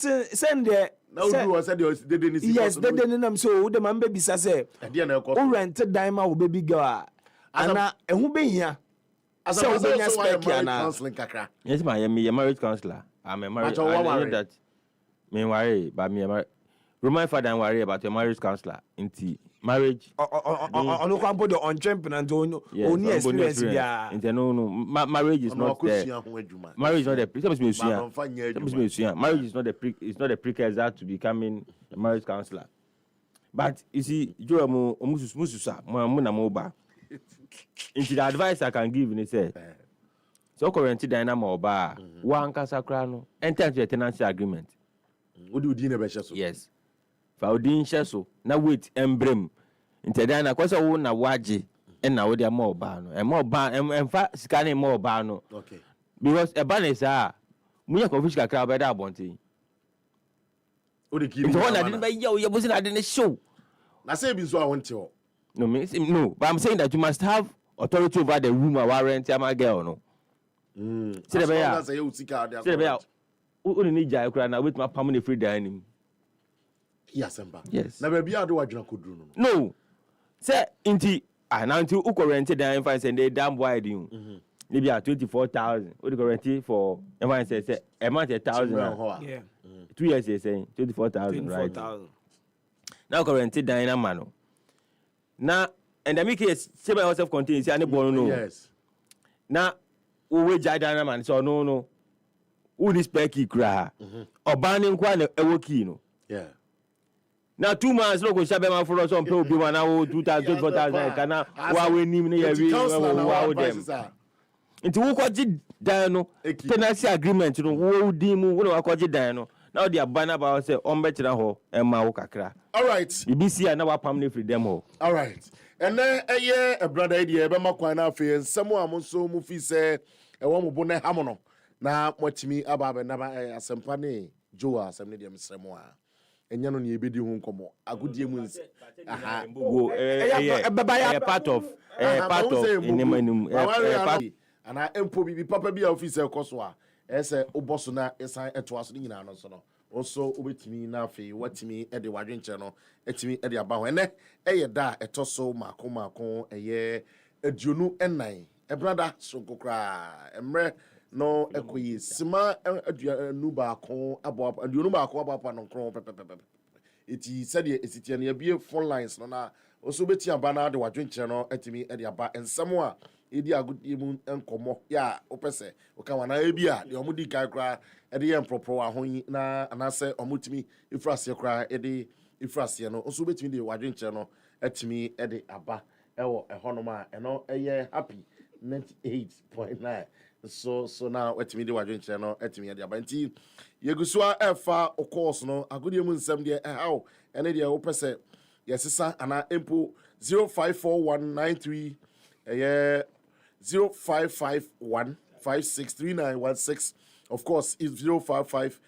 Send there. Now you said they didn't see. Yes, they didn't. So the man baby says, "Who rented diamond with baby girl?" And who be here? As So a we marriage spec counseling kakra. Yes, I'm a marriage counselor. I'm a marriage. I know that. Me worry, but me a Roman father and worry about your marriage counselor. Into marriage. On the campo on champion and only experience. Yeah. No. Marriage is not there. Marriage is not the. Marriage is not the. It's not a precursor to becoming a marriage counselor. But you see, Joe Mususa, Muna Moba. Into the advice I can give, is say, so currently dynamo bar, one casa crown, enter into a tenancy agreement. What do you do in Yes. Faudin Sheso, now wait, emblem. Into Dana, because I won't a waji, and now they are more bano, and more ban, and fat scanning more bano. Okay. Because a ban is we are confused crowd by that bounty. What the key? One I didn't buy you wasn't at the show. I say, I want to. No, but I'm saying that you must have authority over the room or warrant, my girl, no. See the bear. Who need Jai Crana with my permanent free dining? Yes. Never be out of what you could do. No. Say, inti, and until who rented the infants and they damn wide you. Maybe at 24,000. What the guarantee for a man says a month 1,000. Yeah. 2 years, you're saying 24,000, right? Now, guaranteed Diana Mano. Now, and the make it several hours of contains any bono. Yes. Now, who will Diana Man? So, no. Who is Pecky cry? Or banning quite a workino. Yeah. Now 2 months, no go shabema for us on people 2,000, 4,000. Kana why we need them. Into who got it Diano tenancy agreement, you know, who dimu, who are called Diano. Now they are banner about say on better ho and Maokakra. All right. BBC and our permanent freedom. All right. And then a brother idea, Bema Quana Fair, someone so Mufi said, a woman bonnet hamono. Now, watch me about another Sampane, Joa, some medium Samoa. And you know, you be doing come a good year wins. A part of and I am probably Papa be officer Coswa. As a Obosuna, as I at was in an also with me now for what me at the Wadrin channel, at me at the about and da a tosso, Marco, a year, a Junu and 9, a brother, so go cry, and no equi sima nuba con about and you know about on cron. It is said it's a be 4 lines no also beti abana the Wadrin channel at me at the about and somewhere idi a good imun enkomo ya opese oka wana ebia the omudi kai kra e de empropo ahon na anase omutimi ifrase kra e de ifrase no also betimi de Wadrin channel atimi e de aba ewo ehonoma eno eye happy 98.9 so now atimi de Wadrin channel atimi e de aba nti yegusua efa o course no agudi mu nsem de how ene de opese yesisa ana empo 054193 0551563916. Of course, it's 055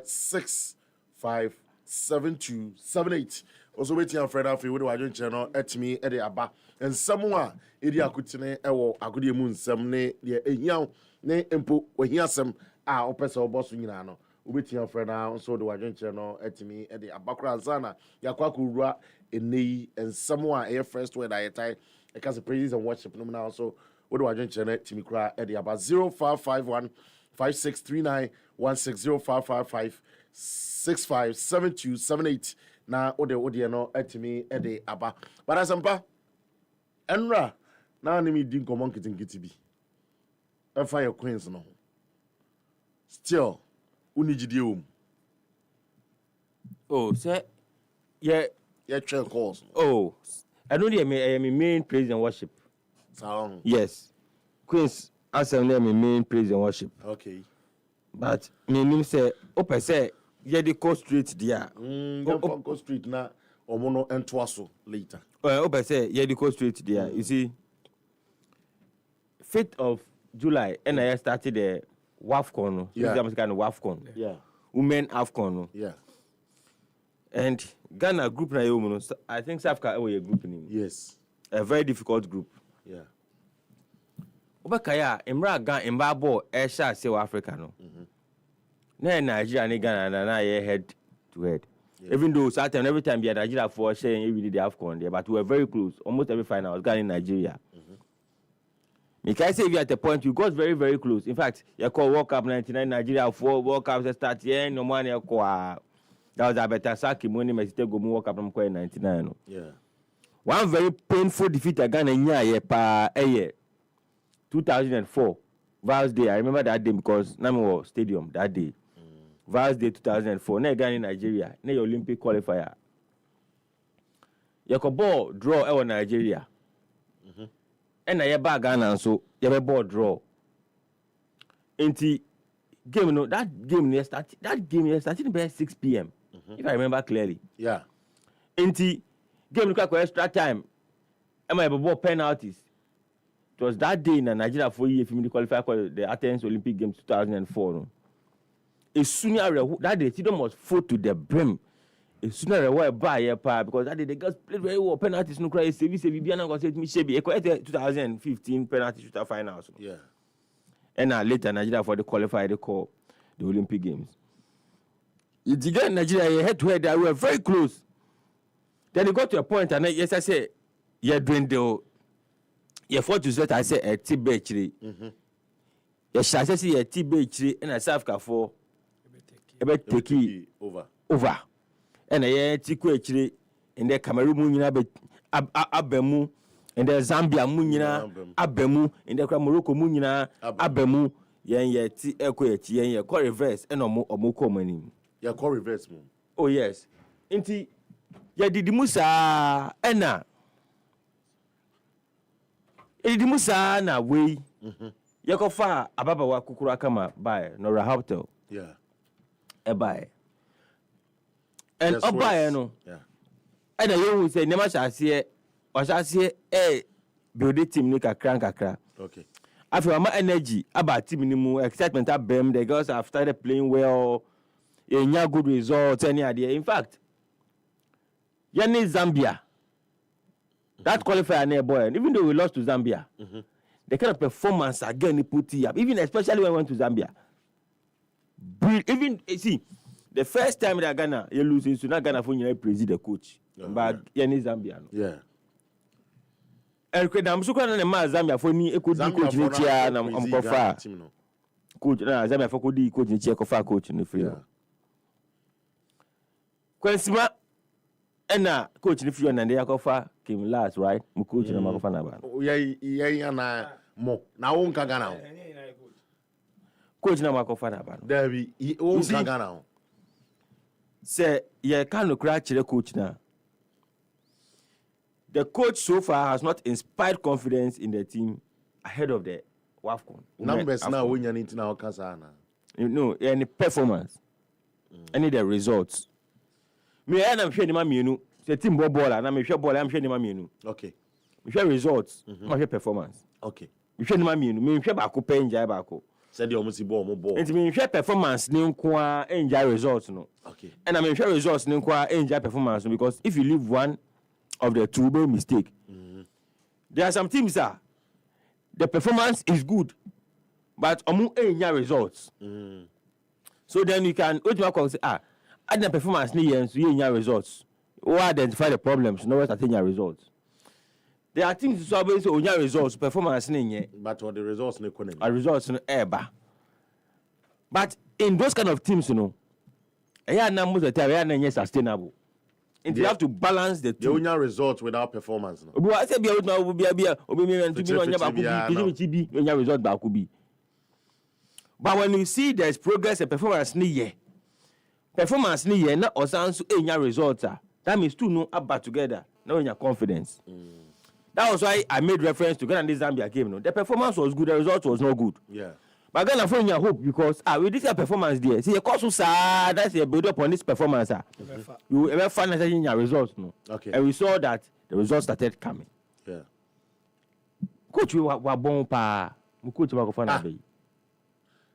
657278. Also, waiting on Fred Alfie with the Wadrin channel at me at the Abba. And someone, Idia Kutine, Ewo, Agudi Moon, some ne, young, ne, impo, when he has some, opesa boss winano. Waiting on Fred now, so the Wadrin channel at me at the Abakra Zana, Yakwaku, Eni, and someone, air first when I tie. Because the praise and worship no now so what do I drink channel to me cry at the about 0551 5639 16055 657278 now ode no at me at the aba but as ampa enra now name din common kitten bi e fire queens no still unigide oh say yeah trail calls oh I know they may main praise and worship. Sound. Yes. Queen's answer name main praise and worship. Okay. But me name say open say yeah the coast street there. Go street na omono entwaso later. Open say yeah the coast street there. You see 5th of July and I started the WAFCON. Yeah. Kind of WAFCON. Yeah. Women AFCON. Yeah. And Ghana group na yomuno. I think South Africa a group name. Yes. A very difficult group. Yeah. Obakaya Imra Gan Imbabo Asia South Africa no. Nigeria and Ghana na head to head. Yeah. Even though certain every time we Nigeria for sharing every day they have gone there, but we were very close. Almost every final was Ghana in Nigeria. Me can say we at the point we got very, very close. In fact, you call World Cup 99 Nigeria 4 World Cup start here. No one that was a better Saki money. Me still go World Cup in 99. Yeah. One very painful defeat again in year 2004 Vals Day. I remember that day because Namo Stadium that day. Vals Day 2004. Ne Ghana in Nigeria. Ne Olympic qualifier. You could ball draw in Nigeria. And I have Ghana so you have a ball draw. Inti game no that game started by 6 p.m. If I remember clearly. Yeah. Inti game look like extra time. Am I ball penalties? It was that day in Nigeria for year for me to qualify for the Athens Olympic Games 2004. No? As soon as that day, Tidom was full to the brim. As soon as I went by because that day the girls played very well. Penalties no cry. Save. Biana got said me shebi. It 2015 penalty shooter finals. Yeah. And later Nigeria for the qualifier they call the Olympic Games. It's again Nigeria head to head. They were very close. Then it got to a point and yes I say you're doing the you fought to set I say a T-B actually. You shall say a T-B actually and a South Africa for about take over. And a Tiku actually in the Cameroon Munina Abemu and the Zambia Munina Abemu in the Morocco Munina Abemu yen ti equity yen call reverse and omoko money. Ya call reverse mo. Oh yes. Inti ya didi musa ena. Didi musa na we. Ya ko fa ababa wa kukura kama buy no hotel. Yeah. E buy. And buy no. Yeah. And you say nema shase o shase build team ni kakra. Okay. After my energy about team ni mu excitement abem the girls have started playing well. A good results any idea. In fact, Yanni Zambia. That qualifier near boy, even though we lost to Zambia, the kind of performance again he put here, even especially when we went to Zambia. Even see, the first time that Ghana you lose, so not Ghana for you praise the coach. But Yanni Zambia. No. Yeah. And I'm so glad that Zambia for me could be coach in chair and I'm coach Zambia for could be coach in chair coach in the field. Kwensima ena coach ni fiyo na ndia kofa came last right mu coach na makofa na ba ya na mo na wonka Ghana coach na makofa na ba Davi wonka Ghana say ye kan no kra kire coach na the coach so far has not inspired confidence in the team ahead of the WAFCON numbers na wonya ni tina okasa na you know any performance any the results. Me am share ni ma mienu say team ball na me share ball am share ni ma mienu okay me share results ma share performance okay me share ni ma mienu me share ba ko pe enjoy ba ko say the omo si ball mo ball enti me share performance ni nko a enjoy results no okay and I me share results ni nko a enjoy performance no because if you leave one of the two by mistake there are some teams the performance is good but omo enjoy results so then you can say add the performance ni yen so yen results. We identify the problems, no start yen results. There are things so about so yen results performance ni yen. But what the results ni konen. A results no eba. But in those kind of teams, you know, na most of the time na sustainable. And you have to balance the two. You yen results without performance no. Obi I say bia obi me and to be yen ba ku bi yen result ba ku bi. But when you see there's progress and performance ni yen performance ni ye na osanso enya results that means two no about together now enya confidence that was why I made reference to Ghana and Zambia game no the performance was good the result was not good but Ghana for enya hope because with this performance there see you cause so sad that's a build up on this performance you ever find that enya results no okay and we saw that the results started coming coach we were born pa mu coach ba ko fa na be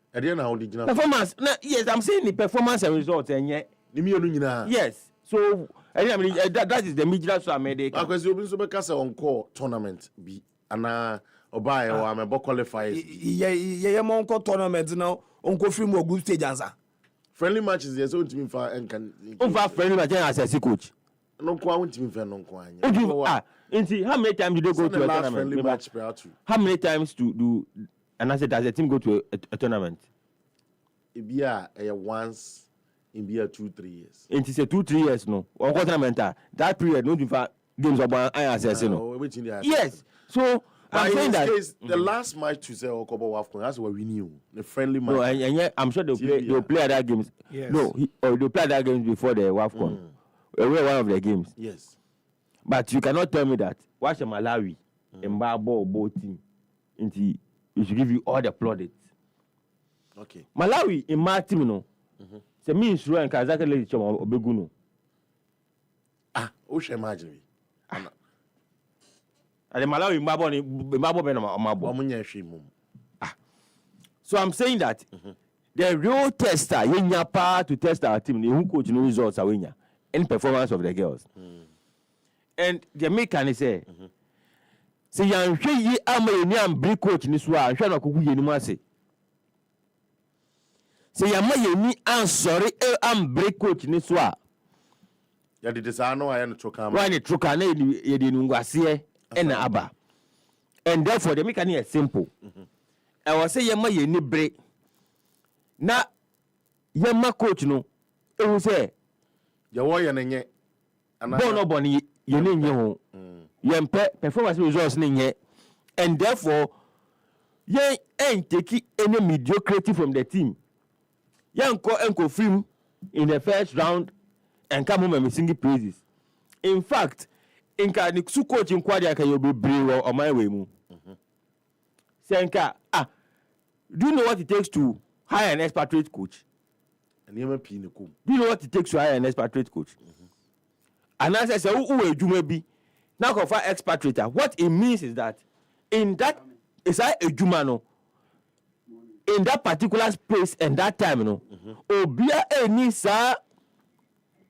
performance yes I'm saying the performance and results yes so that is the major so I made it because you been so be kase on call tournament bi ana obaye o am qualifiers ye mon call tournament now on go free mo group stage answer friendly matches yes o ntimi fa enkan over friendly match as a coach no kwa ntimi fa no kwa anya how many times do they go to a tournament friendly match how many times do and I said does a team go to a tournament ibia once in bia 2-3 years it is a 2-3 years no or tournament that period no do for games about ISS no yes so I'm saying that case, the last match to say Okobo Wafcon, that's what we knew. The friendly match. No, and I'm sure they'll play other games. Yes. No, they'll play other games before the Wafcon. One of the games. Yes. But you cannot tell me that watch a Malawi and Babo team until we should give you all the plaudits. Okay. Malawi in my team, no. It's a means to run Kazakh or Beguno. Who should imagine me? And the Malawi so I'm saying that the real tester, you power to test our team, who coach no results are any performance of the girls. And the mechanic say, say you ye am break coach in this one, I'm kuku ye ni say. Say you ni am sorry, am break coach in this one. Ya di desano I am troka. Why ni troka na ye di nungwase. And therefore the mechanic is simple. I was say yama ye ni break. Na yama coach no. It will say ya warrior nenye. Bono boni ye ni nye ho. Yempe performance results ni nye. And therefore ye ain't take any mediocrity from the team. Yanko film in the first round and come home and sing praises. In fact, inka ni su coach nkwadi aka yo bebre o my way mu senka do you know what it takes to hire an expatriate coach and you do you know what it takes to hire an expatriate coach and as I say who ejuma bi now go for expatriate what it means is that in that is a ejuma no in that particular space and that time no obia any sa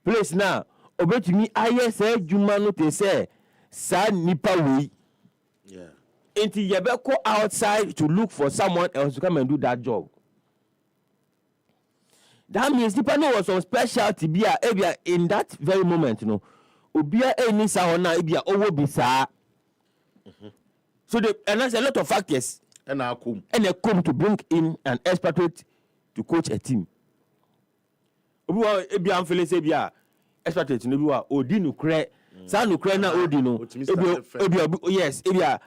place now obetumi ayese juma no te say sa nipa we until you be go outside to look for someone else to come and do that job. That means nipa no was some specialty bia ebia in that very moment no obia any sa hona ebia owo bi sa so and there's a lot of factors and I come to bring in an expatriate to coach a team obi wa ebia am feel say bia expatriate no bi wa odi no kre sa no kre na odi no yes ebia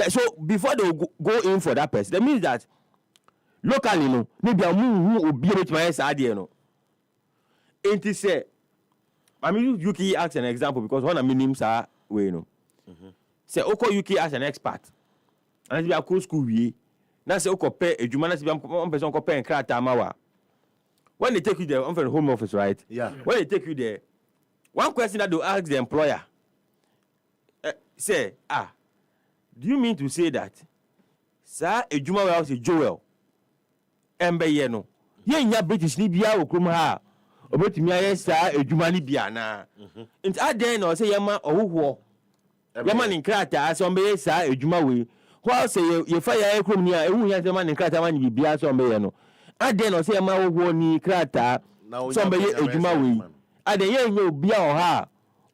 so before they go in for that person that means that locally no maybe amu obi e betima yes ade no enti say I mean UK as an example because one of my names are we no say oko UK as an expert and be a school we na say oko pay ejuma na say one person ko pay nkrata mawa when they take you there from the home office right when they take you there one question that they ask the employer say do you mean to say that sir ejuma house Joel embe ye no ye nya British ni bia okrum ha obetumi aye sir ejuma ni bia na int aden no say yema ohuho yema ni nkrata so mbe ye sir ejuma we while say ye fa ya ekrum ni a ehu ya say man nkrata man ni bia so mbe ye no aden no say yema ohuho ni nkrata so mbe ye ejuma we aden ye nya obia o ha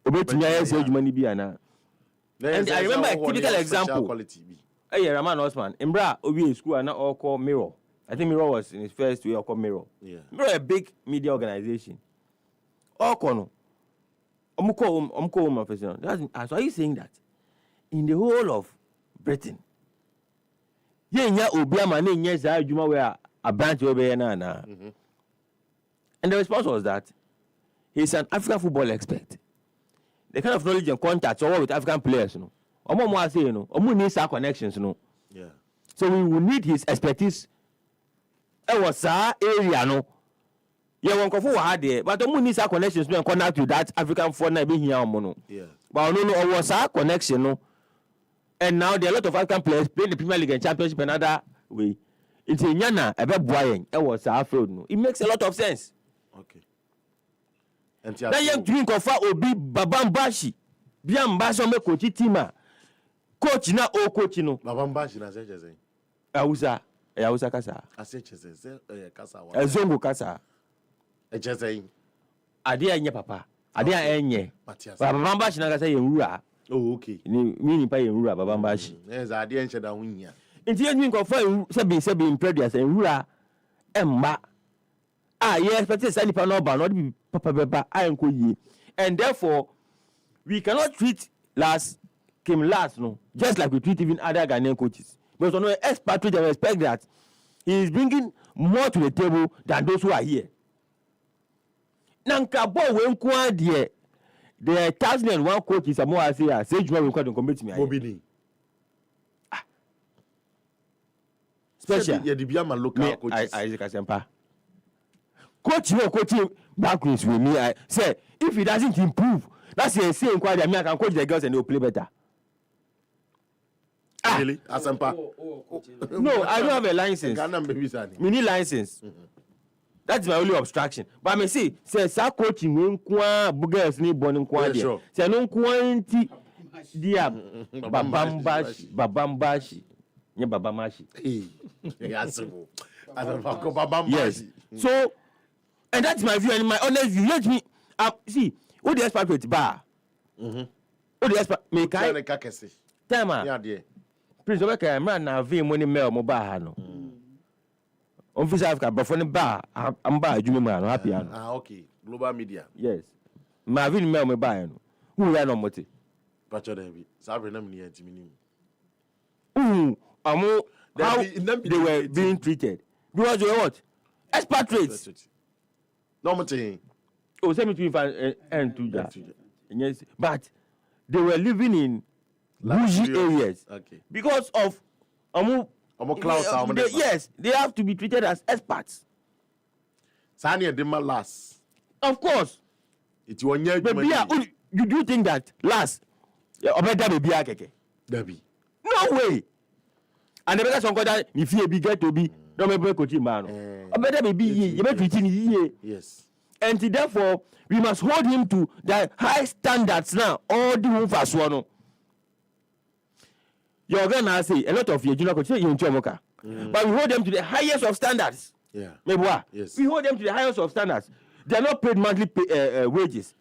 obetumi aye sir ejuma ni bia na. And I remember a typical example. Hey, Raman Osman, Imbra Obi school and all called Mirror. I think Mirror was in his first year called Mirror. Mirror a big media organization. All corner. Omko professional. So are you saying that in the whole of Britain, nya Obi amane nya za adwuma where a branch over na na. And the response was that he's an African football expert. The kind of knowledge and contacts all with African players, you know. Omo say, you know, Omo needs our connections, you know. So we will need his expertise. It was our area, no. Yeah, one go for hard there, but Omo needs our connections to connect to that African foreigner being here, no. But no, it was our connection, no. And now there are a lot of African players playing the Premier League and Championship another way. It's in Yana, a bit boying. It was our field, no. It makes a lot of sense. Okay. Na young drink of obi babambashi biambashi me coach team coach na o coach no babambashi na say cheze Hausa kasa ase cheze kasa wa Zongo kasa just saying. Adia nye papa. Adia enye. Baba Bambashi na kasa yenwura. Oh, okay. Ni ni pa yenwura Baba Bambashi. Yes, adia enche da hunya. Nti yenwi nkofo sebi impredia yenwura emma. Yes, but it's any panel ba not be papa enko yi. And therefore we cannot treat Kim last no just like we treat even other Ghanaian coaches. Because on expatriate I respect that he is bringing more to the table than those who are here. Nanka bo we nko de the 1001 coaches amoa say juma we nko don commit me Bobini. Special. Yeah, the Biama local coaches. Isaac Asempa. Coaching backwards with me. I say if he doesn't improve, that's the same quality. I mean, I can coach the girls and they'll play better. Really? Asempa? No, I don't have a license. We need license. That's my only obstruction. But I may say coaching when girls need born quality. Say no quality. Dia babambashi. Nye babamashi. Yes. So, and that's my view and my honest view. Let me see. Who the expatriate bar? Who the expatriate? Me kai. Tema. Yeah, dear. Prince Obeka, I'm not having money mail mobile. On Visa Africa, but for the bar, I'm by Jumima, Appiah. Okay. Global media. Yes. My having mail mobile. Who ran on Moti? Pacho Devi. Sabrina near to me. How they were being treated. Because they were what? Expatriates. No more thing. Oh, 75 and to that. Yes, but they were living in bougie areas. Okay. Because of yes, they have to be treated as expats. Sanya Dima last. Of course. It's 1 year. You do think that last? Obeda baby akeke. Debbie. No way. And the better song that if you be get to be don't be coaching man. Obeda baby you be treating ye. Yes. And therefore we must hold him to the high standards now. All the move as one. You're gonna say a lot of your junior coaches in Chomoka. But we hold them to the highest of standards. Yeah. Maybe what? Yes. We hold them to the highest of standards. They are not paid monthly wages.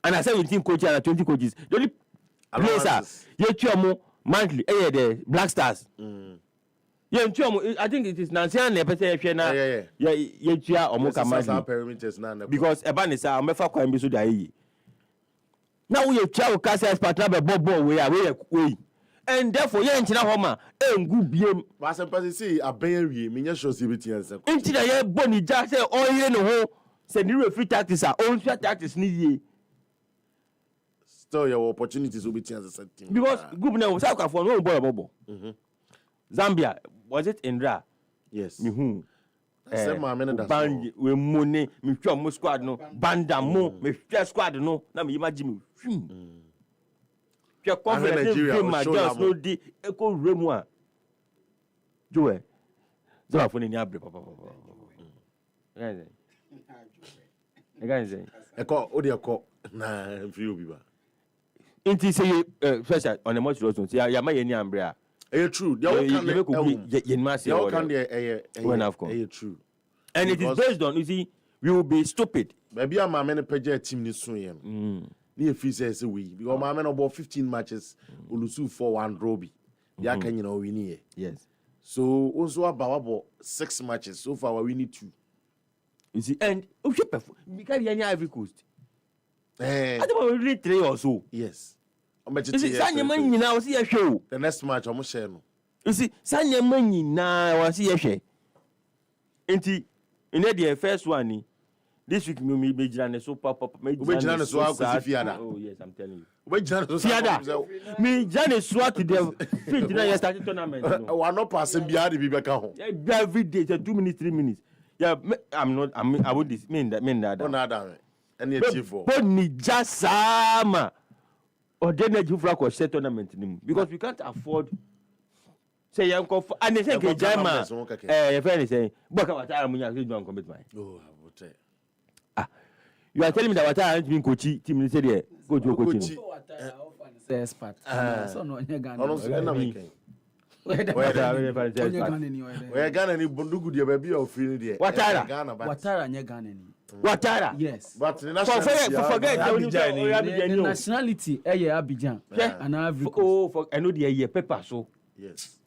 And I said 18 coaches and 20 coaches. The only place you monthly, the Black Stars. I think it is Nansian Nepeta. Yeah. Because Ebanisa, I'm a fuck and be so die. Now we have child cast partner Bobo way. And therefore, you're in Homa, and good BM. Was a passy, a berry, miniature shows you. Into the Bonnie Jack, all you know, send you a free tactics, our own tactics need. Still, your opportunities will be changed. Because Gubner was out for no bobo. Zambia, was it in Ra? Yes. Band with money, me from squad no, banda mo, me squad no, now me imagine. Your confidence in my girls no di echo remoi. Joe. So for any abre papa. Guys. Echo odi echo na feel biba. Inti say special on the much road so ya ma ye ni ambra. True. They all can true. And it is based on, you see, we will be stupid. Maybe I'm a man a team this soon. Near free says we because my man about 15 matches will lose 4-1 Roby. Ya can you know we need. Yes. So also about 6 matches. So far we need 2. You see, and because you Ivory Coast. I don't really 3 or so. Yes. You see, Sanya money now see a show. The next match I'm share no. You see, Sanya money now see a share. Inti, in the first one, this week me be jana so pop. Me jana so Fiada. Oh yes, I'm telling you. We jana so Fiada. Me jana so to the fit na start tournament. We not passing behind the Bibeka home. Every day, 2 minutes, 3 minutes. Yeah, I would this mean that. No nada. Any achieve for. But me just sama. Or then you for a set tournament because we can't afford. Say young and they say Jama. Friend is saying, "But what I'm don't commit mine." Oh, you are telling me that what I been coaching team said there go to coaching. Expert. So no Ghana. Where Ghana ni bundugu dia baby of free there. Watara Watara nye Ghana ni. Watara. Yes. But the forget the nationality Abidjan. And Ivory Coast. Oh, for I know the paper so. Yes.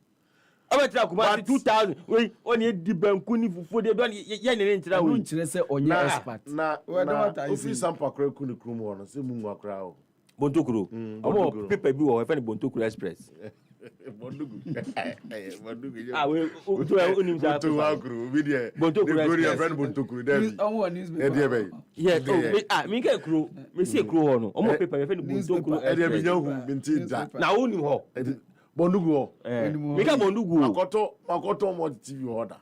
About 2000. We only the bankuni for the don I don't say on your expert. Na office sampa kra kunu krumo no se mu akra o. Bontokuro. Omo paper bi wo e fa ni Bontokuro Express. Bondugu. Bondugu. Ah we to onim za to akru bi de. Bontokuro Express. Friend Bontokuro dem. Omo newspaper. Yeah, me get kro. Me see kro ho no. Omo paper e fa ni Bontokuro Express. E de bi nyahu binti da. Na onim ho. Bondugu ho. Me ka Bondugu. Makoto mo TV order.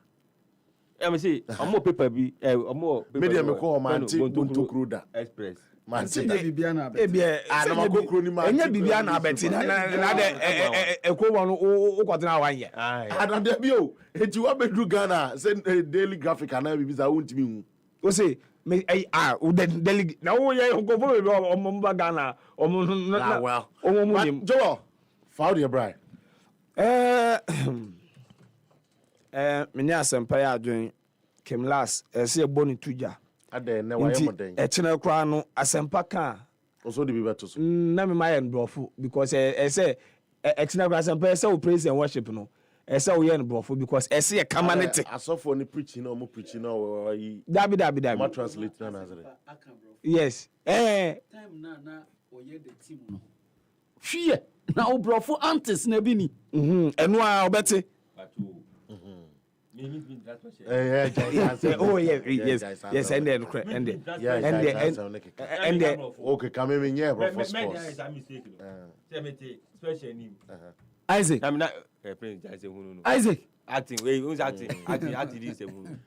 Me see omo paper bi omo paper. Media me call man Bontokuro da Express. man say Bibiana enya Bibiana abeti na de ekwo won o kwatena wan ye and there bi o eti wa bedru Ghana say daily graphic na bibi za wontimi hu o say me daily na wo ye ko fo be o mba Ghana o na well o mo nim Joe found your bride me ni asempa ya adwen Kim last say boni tuja ade na waye moden chine kra no asempa ka also the bibeto so na me my ndrofo because say chine kra asempa say o praise and worship no say o ye ndrofo because say kamanete asofo ni preaching no mo preaching no yi dabi ma translate na nazare yes time na o ye the team no hwie na o brofo antes na bi ni eno a obete oh yeah yes and then okay come in here bro for sports special name Isaac I'm not prince Isaac Isaac acting who's acting this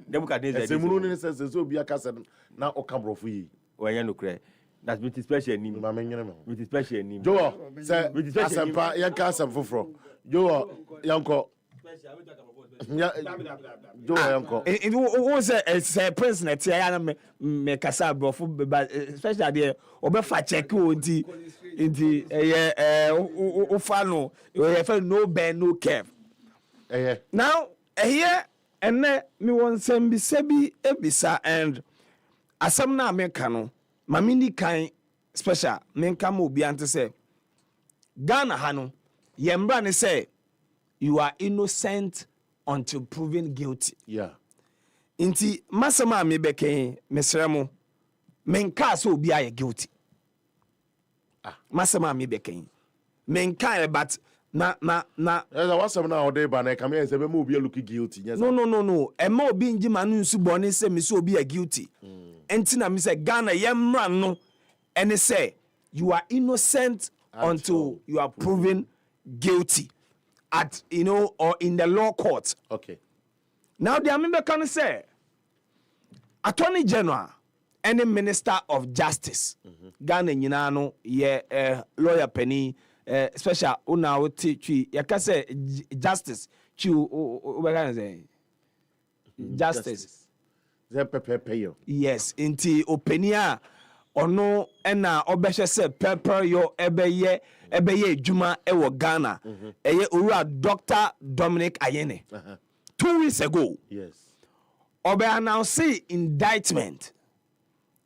dem ka dey say munu ni say so bi aka say na o ka bro for yi when you cry that's with special name ma me nyere me with special name Joe say asempa yanka asem foforo Joe yanko wo say prince na tia ya na me kasa brofo especially there obefa check o nti o fa no e fa no ben no curve now here and me won sem bi sebi ebisa and asam na me ka no mamini kan special me ka mo obi ante say Ghana ha no yembra ne say you are innocent until proven guilty. Yeah. Inti masama me beken mesremo menka so obi aye guilty. Masama me beken. Menka but na wasam na ode ba na come say be mo obi look guilty. Yes. No. E ma obi njima no nsu bone say me so obi a guilty. Enti na me say Ghana yemra no and say you are innocent until you are proven guilty. At or in the law court. Okay. Now the member can say Attorney General any Minister of Justice Ghana nyina no ye lawyer penny special una wote twi ya ka say justice twi o be kan say justice ze pepe yo yes inti openia ono na obehye say pepper yo ebeye adwuma ewo Ghana eye owura Dr. Dominic Ayene 2 weeks ago yes obe announce indictment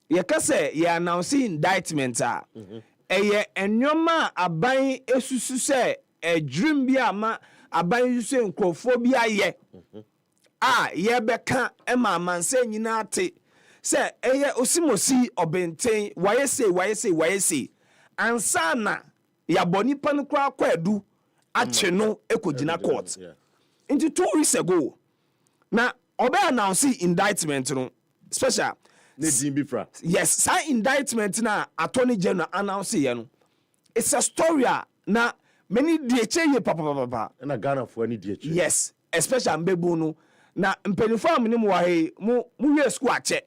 ye ka say ye announce indictment eye enwoma aban esusu say dream bi ama aban yusu enkrofo bi aye ye beka ema manse nyina ate say eye osimosi obenten waye say ansa na ya boni pan kwa kwadu ache no ekogina court into 2 weeks ago na obe announce indictment no special yes sa indictment na Attorney General announce ye no it's a story na many DH ye papa na Ghana for any DH yes especially mbebu no na mpenifo amene mu wa he mu ye school ache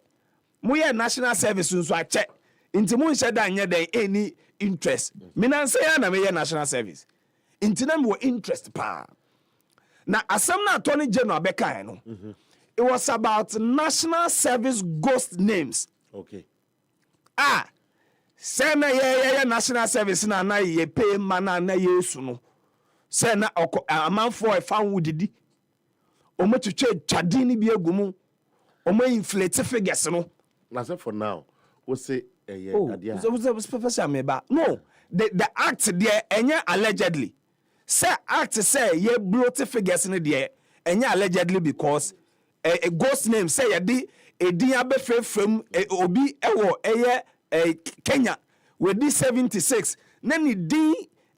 mu ye national service nso ache inti mu nhyɛ da nyɛ den any interest minanse ya na me ye national service inti na me wo interest pa na asam na Attorney General beka no it was about national service ghost names okay say na ye national service na ye pay mana na yesu no say na amanfo e fa wudidi omo twetwe twade ni bi agumu omo inflate figures no na say for now we say adia special meba no the act there enya allegedly say act say ye bloat figures in there enya allegedly because a ghost name say yadi edin abefe from obi ewo Kenya with this 76 na ni din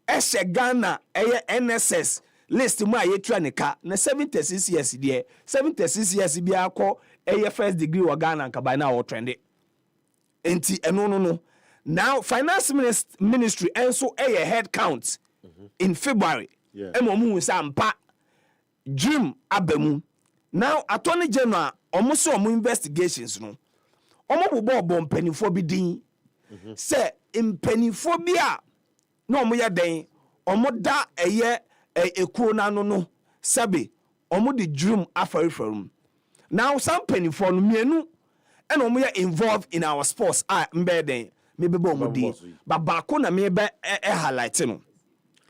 ehye Ghana NSS list mu ayetua ne ka na 76 years there 76 years bi akọ first degree wa Ghana nka by now trend enti no now finance ministry also head count in February mu say ampa dream abemu now attorney general almost investigations no bobo mpanifo bi din say mpanifo bi a na omo den omo da ekuro na no sabe omo the dream afarifarum now some mpanifo no mienu and omo involved in our sports mbeden me bebo omo di babako na me be highlight no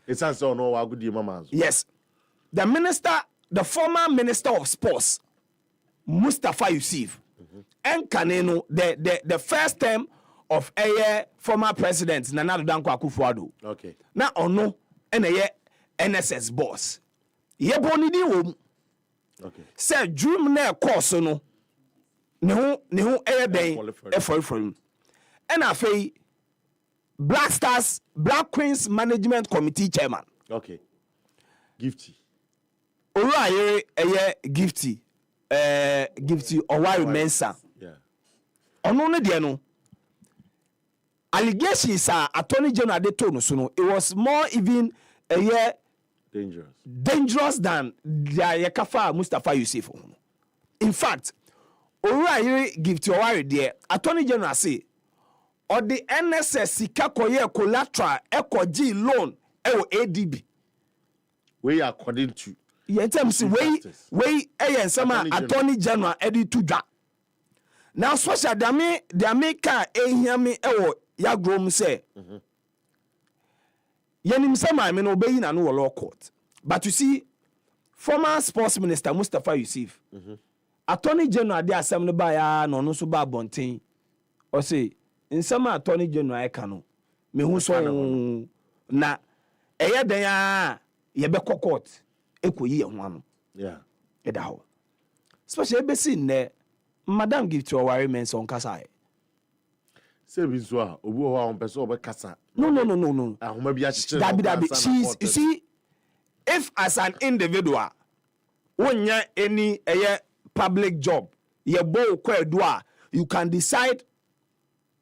it's also no wa gudi mama yes the former minister of sports Mustafa Yusuf and Kaneno the first term of former president Nana Danko Akufo-Addo. Okay. Na ono and NSS boss. Ye boni di wo. Okay. Say dream na course no. Ne ho den for. And afei Black Queens Management Committee chairman. Okay. Gifty. Ora Gifty. Gifty Owari Mensa. Yeah. Ono ne de no. Allegations are attorney general de tono so no. It was more even dangerous than the Yakafa Mustafa Yusuf. In fact, Ora Gifty Owari there attorney general say or the NSS sika koye collateral ekoji loan ADB. We according to Yentem si we ensema attorney general edi to dwa. Now social dame ka ehiame ewo ya grom say. Yenim sema me no obeyi na no law court. But you see former sports minister Mustafa Yusuf. Attorney general dey asem no ba ya no so ba bonten. O say nsema attorney general eka no me hu so na eye den a ye be court ekoyi ye ho ano. Yeah. Eda ho. Especially be seen ne Madam Gifty Owari Mensa on kasa. Say bi so a obi ho on person obe kasa. No. Ahoma bi a chiche. Dabi. You see, if as an individual, wonya any public job, ye bo kwa you can decide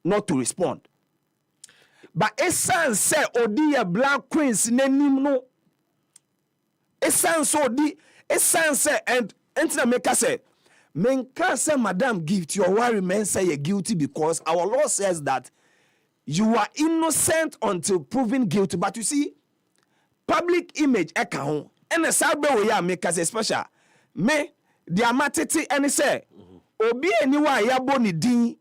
not to respond. But esan say odi ye Black Queens nenim no. Esan so odi esan say and entina make say menka say Madam Gifty Owari Mensa ye guilty because our law says that you are innocent until proven guilty. But you see, public image eka ho. And the sabe we ya make say special. Me the amatete and say obi eniwa ya bo ni din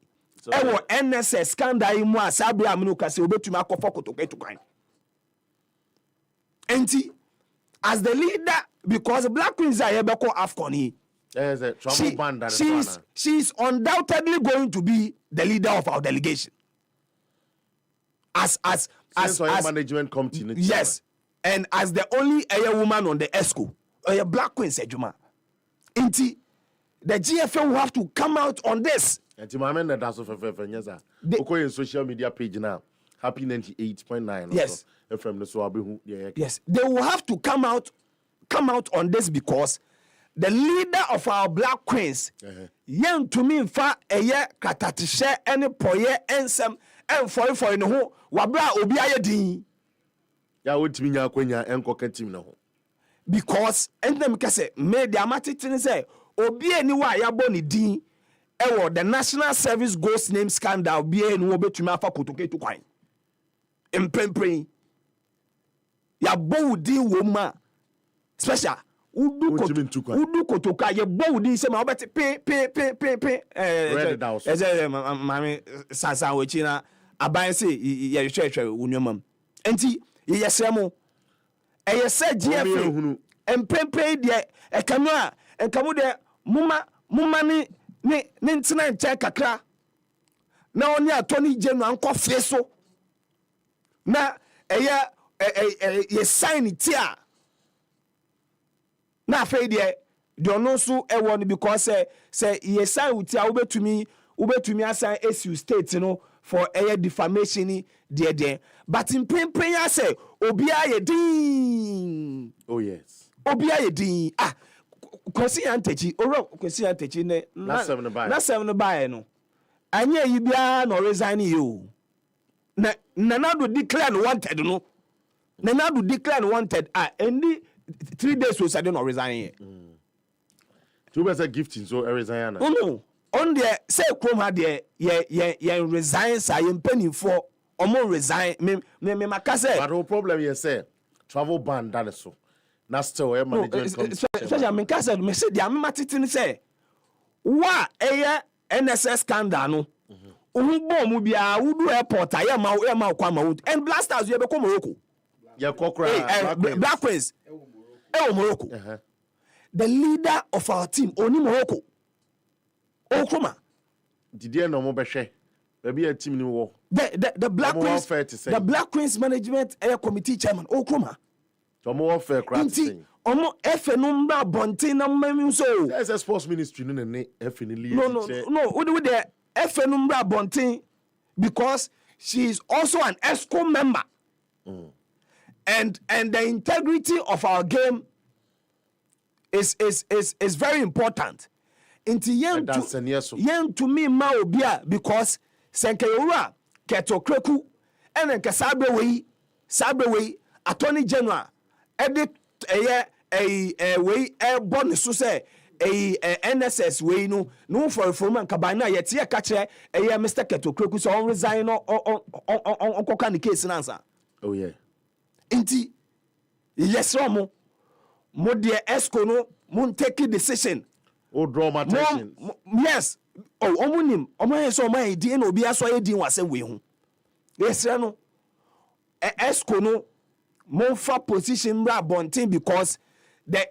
ewo NSS scandal mu asabe amunu ka say obetumi akofo kotoketu kwan. Enti as the leader because Black Queens are yebeko AFCON he. She's undoubtedly going to be the leader of our delegation. As management committee. Yes, and as the only woman on the ESCO, Black Queen said Juma. Inti, the GFA will have to come out on this. And that's in social media page now. Happy 98.9. Yes. Yes, they will have to come out on this because the leader of our Black Queens, young to me fa katatishe any poye ensem and for no ho wabra obi ayedin. Ya wotimi nya kwenya enko team no. Because them kase me the amatitin say obi eni wa ya bo ni din ewo the national service ghost name scandal obi eni wo betumi afa kotoketu kwan. Empempren. Ya bo din wo ma special udu kotoka ye bo din se ma obeti pe mami sasa we china aban se ye hwehwe wonwamam enti ye yesemo eye se GFA empempe de ekanu a enkamu de muma ni ntina nche kakra na oni attorney general anko fe so na ye sign it here na afei de ono so e won because say ye sign with here ubetumi assign issue state for defamation de but in pin say obia ye din. Oh yes. Obia ye din kwasi antechi ne na 7 buy no anya yi bia no resign you na Nana declare wanted no Nana declare wanted any 3 days was I don't resign here. You better gifting so resign. No on there say krom ha there ye resign say penny for omo resign me makase. But no problem here say travel ban that so. Na still management so me kase me say dia me matiti say wa NSS scandal no bom mu bia wudu airport ya ma kwa ma and blasters you be ko Morocco ya kokra Black Queens Morocco. The leader of our team oni Morocco Okroma did you no mo be hwe be a team ni wo the Black Queens management committee chairman Okroma so mo fair craft thing omo efe no mbra bonten na mmam so as sports ministry no ne efe ni lead no with the efe no mbra bonten because she is also an ESCO member. And the integrity of our game is very important. Inti yen to me ma obia because senkeyura ketokreku ene nke sabe we attorney general edit we born so say NSS we no for man kabana yet ye ka kire Mr. Ketokreku so on resign on koka ni case na answer. Oh yeah. Inti yes mo de ESCO no mo take decision. O dramatization. Yes. Oh omunim so my di na obi aso ye din wase we hu. Yes no. ESCO no mo fa position ra bontin because the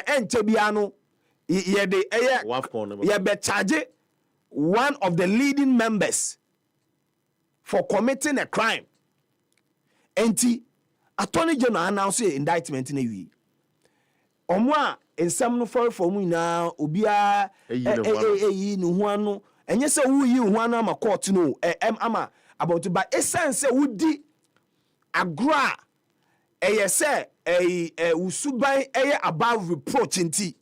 entebia no ye be charge one of the leading members for committing a crime. Enti attorney general announce indictment na wi omo a ensam no for mu na obia eyi no ho ano enye se wo yi ho ano ama court no ama about by essence wudi agra say usuban above reproach nti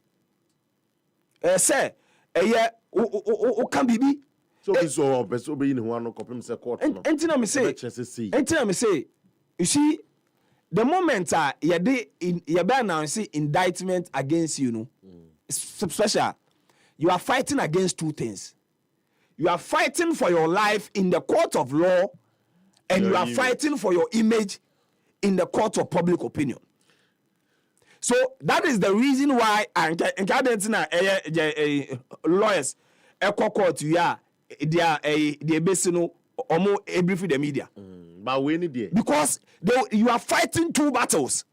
say o kan bibi so be so person be in ho ano kopim se court no entina me say you see the moment you be announce indictment against you special you are fighting against two things. You are fighting for your life in the court of law and you are fighting for your image in the court of public opinion. So that is the reason why lawyers court they basically almost brief the media. Because you are fighting two battles.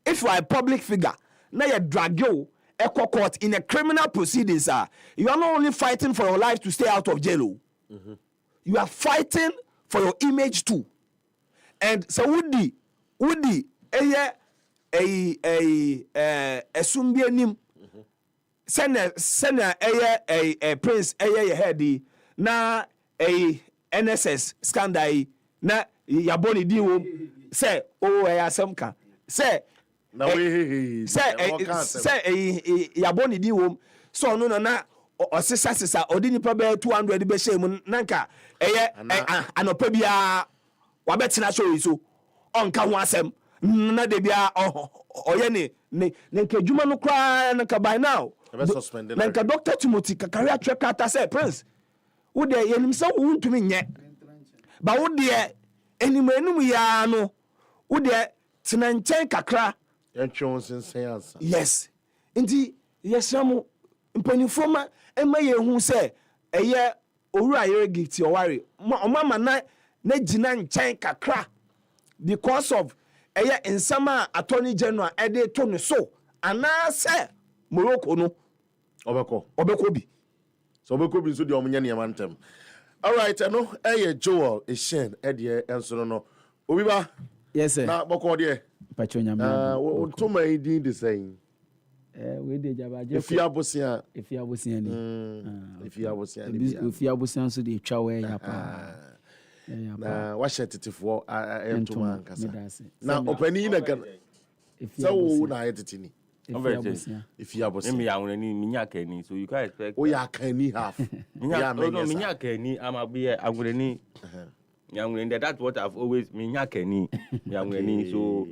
If you are a public figure, now you drag you court in a criminal proceedings. You are not only fighting for your life to stay out of jail. You are fighting for your image too. And so Woody a sumbianim send a prince heady na a NSS scandal na yaboni diwo say asemka say na we say yaboni diwo so no na osisa odi nipa be 200 be shame nanka anopa bia wabetina show so onka ho asem na de bia oye ne nka djuma no kra nka by now nka Dr. Timothy Kakaria Trekata say prince wo de yenim se wo ntumi nye ba wo de enum ya no wo de tena nchen kakra entwon sensen ansa yes nti yesamo mpanifoma ema ye hu se eye owura yere gift oware omama na gina nchen kakra because of eye ensama attorney general ede to ne so anase Morocco no obeko bi so obeko bi so de omunya ne yantem All right, no, Joel, a shen, Eddie, and so no. Obiba, yes, sir. Now, Boko, dear. Patronia, To my did the same. We did Jabba. If you are Bosia, if you are Bosian, if you are Bosia, if you are Bosian, so the Chawe Yapa. Now, what shall it for? I am to man. Now, opening again. If you So, now it's in. If you are Bosia, me, I will need Minyakeni, so you can't expect. Oh, yeah, can he have? Minyakeni, I'm a beer, I'm going to need. Young, that's what I've always Minyakeni, young, so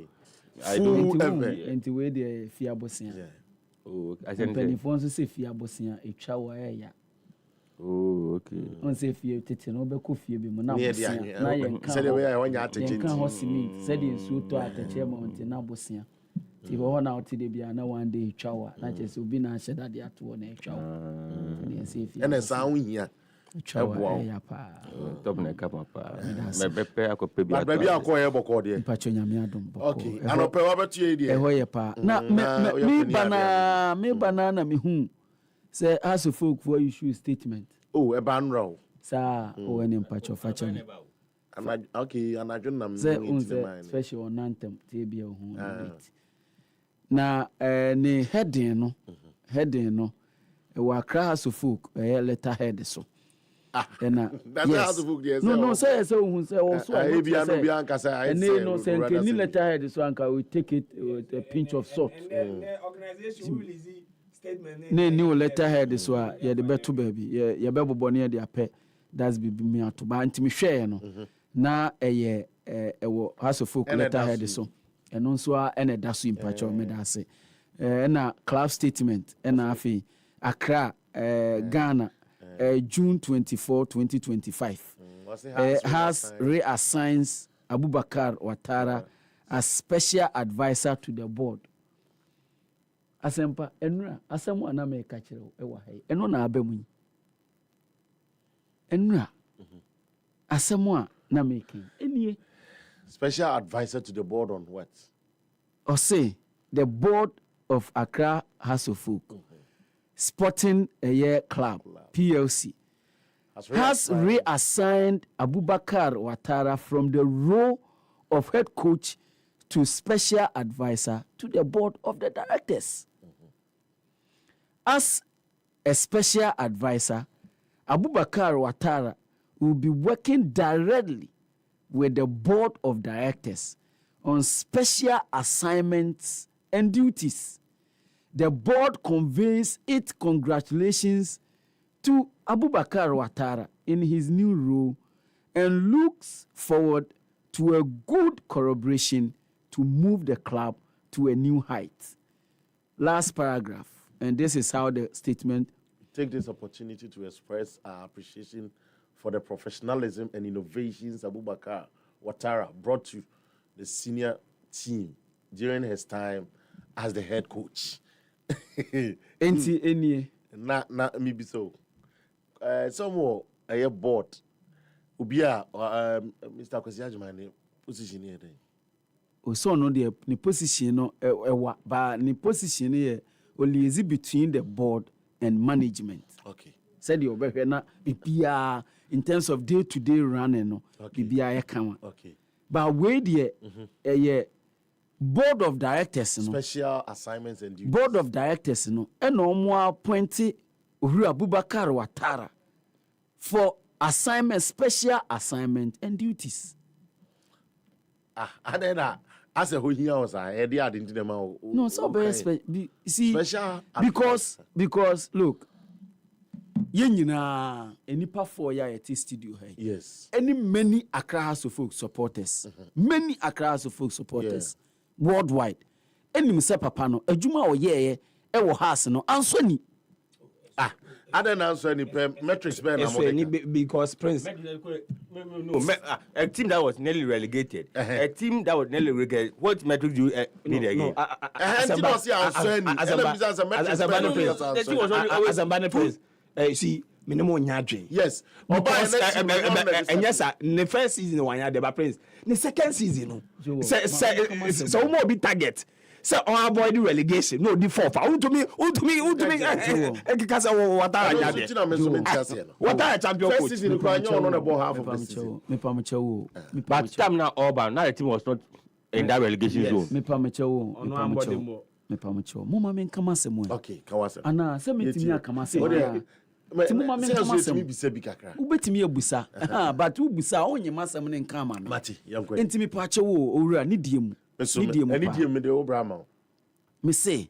I don't into where the Fiabosian. Oh, I said, if one say Fiabosian, a Chawa. Oh, okay. On say fear to no be coffee be mo na said the way I want you to change. Can hosi said in so to at the chairman na bosia. Ti wo na oti de bia na one day chawa. Na che so bi na she that dey ato na chawa. Ne say fear. And sound here. Chawa ya pa. Top na kapa pa. Me bepe akope bi. But baby akoye boko de. Pacho nyame adom boko. Okay. Ano pe wa betu e de. E ho ye pa. Na me banana me hu. Say as a folk for issue statement. Oh, a ban row. Sir, oh, any patch of fashion. Okay, and I don't know. Special on anthem, TBO. Now, ne heading no, a worker has a folk, a letter head so. And that's no, say so, who say also, I be and no saying, can you letter head so I will take it with a pinch of salt. Organization will easy. Ne new letterhead so a ye de beto baby ye bebo bone de apɛ that's be me ato ba ntimi hwɛ no na ɛyɛ ɛwɔ house of folk letterhead so ɛno nso a ɛna da so impacho me da se na club statement ɛna afi Accra Ghana June 24 2025 has reassigns Abubakar Ouattara as special advisor to the board. Asempa enura asemu ana me ka kire ewa hai eno na abamu enura asemu na me kin enie special advisor to the board on what or say the board of Accra House of Folk Sporting Club PLC has reassigned Abubakar Ouattara from the role of head coach to special advisor to the board of the directors. As a special advisor, Abubakar Ouattara will be working directly with the board of directors on special assignments and duties. The board conveys its congratulations to Abubakar Ouattara in his new role and looks forward to a good collaboration to move the club to a new height. Last paragraph, and this is how the statement. Take this opportunity to express our appreciation for the professionalism and innovations Abubakar Ouattara brought to the senior team during his time as the head coach. Na me be so. Some more a board. Ubia Mr. Kwesiajman position here then. So no the position no but the position here only is between the board and management. Okay. Said you be na bibia in terms of day-to-day running no bibia e kan. Okay. But we the board of directors no special assignments and duties. Board of directors no e no mo appoint Uhuru Abubakar Ouattara for assignment, special assignment and duties. And then as a whole here was I did into the mouth. No, so very see special because look, yenina any pa for ya at studio here. Yes. Any many Accra House of Folk supporters, many Accra House of Folk supporters worldwide. Any Mr. Papa no adwuma o ye e wo house no ansoni. I don't answer any metrics because Prince a team that was nearly relegated. A team that was nearly relegated. What metrics do you need again? As a banner Prince. See, minimum nyadwe. Yes. And yes, sir. The first season one year, the Prince. The second season, no. So more be target. say on avoid relegation no di fourth untumi ekika say Ouattara nya Ouattara champion coach season kwanyo on the ball half of the season me pamecho but time now Orban now the team was not in that relegation zone me pamecho mama men kama semo okay kawase ana se metimi akama semo ti mama men kama semo ubetimi ebusa but ubusa onye masem ne nka ma no mati yankwe entimi pache wo owura ne diem ni diem me de obrama me say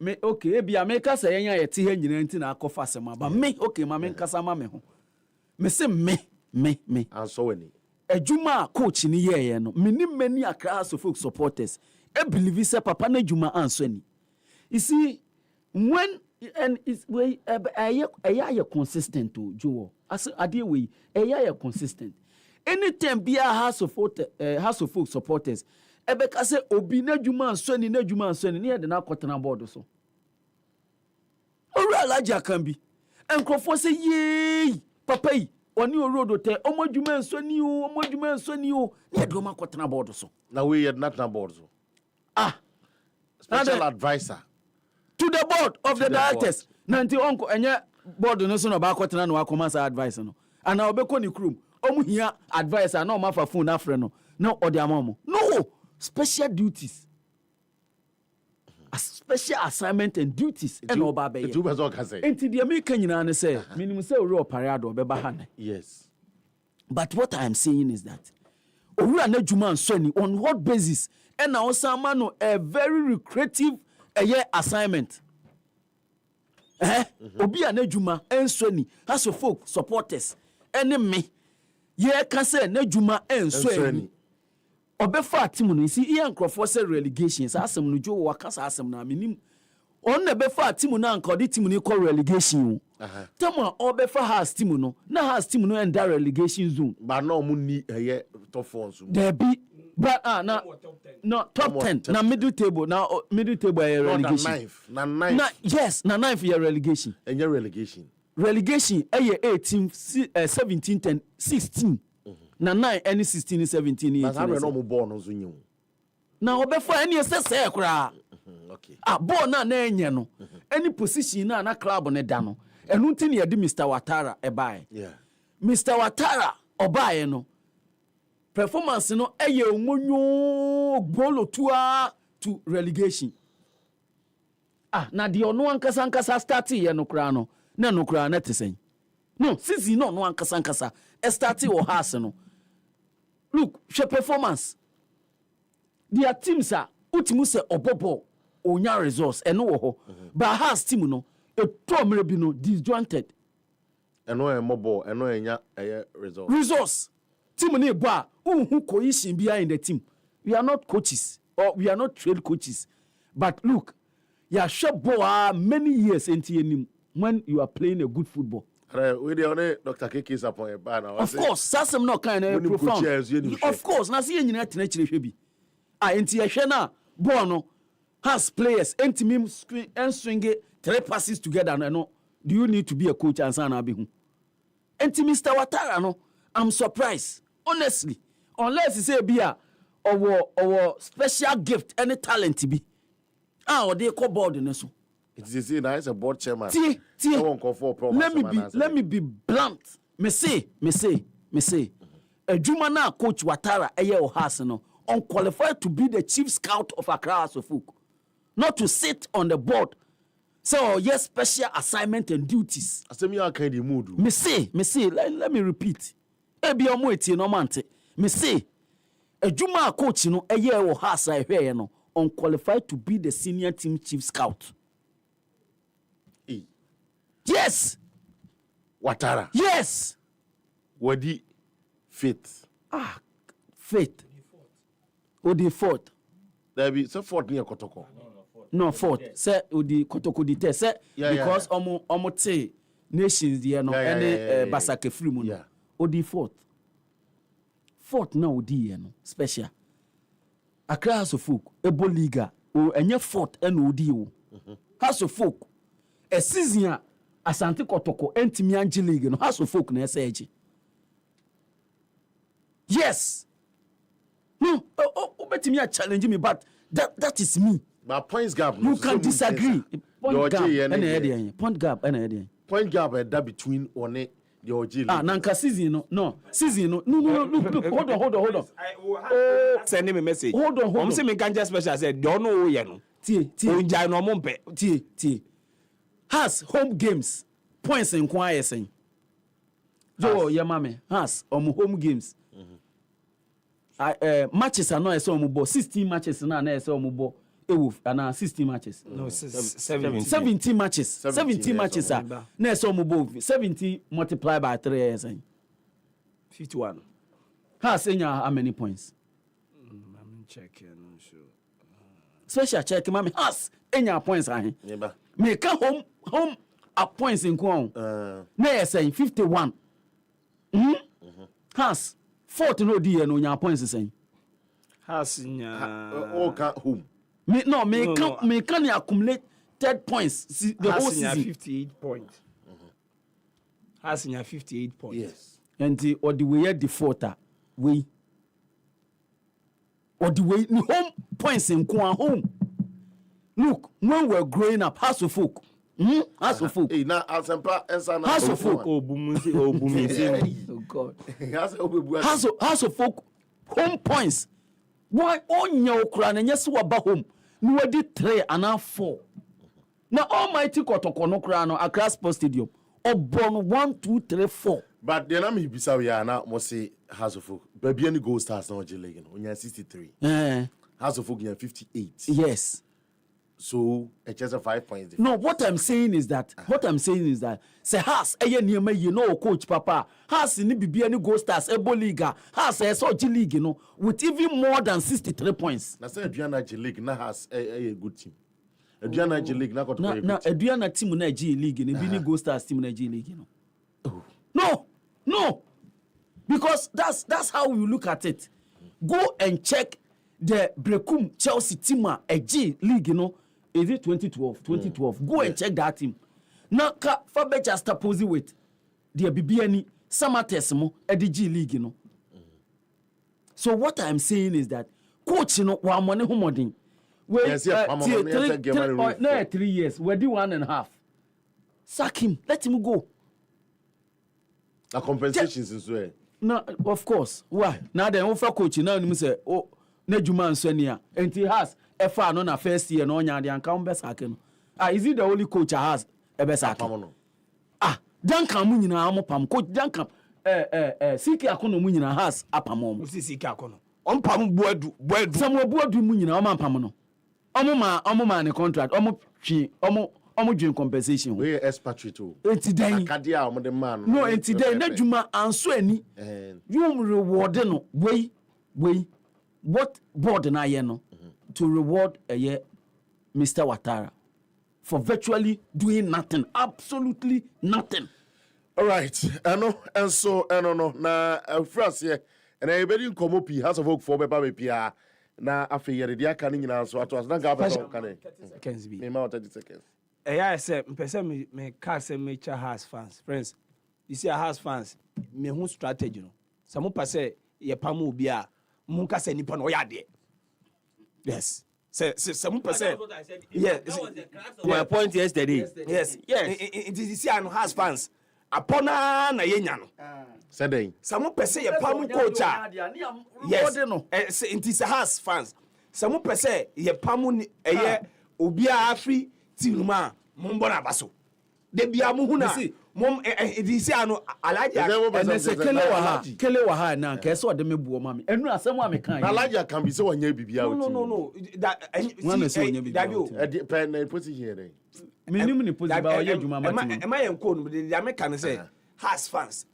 me okay ebia me ka say yenya yete ha nyina nti na akofa sema ba me okay ma me nkasa ma me ho me say me anso wani adwuma coach ni ye no menim mani Accra so folk supporters e believe say papa na adwuma anso ni you see when and it's way aya consistent to Joe as ade we aya consistent anytime bia House of folk supporters ebe ka say obi na adwuma anso ni ne de na akotena board so ora alaja kan bi enkrofo say yey papa yi oni orodo te omadwuma anso ni o ne de ma akotena board so na we yet not na board so special advisor to the board of the directors nanti onko enye board no so no ba akotena no akoma sa advice no ana obeko ni krum omu hia advisor na o ma fa phone afre no na odi amamu no special duties a special assignment and duties and oba be it was all can say enti de America nyina ne say minimum say ori oparado obeba ha ne yes but what I am saying is that owura na dwuma nsoni on what basis and na osama no a very lucrative assignment obi a na dwuma ensoni House of folk supporters ene me ye ka say na dwuma ensoni obefa team no see ian crofo say relegation sa asem no jo waka sa asem na menim on na befa team no anka odi team no call relegation tama obefa has team no na has team no enda relegation zone but no mu ni top 4 so there be but top 10 na middle table relegation na ninth yes na ninth year relegation relegation 18 17 10 16 na 9 any 16 17 na sabe no mo ball no so nyi na obefa any sese kura okay ball na enye no any position na club ne da no enu nti ne yedi Mr. Ouattara ebae Mr. Ouattara obae no performance no eye omonyo golo to relegation na de ono ankasa start ye no kura no na no kura na tesen no season no ankasa start o house no look she performance their teams are ultimu se obobo onya resource eno wo ho but house team no e to mere bi no disjointed eno e mobo eno enya resource team na ebo a who cohesion behind the team we are not coaches or we are not trained coaches but look you are sure boy many years into him when you are playing a good football we dey on Dr. Keke's upon ba na of course sasem no kind of profound of course na see nyina tena kire hwe bi enti ye hwe na ball no has players enti mim screen and swing 3 passes together no do you need to be a coach and sana be hu enti Mr. Ouattara no I'm surprised honestly unless you say bia or special gift any talent be or they call board no so it is say na is a board chairman let me be blunt me say adwuma na coach Ouattara eye o has no unqualified to be the chief scout of Accra so folk not to sit on the board so yes special assignment and duties asemi aka di mood me say let me repeat ebi omo etie no mante me say adwuma coach no eye o has ahwe no unqualified to be the senior team chief scout. Yes. Ouattara. Yes. Wadi faith. Faith. Odi fourth. There be so fourth near Kotoko. No fourth. Say odi Kotoko di te say because omo te nations there no any basake free mu no. Odi fourth. Fourth na odi ye no special. Accra House of Folk Ebo Liga o enye fourth and odi o. House of Folk a season Asante Kotoko entimi Ange League no House of Folk na ese. Yes. No, bet me a challenge me, but that is me. But points gap. You can disagree. Point gap. Point gap. Point gap that between on it. Nanka season no. Look. Hold on. Send him a message. Hold on. I'm saying me can just special. I said don't know who you know. Unjai no mumpe. Has home games points in quiet saying. Joe, your mommy has home games. Matches are not so much. 16 matches now. Na so much. And 16 matches. No, 17 matches. 17 matches are. Na so much. 70 multiplied by 3 years. 51. Has how many points? I'm checking. Sure. Special check, mommy. Has any points? Make home points in Kwon. Na saying 51. Has 40 no dear no your points saying. Has all can't home. Me can accumulate 10 points the whole season. 58 points. Has 58 points. Yes. And the or the way defaulter we or the way home points in Kwon home. Look, when we're growing up, house of folk. House of folk. Now, house of folk. Oh God. House of folk. Home points. Why on your crown and yes, what home? No, I did 3 and now 4. Now, almighty Kotokono crown or Accra Sports Stadium. Or born 1, 2, 3, 4. But the name is now must say house of folk. Baby, any goal stars now, Jilligan. When you're 63. House of folk, you're 58. Yes. So it's just a 5 points difference. No, what I'm saying is that say has you know coach papa has in the any goal stars ebo league has a G league you know with even more than 63 points. Na say Adriana G league na has a good team. Adriana G league na got a good team. Adriana team na G league and be goal stars team na G league you know. No. Because that's how we look at it. Go and check the Brekum Chelsea team a G league you know. Is it 2012? Go and check that team. Now, Faber just suppose with the BBNI Samatesmo at the G League, you know. So what I'm saying is that coach, you know, 1 money homoding. Wait, 3 years. We do 1.5. Sack him. Let him go. A compensation is well. No, of course. Why? Now the offer coach now you say, oh, Nejuman Sonia, and he has. Efa no na first year no nya de anka on besake no is it the only coach has e besake Duncan mu nyina am pam coach Duncan Siki Akono mu nyina has apam om Siki Akono on pam boadu Samuel boadu mu nyina om pam no omo ne contract omo dream compensation we expatriate o entidan akadia omo de man no entidan na dwuma anso ani you reward no we what board na ye no to reward Mr. Ouattara for virtually doing nothing, absolutely nothing. All right, no, na France here, and I very come up here has a vote for Baba Appiah. Na after the coming in so at was not government seconds be. Me 30 seconds. I say, me car say me has fans, friends. You see, I has fans. Me who strategy no. Some pass ye pamu bia. Munka say nipa no ya de. Yes. Say 7%. Yes. My point yesterday. Yes. It is see and has fans. Apona na yenya no. Said some person ye pamu coach. Yes. It is has fans. Some person ye pamu ye obi afri team ma mombo na baso. De bia mu hu na mom it is ano alaja and say kele wa ha na nke so de mebuo ma me enu asem a me kan alaja can be say wanya bibia no that one say wanya bibia pen na put here dey minim ni put ba oye djuma ma tim am I enko no de America no say has fans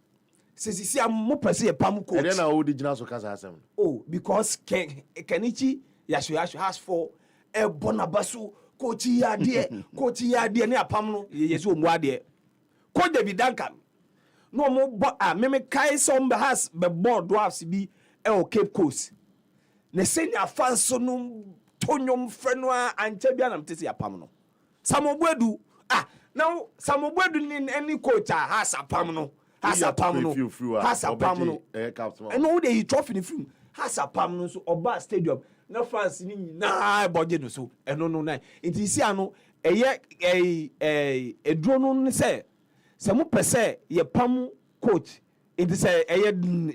say si am mo pese e pam coach and na o de gina so kasa asem because Kenichi Yashu has for e bonabaso coach ya de ne apam no yeso omu ade ko David Duncan no mo me kai some has be board drafts bi e Cape Coast ne senior fans so no tonyom freno anche bia nam tese apam no Samobuedu now Samobuedu ni any coach has apam no has apam no and no dey trophy ni film Hasapam no so oba stadium na fans ni nyina budget no so eno no na nti si ano eduro no se mo pese ye pam coach nti se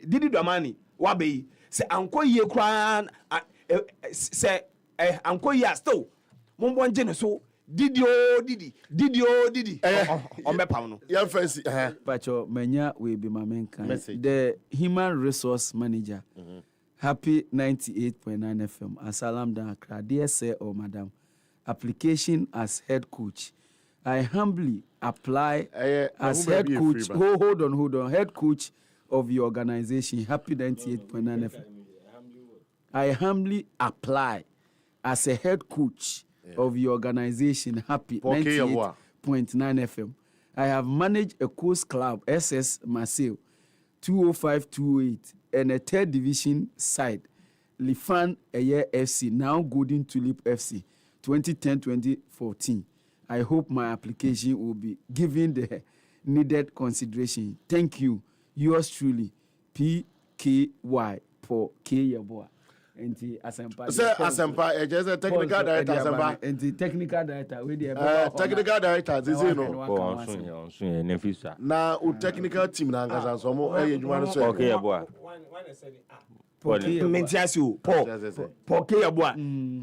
Didi Dramani wabe se anko ye kra se anko ye still mo bonje no so Didi pam no ya fancy Pacho menya we be mamenka the human resource manager Happy 98.9 FM Asalam Dan Accra dear sir or madam application as head coach I humbly apply as head coach hold on head coach of your organization Happy 98.9 FM I humbly apply as a head coach of your organization Happy 98.9 FM I have managed a coast club SS Marseille 205-208 and a third division side Lifan Eye FC now Golden Tulip FC 2010-2014 I hope my application will be given the needed consideration. Thank you. Yours truly, PKY for K Yeboah. Enti Asempa. Sir Asempa, just a technical director Asempa. Enti technical director we dey. Technical director this you know. Onsun Nefisa. Na o technical team na ngasa so mo edwuma no so. Okay Yeboah. Paul K Yeboah,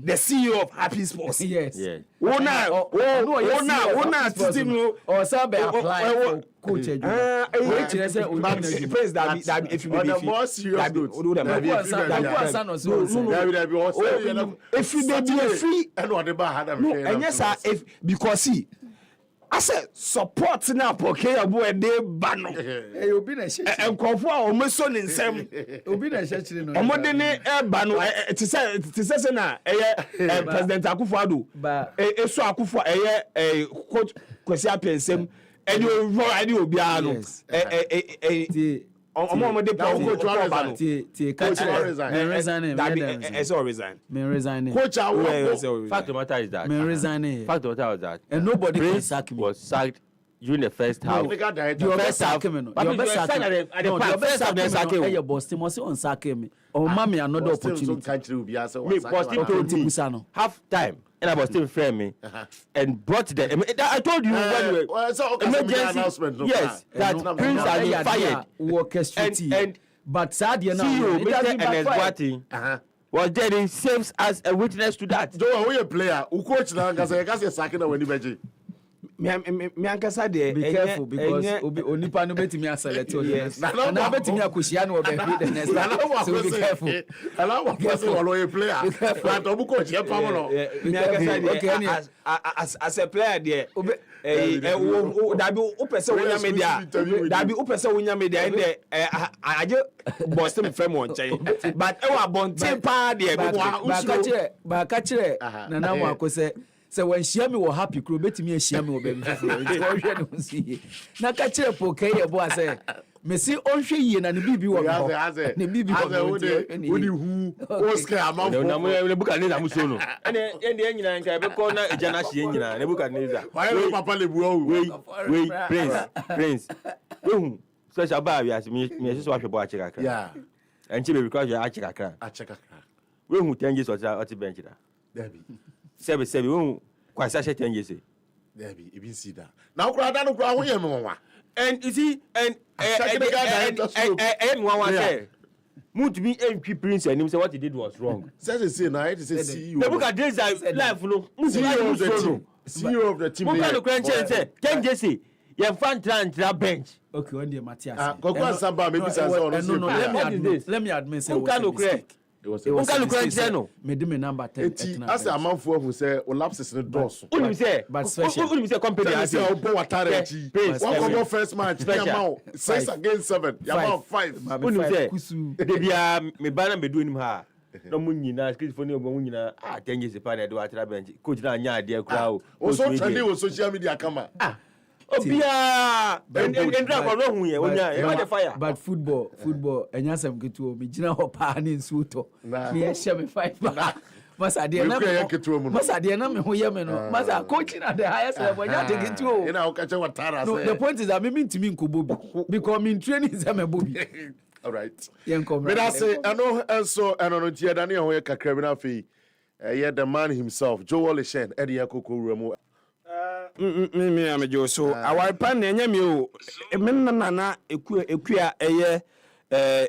the CEO of HappySports. Yes. Yeah. Ona team or sabe apply for coach edwuma. Wait till say praise that if you be the more serious note. If you be free and what the bar no and yes sir if because see I said support now Paul K Yeboah dey bano Eh obi na she enkofo a omeso ne nsem obi na she chire no omode ne bano ti say na president Akufo-Addo eso Akufo coach Kwesi Appiah nsem eni obi ano omode coach bano ti catch resign coach Fact of the matter is that fact of the matter is that and nobody can sack me was sacked during the first half. technical director your best sack me no your best sack me your boss team must on sack me or mommy another opportunity country will be as Me Boston told me half time and I was still friend me and brought the I told you when we emergency yes that Prince has been fired and but sad you know it doesn't backfire. Was there he serves as a witness to that. Joe we a player who coach na ngasa you can say sacking when you beje me ankasa de be careful because onipa no betimi aselect yes na betimi akosia no be the next so be careful ala wa person wolo a player but obu coach e pam no me ankasa de as a player there dabi o pese wonya media dabi o pese wonya media inde aje Boston fam on chain but e wa bontin pa there ba ka kire na na mo akose se when share me wo happy kro betimi share me wo be mfufuro nti wo hwe no si na ka kire Paul K Yeboah say me si onhwe yie na ne bibi wo me ne bibi wo me woni hu Oscar amafo na mo buka ne zamu so no ene nyina nka be ko na eja na hye nyina ne buka ne za why papa le buo we prince we special ba wi as me so ahwebo a chekakra yeah enche be because you a chekakra we hu 10 years oti bench da Debbie sebi we kwasa she 10 years Debbie even see that now kura da no kura ho ye me wonwa and you see and one say mut me entry prince and him say what he did was wrong say now it is a CEO the book at this life no CEO of the team mo kan kran say 10 years you fan tra bench okay when the Matthias Gogo Samba maybe say no let me admit say me do me number 10 as a man for who say o lapses no doors unim say but special unim say company as say obo watare chi one go first match yamao 6 against 7 yamao 5 unim say de bia me bana me do unim ha no munyina script for ni obo munyina 10 years pa na do atira bench coach na anya ade akura o so trending on social media kama obia and drag no hu ye onya e the fire but football enya sam ketu o me gina ho pa ni nsuto me share me 5 masa de na me ho ye me no masa coach na the highest level nya take it o ina o ka che watara say no the point is that me ntimi nkobobi because me training is me bobi All right. Yɛnkɔ But I say, mmra. I know, and so, and on the other, I kakra na fe. The man himself, Joel Leshen, Eddie Akoko Remo. Me am jo so awar pan na enya me o me nana ekua eye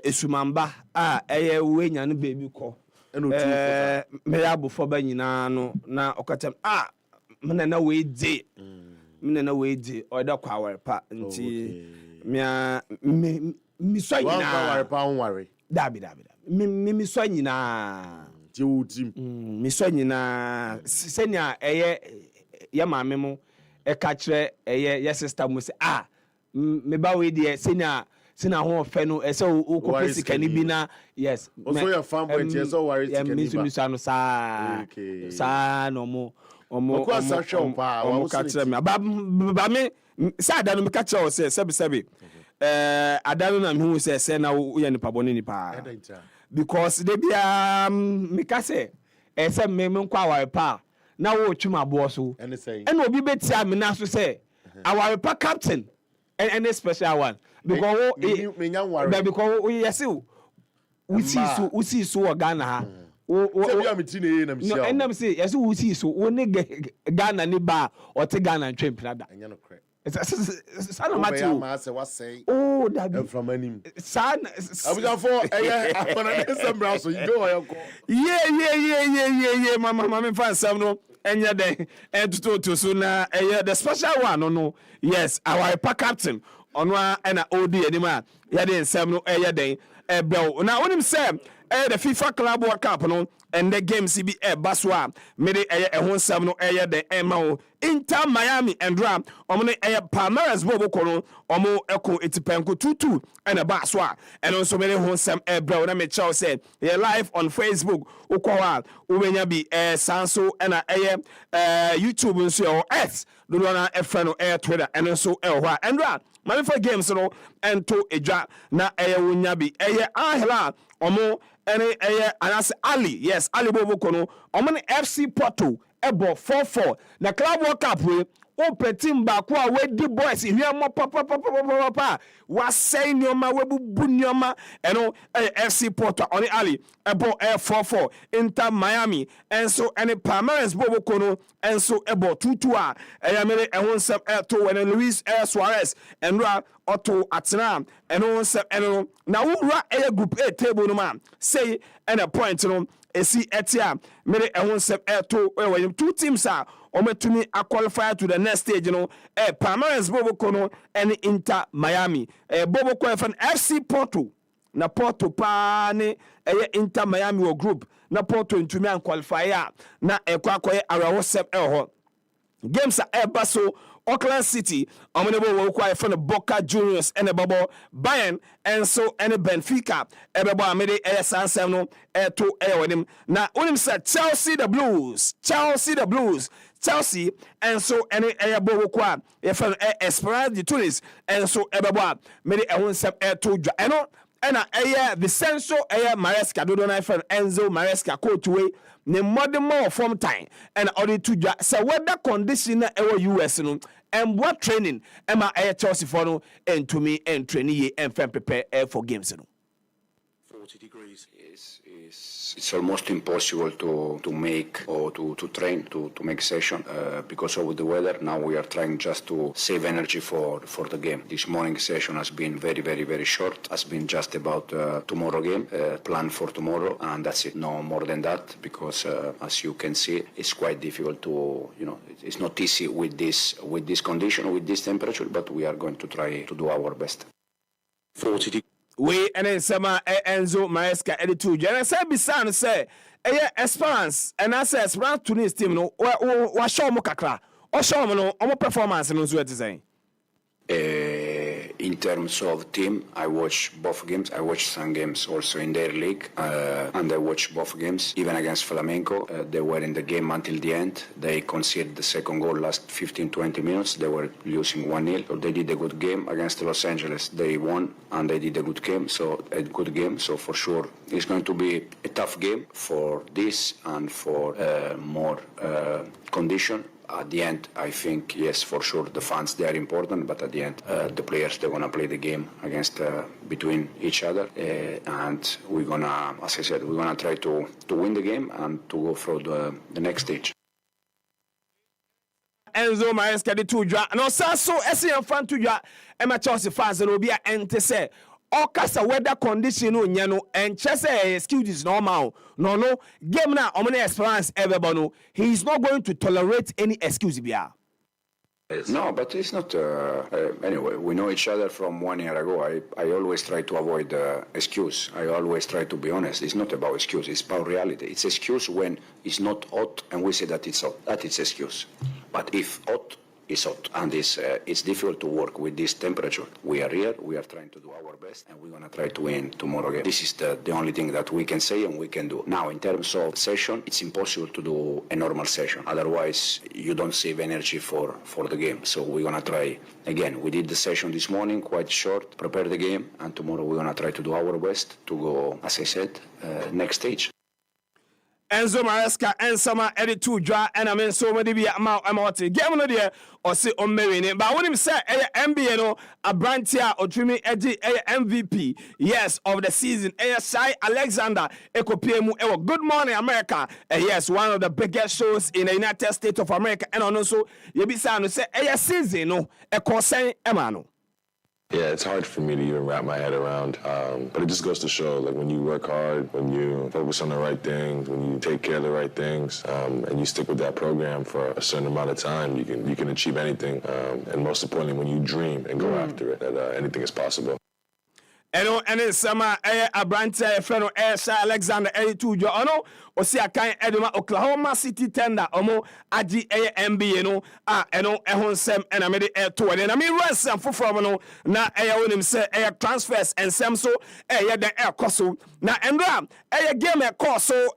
esumamba a eye we nya no baby ko me ya bofo ba nyina no na okatem me nana we di o da kwa awar pa nti me so nyina awar pa onware dabi me so nyina ti wo tim me so nyina senya eye ya maame mo e ka kire ye sister mo say me ba we de senior ho fe no e say o ko physical ni bi na yes also your fanboy tie so worry stick ni ba so no sa no mo ko asa show pa wa ka kire me ba me sa da no me ka kire o say sebi adano na me hu say na wo ye nipa boni nipa because they be me ka say e say me nkwa aware pa na wo twuma bo so and obi betia me na so say our pa captain and a special one because yes we see so Ghana ha wo tell me tin na me no and say yes we see so wo ne Ghana ni ba o te Ghana twempra da anya no correct sana Matthew oh that from anim sana abuja for afana December so you go yeah mama fan sam no enya den entuto so na the special one no yes our pack captain ono na OD anima ya den nsam no den bro na onim say the FIFA Club World Cup no and the game CB baswa mede ho nsam no den ema o Inter Miami and Ram omne Palmeiras bobo kono omo eko etipenko 2-2 and a baswa and also mede ho nsam bro na me chow say live on Facebook ukwa ubenya bi sanso and YouTube nso X do na efra no Twitter and also hwa and Ram Manifa games no ento eja na wonya bi ahla omo ene anase Ali yes Ali bobo kono omo ne FC Porto ebo 4-4 na Club World Cup we o petim ba ko a we di boys hia mo papa wa say nyoma we bubu nyoma eno FC Porto oni Ali ebo 4-4 Inter Miami enso ene Palmeiras bobo kono enso ebo 2-2 a eyamere ehon sem to when Luis Suarez enra Otto Atena eno sem eno na wura group A table no man say ene point no esi etia mere ehon sem to we two teams are ometumi a qualify to the next stage no Palmeiras bobo kono and Inter Miami bobo ko fan FC Porto na Porto pa ne Inter Miami wo group na Porto ntumi an qualify na ekwakoye arawo sep ho games are baso Auckland City omenebo wo kwa fan Boca Juniors and babo Bayern and so and Benfica ebebo amede sansem no to wenim na onim say Chelsea the Blues Chelsea and so any bobo kwa fan Esperance de Tunis and so ebebo mede ehun sep to dwa eno ena Vincenzo Maresca do na fan Enzo Maresca coach we ne modern more form time and order to dwa say weather condition na US no and what training ema Chelsea for no and to me and training and fan prepare for games no 40 degrees it's almost impossible to make or to train to make session because of the weather. Now we are trying just to save energy for the game. This morning session has been very short, has been just about tomorrow game, plan for tomorrow, and that's it. No more than that, because as you can see, it's quite difficult to, it's not easy with this condition, with this temperature, but we are going to try to do our best. 40 degrees. We and then sama Enzo Maresca editu and I say bisan say Esperance and I say Esperance Tunis team no wa show mo kakra o show mo no o performance no so say in terms of team, I watch both games. I watched some games also in their league, and I watched both games, even against Flamengo. They were in the game until the end. They conceded the second goal last 15-20 minutes. They were losing 1-0. So they did a good game against Los Angeles. They won, and they did a good game. So for sure, it's going to be a tough game for this and for more condition. At the end, I think, yes, for sure, the fans, they are important, but at the end, the players, they're going to play the game against, between each other. And we're going to, as I said, we're going to try to win the game and to go through the next stage. Enzo Maresca de Tudra. No, so SCM fan Tudra, Emma Chelsea fans, and will be an say. All cast weather condition, no, and Chelsea excuses normal. No, game now, omni experience ever bono. He is not going to tolerate any excuse. No, but it's not. Anyway, we know each other from 1 year ago. I always try to avoid excuse. I always try to be honest. It's not about excuse. It's about reality. It's excuse when it's not hot, and we say that it's hot. That is excuse. But if hot is hot, and it's difficult to work with this temperature. We are here. We are trying to do our best, and we're gonna try to win tomorrow again. This is the only thing that we can say and we can do. Now, in terms of session, it's impossible to do a normal session. Otherwise, you don't save energy for the game. So we're gonna try again. We did the session this morning, quite short. Prepare the game, and tomorrow we're gonna try to do our best to go, as I said, next stage. Enzo Maresca and Sama edit to draw and I mean so many be amount game no there or say on marine but when him say NBA no a brand here or dreaming edgy MVP yes of the season Shai Alexander Ekopiemu good morning America yes one of the biggest shows in the United States of America and also you be saying say season no e concern Emmanuel. Yeah, it's hard for me to even wrap my head around, but it just goes to show, like, when you work hard, when you focus on the right things, when you take care of the right things, and you stick with that program for a certain amount of time, you can achieve anything, and most importantly, when you dream and go after it, that anything is possible. And then summer a branch friend Shai Alexander to jo ono o si akan Edema Oklahoma City Thunder omo agi NBA no eno ehon sem na me de to and na me ransom for no na wonim say transfers and sem so den koso na endra game koso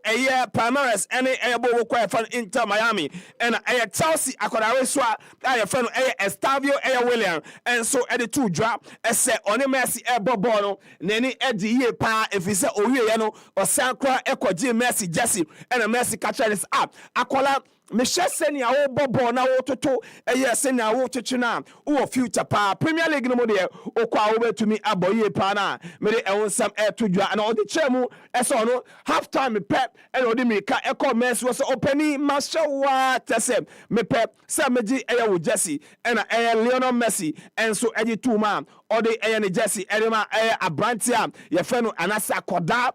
Palmeiras and bo kwa fan Inter Miami and Chelsea akodare so a friend Estavio William and so to drop say on Messi ball nani edi ye pa efise owie no osankra ekoji Messi Jesse and Messi catch this up akola me seni a wo bobo na wo toto seni a wo chichi na wo future pa Premier League no mo de okwa wo betumi aboye pa na me de ewonsam to dwa na odi chemu eso no half time pep and odi me ka eko Messi was openi mashawa tese me pep sa meji wo Jesse and Lionel Messi and so eji two man odi ne Jesse edema abrantia ye fe no anasa koda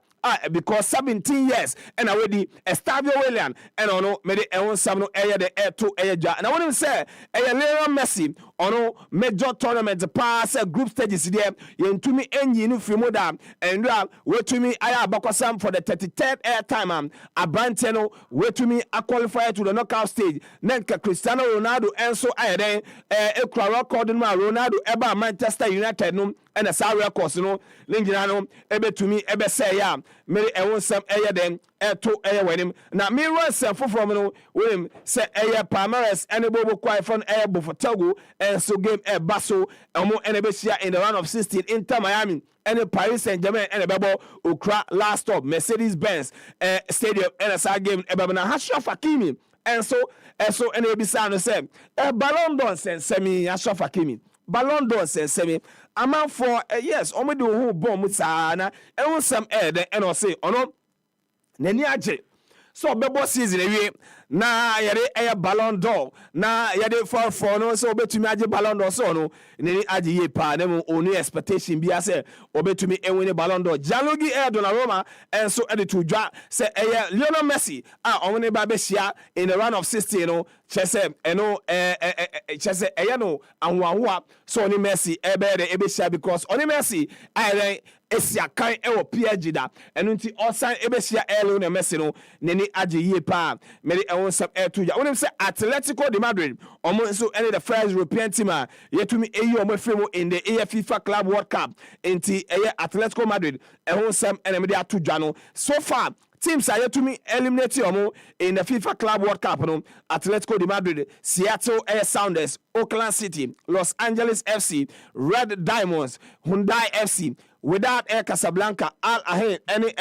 because 17 years and already Estavio William and ono me de ewonsam no the to dwa na wonu say Lionel Messi ono major tournament pass group stages there yentumi enyi no free moda and wetumi aya abakosam for the 33rd time abrantia no wetumi qualify to the knockout stage nenka Cristiano Ronaldo enso ayeden ekura record no Ronaldo eba Manchester United no and a salary course no lingina no ebetumi say ya me ewonsam den to wenim na me ransom from no wenim say Palmeiras and bobo kwai fon Bofotago and so game baso omo enebeshia in the round of 16 Inter Miami and Paris Saint-Germain and Bebo Ukra last stop Mercedes-Benz stadium and a game na Ashraf Hakimi and so and ebisa no say Ballon d'Or semi Ashraf Hakimi Ballon d'Or semi amount for yes omo de who bomb sana e won some then and say ono nani age so bebo season ewie na yede Ballon d'Or na yede for no so obetumi age Ballon d'Or so no nani age ye pa na mo oni expectation bi ase obetumi win Ballon d'Or Gianluigi Donnarumma and so edit to dwa say Lionel Messi omone ba be shia in the round of 16 no chese eno chese no anwawa so oni Messi ebe de ebe shia because oni Messi esia kan ewo PSG da enu nti osan ebesia Lionel Messi no neni age ye pa me de ewonsam to ya wonim say Atletico de Madrid omo so any the first European team yetumi omo fremo in the FIFA Club World Cup nti Atletico Madrid ewonsam ene de atudwa no so far teams are yet to me eliminate omo in the FIFA Club World Cup no Atletico de Madrid, Seattle Sounders, Oakland City, Los Angeles FC, Red Diamonds, Hyundai FC, without Casablanca, Al Ain, any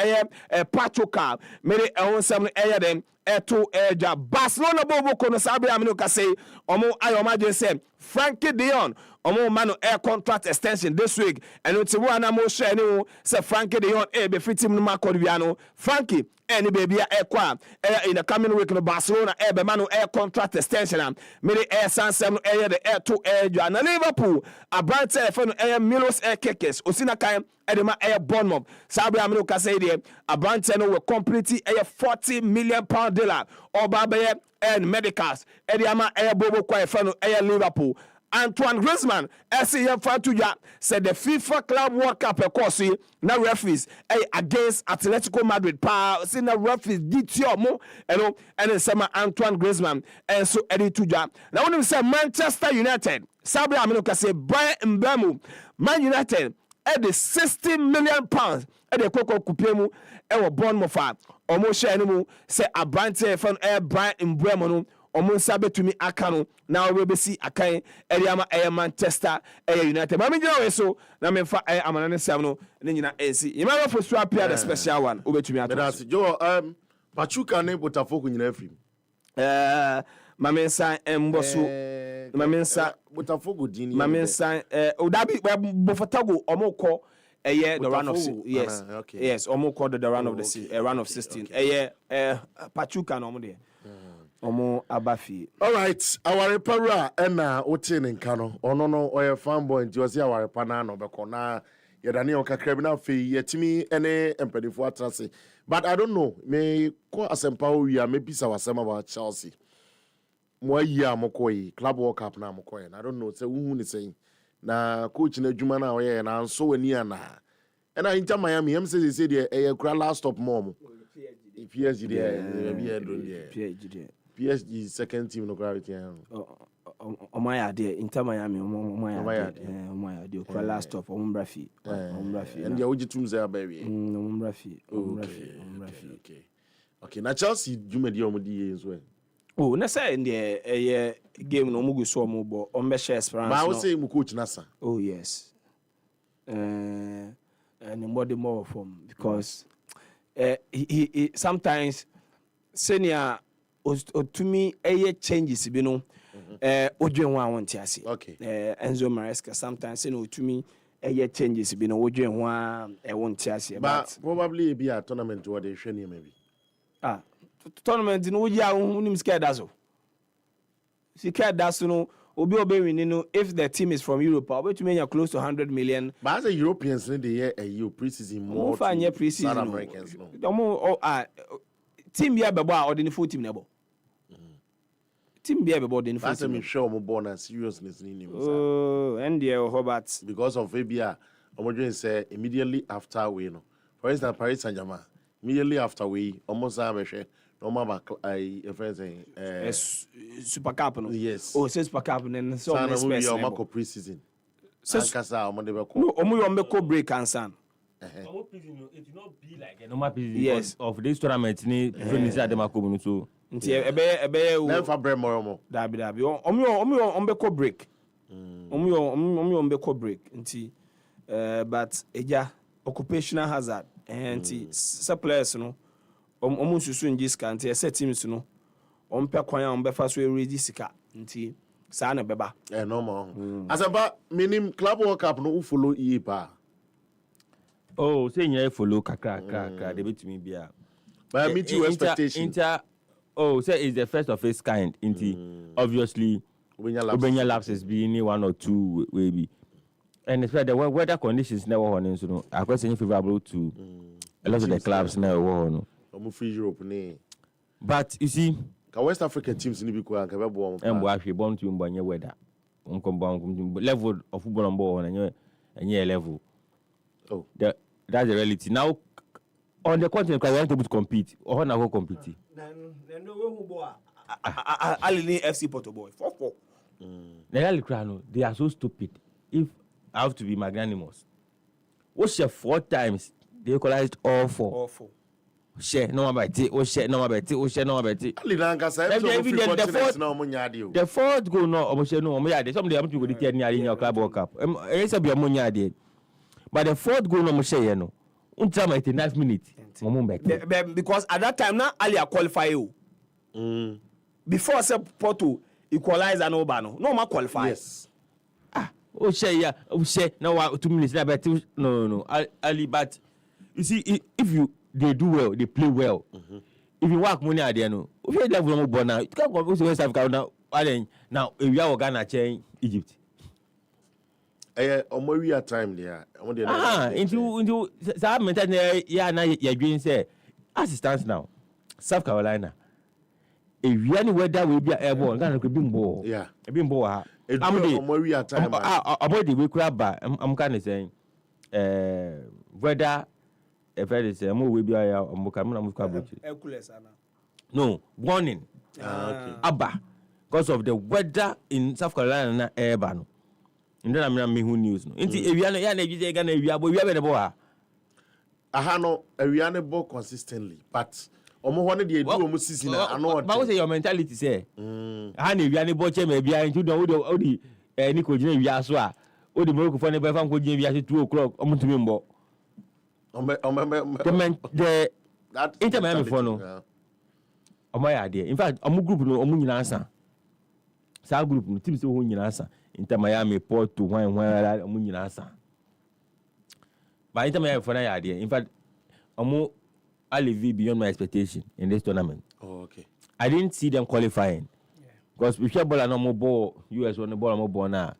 Pachuca, many ewonsam them eto eja Barcelona bobo kono sabe amino ka say omo ayo ma je say Frankie de Jong omo mano air contract extension this week and it's one mo share ni say Frankie de Jong be free team no ma Biano Frankie any baby air kwa in the coming week no Barcelona be mano air contract extension am me air sansem air the air to air na Liverpool a brand telephone air Milos air kekes osina kan edema air Bournemouth sabe amino ka say there a brand no will complete air 40 million pound deal oba be and medicals ediama air bobo kwa fano air Liverpool Antoine Griezmann SCM Fatuja said the FIFA Club World Cup course na referees against Atletico Madrid pa see na referees ditio mo and sama Antoine Griezmann and so Eddie Tuja now when we say Manchester United sabe amino ka say Brian Mbeumo Man United at the 60 million pounds at the Coco Kupemu and Bournemouth almost share anymore say a brand fan Brian Mbeumo no omo sabe to me akano now we be see akan eriama Manchester United ma me gina we so na me fa amanane sam no ne nyina ensi Emmanuel fosu Appiah the special one obetumi ato that's Joe Pachuca ne Botafogo nyina afim Mamensa mboso Mamensa Botafogo dini Mamensa odabi Botafogo omo ko the run of yes okay. Yes omo ko the run of the run of 16 Pachuca no mo de omo abafi. All right, our repara ena otin nka no ono no oye fanboy nti osi our repana no beko na yedane o kakra bi na fe yetimi ene empedifo atrase. But I don't know, me ko asempa o wi a me bisa wasema about Chelsea. Mo yi amokoyi Club World Cup na amokoyi. I don't know say wu ni say na coach na adwuma na oye na anso wani ana. Ena Inter Miami em say dey kura last stop mom. PSG dey be don dey. PSG PSG second team no gravity. Omaya there Inter Miami Omaya there kura last stop Ombrafi and the ojitum say baby Ombrafi okay na Chelsea jumedi omodi as well. Oh na say in the game no mugu so mo bo ombe share Esperance but I would say mu coach nasa. Oh yes and more from because he sometimes senior to me changes bi no odwen wa won tiase okay Enzo Maresca sometimes to me changes bi no odwen wa won tiase but probably be a tournament where they share maybe tournament no ya unim scared dazo scared dazo no obi win no if the team is from Europe we to mean close to 100 million but as a Europeans they year a pre-season more for pre-season South Americans no team bia bebo a ordinary full team nebo team bia bebo ordinary full team me sure mo born and seriousness ni nim and there Robert because of Appiah omo say immediately after we no for instance Paris Saint-Germain immediately after we almost have normal friends Super Cup no yes Super Cup and so many space o mako pre-season ankasa omo de be ko no omo yo mbeko break ansan it will not be like a normal preseason yes of this tournament ni finish at the makobu so nti ebe never break more dabi omo mbeko break omo mbeko break nti but eja occupational hazard nti suppliers no omo susu nji sika nti set teams no ompe kwan a ombefa so eredi sika nti saa na beba normal asaba minim Club World Cup no follow pa oh say you follow kakra they bet me bia but meet you expectation Inter say it's the first of its kind inti obviously Ubenya lapses be one or two maybe and especially the weather conditions never on so no I question favorable to a lot of the clubs now no free Europe ne but you see ka West African teams ni bi ko an ka be bo embo ahwe born to mbanye weather level of football on board and level that's the reality now on the continent we want to compete or na go compete then no who boy Alini FC Porto boy 4-4 they are so stupid if I have to be magnanimous what's your 4 times they equalized all four share no about it share no about it the fourth goal no almost no somebody have to go the third near in your Club World Cup it's be ammonia there but the fourth goal no share no until 89 minutes because at that time now Ali qualify you before say Porto equalize and Obano. No more qualify. Yes. Oh, share, now 2 minutes. No. Ali, but you see, if they do well, they play well. If you work money at the end, if you level more born now, you can't go to West Africa now. If you are Ghana, change Egypt. Omoria time there. Into that mentality, yeah, now you're doing say, as it stands now, South Carolina. If you any weather will be airborne, Ghana could be more. Yeah, a bit more. I'm the Omoria time. About the way crab, I'm kind of saying, whether if I say, I'm will be a no warning. Okay. Abba, because of the weather in South Carolina, airborne. And then I'm who news. Into if you are going to be able to be I have no a consistently, but almost one day do season. I know what. But what say your mentality say? I need you boche maybe I into the Nico Jim Yaswa. O the Morocco for never found Jim Yas 2 o'clock. To me more. The Inter Miami for no. My idea. In fact, group no answer. Sa group no team so answer. Inter Miami Port to one answer. But Inter Miami for an idea. In fact, I live beyond my expectation in this tournament. Oh, okay. I didn't see them qualifying. Because if you ball and no more ball, US on the ball, more ball now.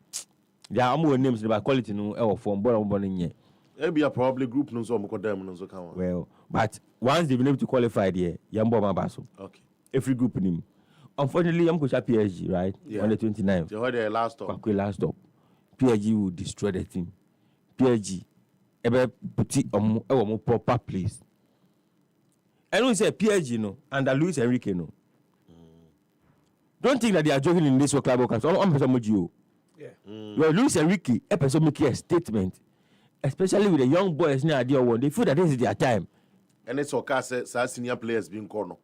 There are more names about quality no form ball on in here. Maybe a probably group no so them so come. Well, but once they've been able to qualify there, Yambo Mabaso. Okay. Every group in him. Unfortunately, I'm going to PSG, right? Yeah. On the 29th. They heard the last stop. Last stop. PSG will destroy the team. PSG, ever put it on more proper place. And we say PSG, no, and Luis Enrique, no. Don't think that they are joking in this club. Yeah. Well, Luis Enrique, a person make a statement, especially with the young boys near the one. They feel that this is their time. And it's okay, say senior players being corner.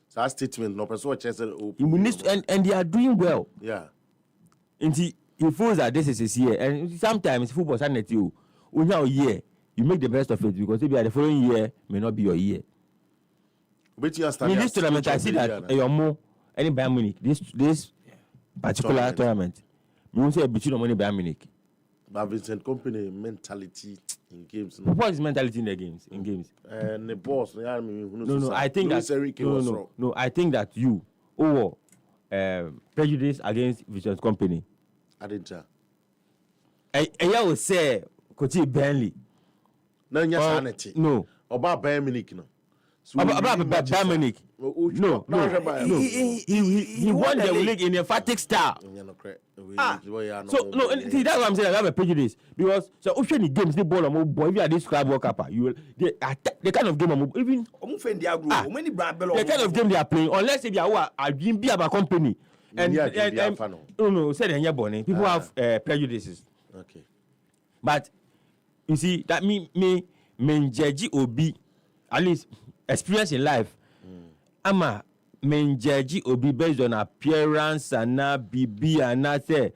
So that statement, no person and they are doing well. Yeah. And he feels that this is his year. And sometimes football is you. When you're a year, you make the best of it because maybe the following year may not be your year. In this tournament, I see that you're more any Bayern Munich. This particular tournament, we will say between money Bayern Munich. But Vincent Company mentality in games. No? What is mentality in the games? In games, and the boss. No. I think that no. I think that you prejudice against Vincent Company. I didn't. I will say, Coach Burnley. No. About Bayern Munich, no. About Bayern Munich. No. He won the league in a emphatic style. So no, see that's what I'm saying. I have a prejudice because so if you games the ball or boy, if you are this club World Cup, you will the kind of game even the kind of game they are playing unless if you are being be about company and no say they are born. People have prejudices. Okay, but you see that me judge Obi at least experience in life. Ama menjaji Obi based on appearance and na bibi and na say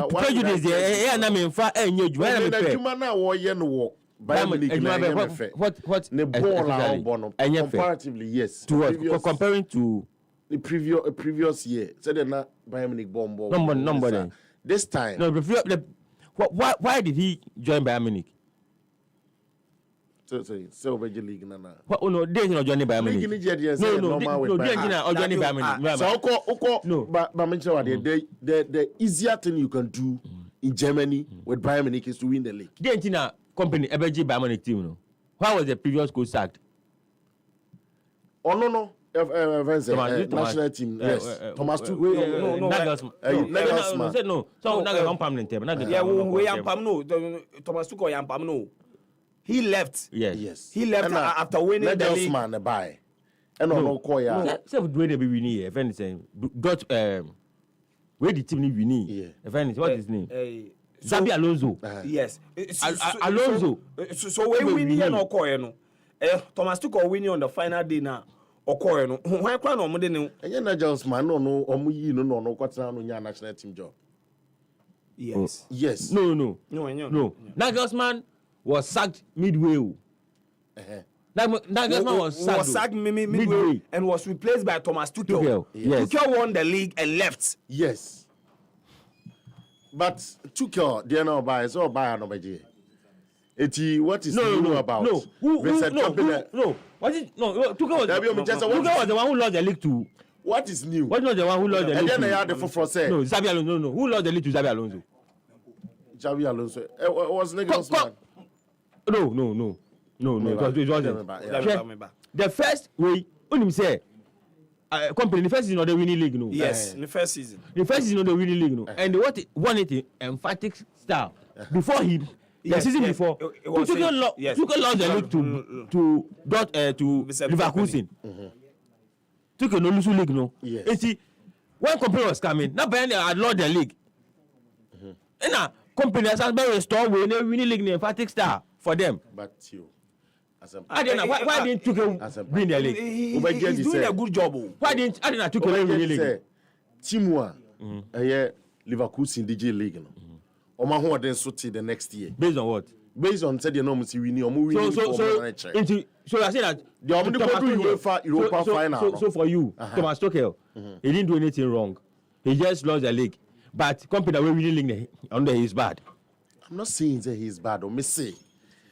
prejudice there na me fa enye ju na me pe na wo ye no wo what ne ball out bono comparatively yes to what comparing to the previous year said na Bayern Munich bomb number this time no why did he join Bayern Munich? So league na. What no they no join Bayern Munich. No, they join Bayern Munich. So no, but mention what the easier thing you can do in Germany with Bayern Munich is to win the league. The Argentina company ever Bayern Munich team no. Why was the previous coach sacked? Oh no. National team, yes. Thomas Tuchel. No. Said no. So Nagelsmann permanent team. Yeah, we Yampam no. Thomas Tuchel Yampam no. He left. Yes. He left after winning the league. Nagelsmann buy. And no call ya. Say we do the be winning. If anything, got where the team need winning. Yeah. If anything, what is his name? Xabi Alonso. Yes. Alonso. So we winning and no call no. Thomas Tuchel winning on the final day now. Okoye no why kwa no mo de ne enye Nagelsmann no omo yi no kwatena no nya national team job. Yes. No. Nagelsmann was sacked midway. Nagelsmann was sacked midway and was replaced by Thomas Tuchel. Yes. Tuchel won the league and left. Yes. But Tuchel, they are not by so by no by. What is new about? No. What is Tuchel was the one who lost the league to. What is new? What is not the one who lost the league to? And then they had the for say. No, Xabi Alonso. No. Who lost the league to Xabi Alonso? Xabi Alonso. It was Nagelsmann. No. It wasn't. The first way, only say, company, the first season of the winning league, no. Yes, in the first season. The first season of the winning league, no. And they won it in emphatic style. Before him, the season before, Tuchel lost the league to Leverkusen. Tuchel no lose league, no. Yes. You see, when company was coming, now Bayern had lost the league. And now company has been restored winning league in emphatic style for them. But you. Why didn't Tuchel win the league? He's doing a good job. Why didn't Tuchel win the league? Team Leverkusen DJ League no. Oma ho den so till the next year. Based on what? Based on said you know must winning or winning so I say that the only Europa final. So for you, Thomas Tuchel, he didn't do anything wrong. He just lost the league. But company that winning league under his bad. I'm not saying that he's bad or me say.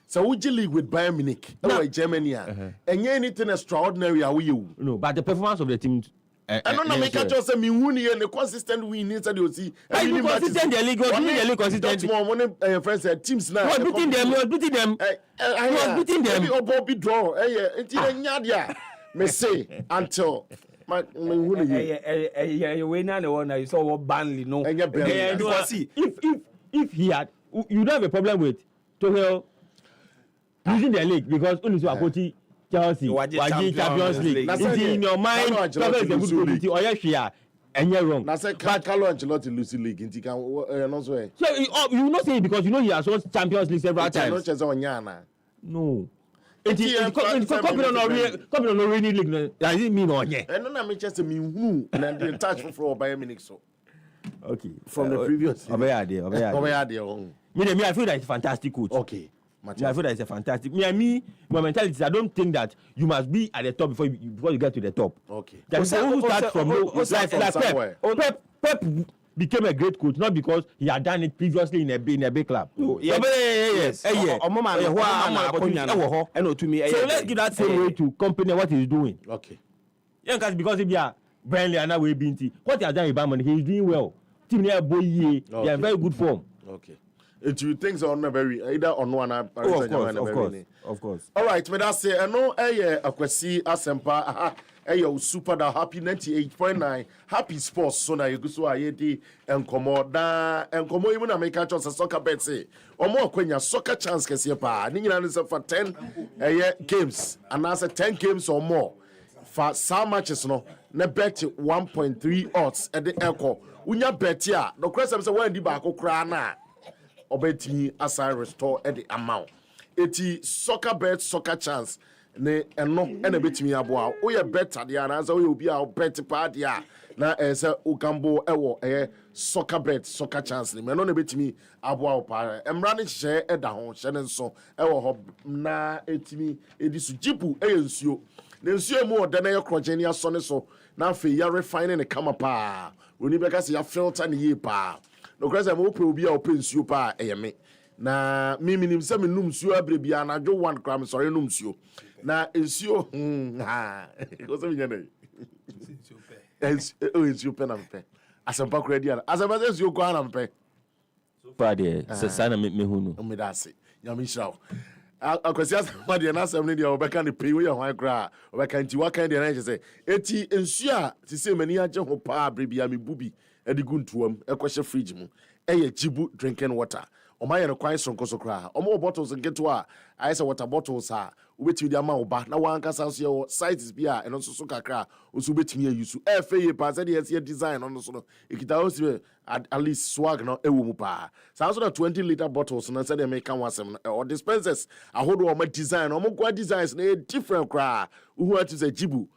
So would you league with Bayern Munich or Germany? And anything extraordinary are you? No, but the performance of the team. I don't know. Make just say me winning and the consistent win inside you see. I mean, consistent the league. Winning the league consistent. One friends said teams now. Was beating them. Was beating them. Was beating them. Maybe Bobby draw. Until nyadia. Me say until. You win and one you saw what Burnley no. If he had, you don't have a problem with Tuchel using the league because only so Akoti Chelsea Waji Champions League. It's in your mind. Tuchel is a good quality. Or yes, yeah, and you're wrong. Now say Carlo Ancelotti lose the league. Inti can no so. So you not saying because you know he has won Champions League several times. No. Company no winning league. Does it mean on here? And no, me just me who and the touch for Bayern Munich so. Okay. From the previous. Obey there. Me, I feel that it's a fantastic coach. Okay. I feel that it's a fantastic. My mentality is I don't think that you must be at the top before you get to the top. Okay. That who start from like Pep became a great coach not because he had done it previously in a big club. Yes. So let's give that same way to company what he's doing. Okay. Yeah, because if you are Burnley and now we been what he has done with Bayern, he's doing well. Team near boy, they are very good form. Okay. Do you think so on very either on one of course. All right, me that say I know akwasi asempa super da happy 98.9 happy sports so na you so ayedi enkomo even na make catch soccer bet say omo akwanya soccer chance kese pa ni nyina no say for 10 games and as 10 games or more for some matches no na bet 1.3 odds at the echo unya bet ya no question say when di ba akokra na obetimi assign restore at the amount eti soccer bet soccer chance ne eno ena betimi aboa o ye better dia na so we obi a bet pa dia na say o gambo ewo soccer bet soccer chance ne me no na betimi aboa pa emra ne hye eda ho hye ne nso ewo ho na etimi edi su jipu nsuo ne nsuo mu oda na ye krogenia so ne so na afi ya refine ne kama pa oni beka se ya filter ne ye pa no kwese mo pe obi a open nsuo pa eyeme na minim se me num nsuo abre bia na dwo one gram sorry num nsuo na nsuo ko se nyane nsuo pe na mpe asempa kura dia asempa nsuo ko na mpe so far there sana me hunu me da se nyame shirawo akwasi asempa dia na asem ne dia obeka ne pe we hwan kura obeka nti wakan dia na je eti nsuo a sise mani age ho pa abre bia me bubi edigu ntuam ekwohye fridge mu jibu drinking water omaye no kwan sonko kra omo bottles ngeto a ayese water bottles a ubetimi di ama oba na wankasa so ye sizes bia eno so kakra osu ubetimi ayusu ye pa se de design ono so no ekita osi at least swag no ewo mu pa sa so na 20-liter bottles na se de make kan wasem or dispensers ahodo o ma design omo kwa designs na different kra uhu ati se jibu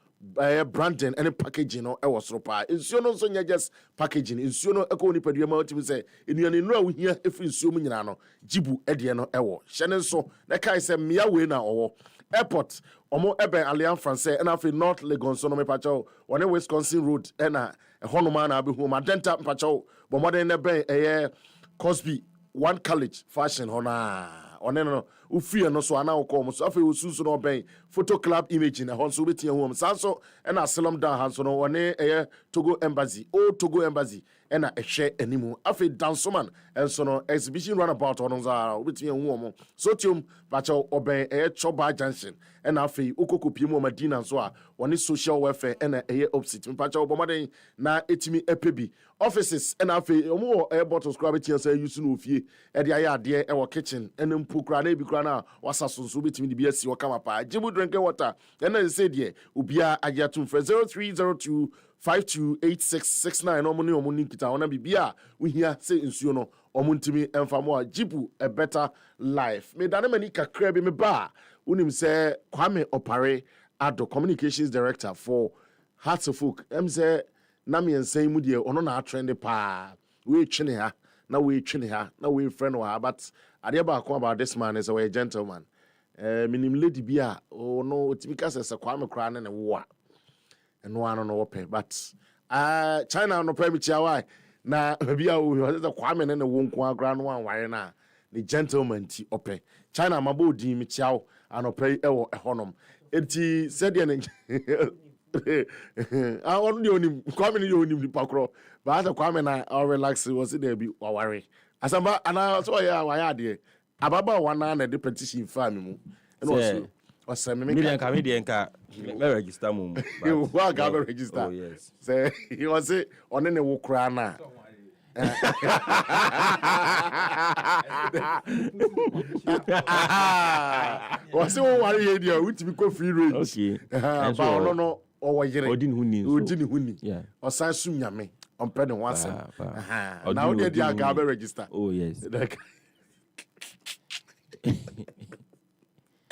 branding and packaging no e was ropa nsuo no so nya just packaging nsuo no eko ni padua ma otimi say enuane no a wo hia efri nsuo mu nyina no jibu ede no ewo hye ne so na kai say mia we na owo airport omo ebe Alliance Française and afi North Legon so no me pacho one Wisconsin road na hono man na be hu Madenta pacho but more than ebe Cosby one college fashion hona one no ufie no so ana ukom so afi osusu no ben photo club image na hon so betia hu sanso na Asylum down hanso no one Togo embassy Togo embassy na ehwe animu afi dansoman enso no exhibition runabout on za betia hu so tium pacho oben choba junction na afi ukokopie mu Madina so a one social welfare na opposite pacho obomaden na etimi epebi offices na afi omo bottles kra betia say use no ofie e de ade e wo kitchen na mpu kra na bi kra na wasa so betimi de bi asi wo kama pa jibu drinking water na say de obia agiatum for 0302 528669 omuni omuni kita ona bibia we here say nsuo no omuntimi emfamo a jibu a better life me dane mani kakra bi me ba unim say Kwame Opare ado communications director for Hearts of Folk say na me ensay mu de ono na trend pa we twene ha na we twene ha na we friend wa but ade ba ko about this man is a gentleman minim lady bia ono otimi say Kwame kra ne wo no one no pay but China no pay me chia na bia wo the Kwame ne wo nko agra no wan ware na the gentleman ti ope China mabo di me chia anopay e wo ehonom enti said ye ne onu de onim Kwame ne onim di pakro but the Kwame na relax was it there be ware asamba ana so ya waya de ababa wana na the petition family mu and also Million Canadian register mum. You work register. Oh yes. Say he was it on any Wukrana. Was it worry idea which we go free range? Okay. But no or Odin Huni. Yeah. Or Sansum Yame on Penny once. Now they are register. Oh yes.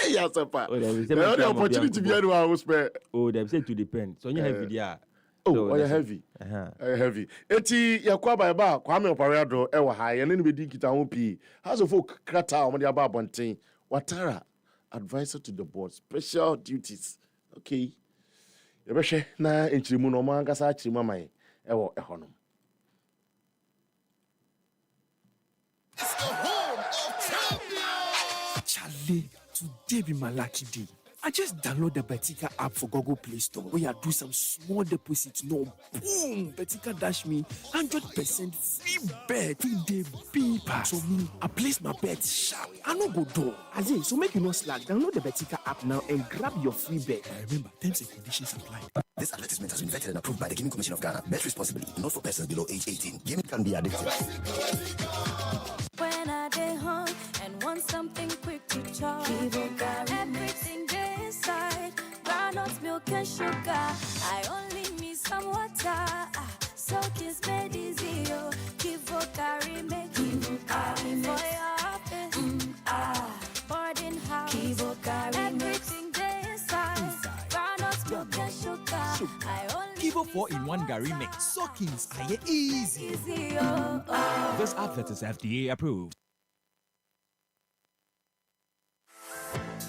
Yes, papa. The opportunity be able to spare. Oh, they say to depend. So you heavy there. Oh, you heavy. Heavy. Eti yakwa ba ba Kwame Opare ado e wa ha ye ne be di kita ho pi. House of Folk krata o de aba bonten. Watara advisor to the board special duties. Okay. Ye be hwe na enchirimu no ma nkasa achirimu amai e wo ehonom. Charlie, today be my lucky day. I just download the Betika app for Google Play Store. Where I do some small deposit. No, boom! Betika dash me 100% free bet. Free day beeper. So me, I place my bet sharp. I no go door. Aye, so make you no slack. Download the Betika app now and grab your free bet. Remember, terms and conditions apply. This advertisement has been vetted and approved by the Gaming Commission of Ghana. Bet responsibly, not for persons below age 18. Gaming can be addictive. When I get home and want something quick to chop, everything there inside, groundnut milk and sugar. I only need some water, so kiss made easy. Kivo carry me, Kivo carry for your office, boarding house. Kivo carry everything there inside, groundnut milk and sugar. I only Kivo 4-in-1 Gary Mix. Soakings are easy. This advert is FDA approved.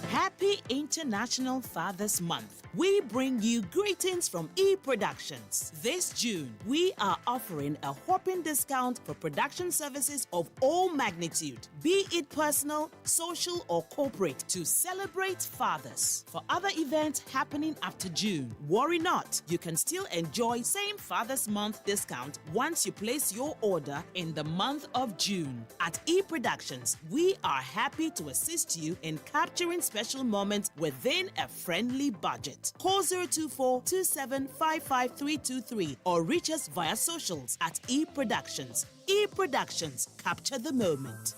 Happy International Father's Month. We bring you greetings from E-Productions. This June, we are offering a whopping discount for production services of all magnitude, be it personal, social, or corporate, to celebrate fathers. For other events happening after June, worry not. You can still enjoy same Father's Month discount once you place your order in the month of June. At E-Productions, we are happy to assist you in capturing special moments within a friendly budget. Call 024-2755-323 or reach us via socials at E-Productions. E-Productions, capture the moment.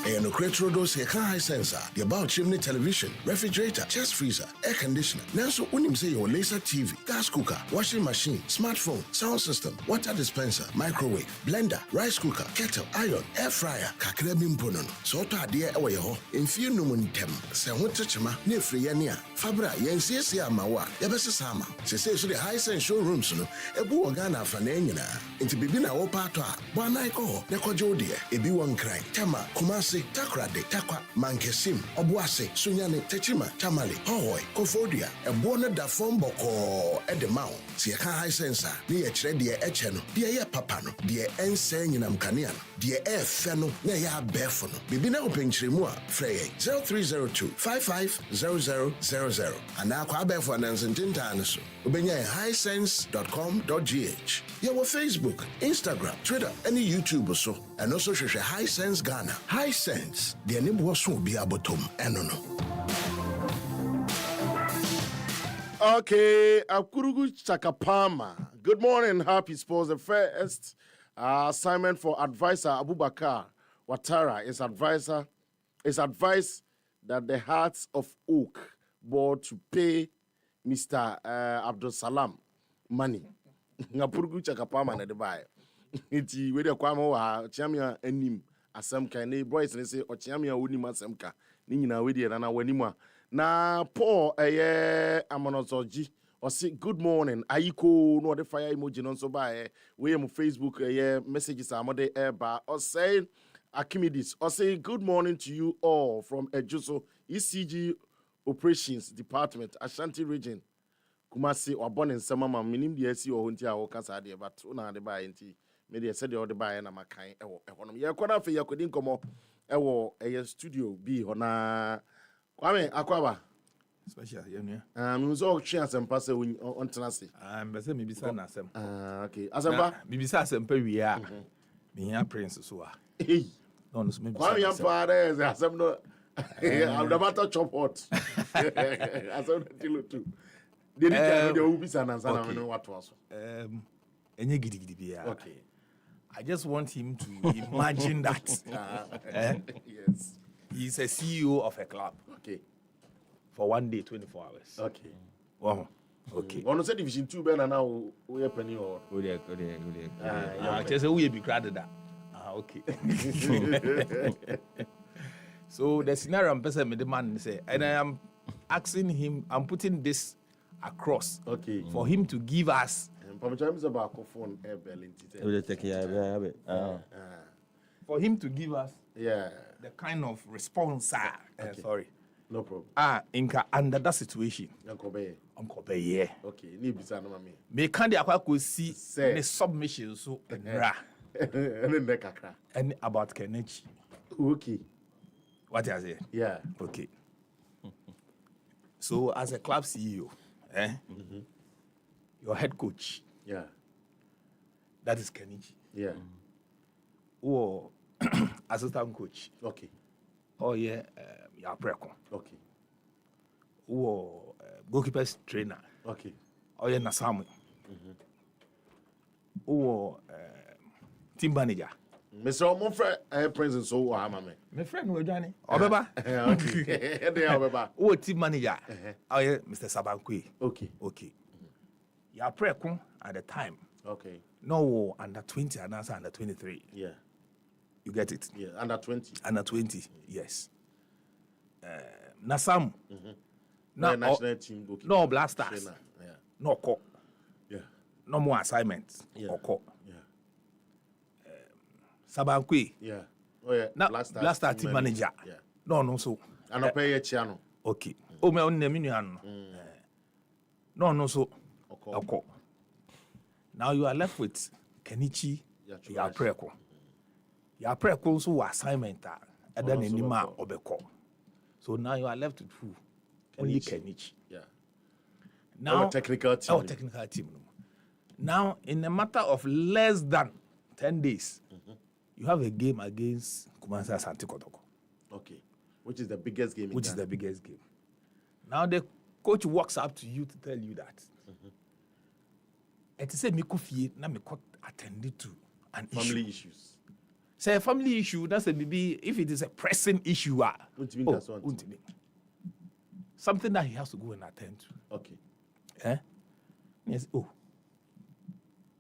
And Okretrodos high sensor, the about chimney television, refrigerator, chest freezer, air conditioner. Now so unim say your laser TV, gas cooker, washing machine, smartphone, sound system, water dispenser, microwave, blender, rice cooker, kettle, iron, air fryer, kakrabim ponono. So to adhere away ho. In few numuntem, se hontechema, ne free nia. Fabra, yen see amawa, yabese sama. Se say so the high sense showrooms no, ebu organa fanenina. Into bibina o patwa, one night go, neko jodie, ebi one cry. Tama, kumase. Kumasi, Takrade, Takwa, Mankesim, Obuase, Sunyane, Techima, Tamale, Hohoi, Kofodia, a Buona da Fomboko, Edemao, Siaka High Sensor, near Tredia Echeno, dear Papano, dear Ensen in Amcanian, dear Feno, Nea Befono, Bibina Open Chrimua, Frey, 0302 550000, and now Quabe for Nansen Tintanaso, Ubenya highsense.com.gh. Your Facebook, Instagram, Twitter, any YouTube or so, and also share High Sense Ghana. High Sense, the name was so be abotum, enono. Okay, Akurugu Chakapama. Good morning, Happy Sports. The first assignment for advisor Abubakar Watara is advised that the Hearts of Oak board to pay Mr. Abdul Salam money. Ngapurugu Chakapama na debaye. Iti wedi kwama wa chiamia enim asemka ne boys ne say ochiamia onim asemka ni nyina wedi na wanimwa na Paul Amanozoji or say good morning ayiko no the fire emoji no so by we am Facebook messages amode eba or say Akimidis or say good morning to you all from Ejuso ECG Operations Department Ashanti Region Kumasi or born in Samama minim the SC or Huntia or Casa de but una de buy nti me de said the other buy na makan economy ya kwana fe ya kodin komo ewo studio bi hona Kwame Akwaba special yenu me so chance and pass on tenase be say me bisa na asem okay asemba me bisa asempa wi a me ya prince so a no so me bisa Kwame Ampare asem no I'm about to chop hot asem tilo too they need to be bisa na sana no what was enye gidigidi bia okay I just want him to imagine that yes he's a CEO of a club. Okay. For 1 day, 24 hours. Okay. Wow. Okay. One said Division 2 ben now we are penny or good. Just say we be crowded that. Okay. So the scenario I'm person the man say, and I am asking him, I'm putting this across. Okay. For him to give us. For him to give us. Yeah. The kind of response, okay. Sorry. No problem. Under that situation. Uncle yeah. Okay. Ni bisa no mami. Me can the akwa see the submission so ra. And about Kenichi. Okay. What you say? Yeah. Okay. So as a club CEO, your head coach. Yeah. That is Kenichi. Yeah. Or assistant coach. Okay. Oh yeah, your preko. Okay. Or goalkeepers trainer. Okay. Oh yeah, Nasamu. Or team manager. Mr. Omonfre present so mama. My friend we Johnny. Obeba. Okay. Obeba. Oh team manager. Oh yeah, Mr. Sabankwe. Okay. Okay. Your preko at the time. Okay. No under 20 and also under 23. Yeah. You get it? Yeah, under 20. Under 20, yes. Nasam. No national team goalkeeper. No Blasters. Yeah. No call. Yeah. No more assignments. Yeah. Or call. Yeah. Sabankwe. Yeah. Oh yeah. Na Blaster team manager. Yeah. No so. And I pay a channel. Okay. Oh me on the menu no so. Okay. Now you are left with Kenichi. Your preko. Your preko so assignment and then Nima Obeko. So now you are left with who? Only Kenichi. Yeah. Now our technical team. Now in a matter of less than 10 days, you have a game against Kumasi Asante Kotoko. Okay. Which is the biggest game. Which is the biggest game. Now the coach walks up to you to tell you that. It is a mikufie na me attended to an family issues. Say a family issue, that's a maybe if it is a pressing issue. Something that he has to go and attend to. Okay. Yes. Oh.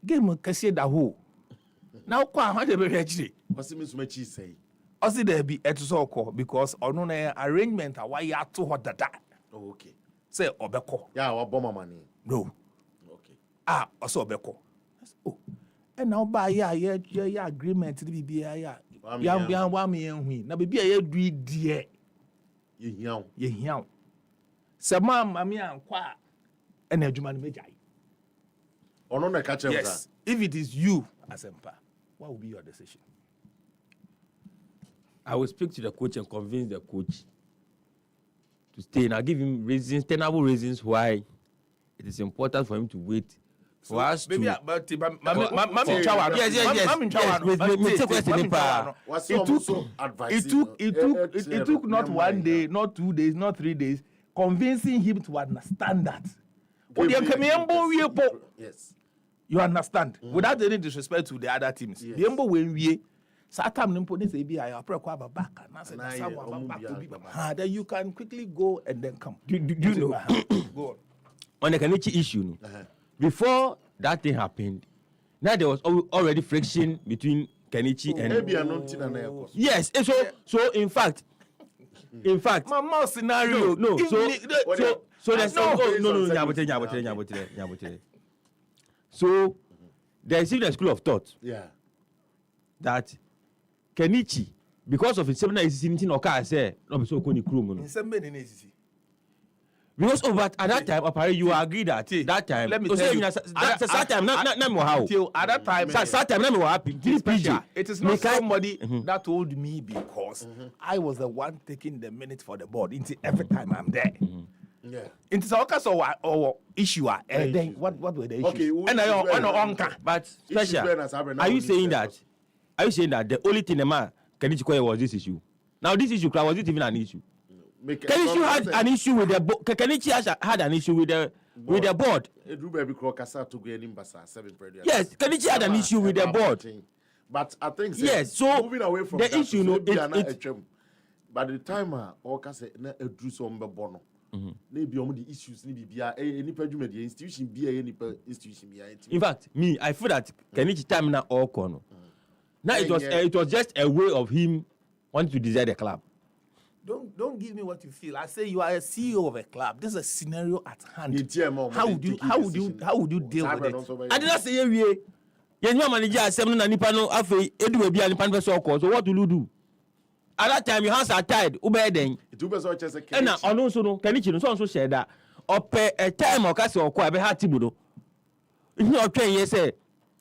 Game kasi da ho. Now kwa how dey be actually. What's it mean so much say? Osi there be etuso ko because ono na arrangement why ya to ho dada. Oh, okay. Say obeko. Yeah, our bomber money. No. Also obeko. Oh. And now by ya agreement to be ya. yam wa me hu na bebi a ye du die ye hiao se ma me ankwa na adwuma no megai ono na catch yes if it is you asempa what will be your decision? I will speak to the coach and convince the coach to stay, and I'll give him reasons, tenable reasons why it is important for him to wait for us to. Yes. It took not 1 day, not 2 days, not 3 days, convincing him to understand that. Yes. You understand? Without any disrespect to the other teams. The Mbo when we Satam Nimpo say be I back then you can quickly go and then come. Do you know? Go on the Kenichi issue, before that thing happened, now there was already friction between Kenichi and yes. So in fact, my mouse scenario. No. So there's no. So there's even a school of thought. That Kenichi, because of his seminar is in Oka say no be so koni krum no. Because but at that time, apparently you agree that time. Let me tell you. That time, not more how. Till at that time, that time, not more happy. It is not somebody that told me because I was the one taking the minutes for the board. Until every time I'm there. Yeah. Into so or issue and then what were the issues? Okay, and I on but special. Are you saying that the only thing the man Kenichi was this issue? Now this issue was it even an issue? Kenichi had an issue with the board. Kenichi had an issue with the board. Yes, Kenichi had an issue with the board. But I think yes, so moving away from the that, issue no by the time Oka say na edru so mbebono. Maybe the issues ni bibia any peduma the institution be any institution be. In fact, me I feel that Kenichi time na all corner. Now it was just a way of him wanting to desire the club. Don't give me what you feel. I say you are a CEO of a club. This is a scenario at hand. How would you deal with it? I did not say we. Your manager said no nipa no afi edu we bia nipa no so call. So what will you do? At that time your hands are tied. Ube den. It ube so chese Kenichi. Na ono so no Kenichi no so share that. Ope a time o ka se okọ e be ha tibu do. Ni o twen ye say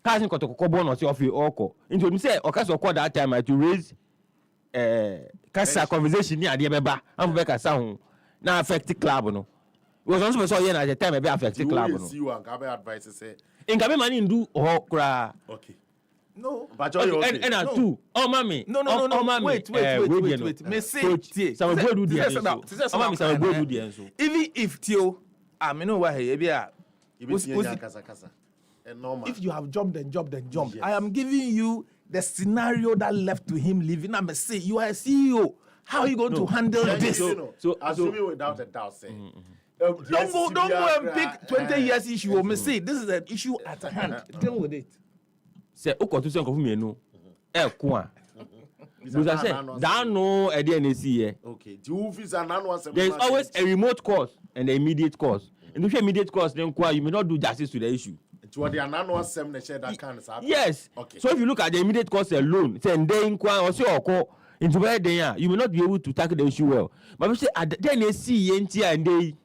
casting kotokoko bonus of oko. Into me say o ka se okọ that time to raise kasa conversation ni ade beba. Am be kasa ho na affect club no. Was on so here na the time e be affect club no. See you and Gabe advice say in Gabe mani ndu ho kra. Okay. No, but and two. Oh, mommy. No. Wait. Me say, some go do the even if Tio, I mean, no way, if you have jumped, I am giving you the scenario that left to him leaving. I'm say you are a CEO. How are you going to handle this? So assuming without a doubt, say. Don't go and pick 20 years issue. Me say this is an issue at hand. Deal with it. Say okoto se nkofu mienu ko a because say that no e dey NC here. Okay, the office and nanu there is always a remote cause and an immediate cause. And if you immediate cause then you may not do justice to the issue. To the nanu asem na share that kind of yes. Okay. So if you look at the immediate cause alone, say then or say oko into where they are, you may not be able to tackle the issue well. But we say then they see enti and they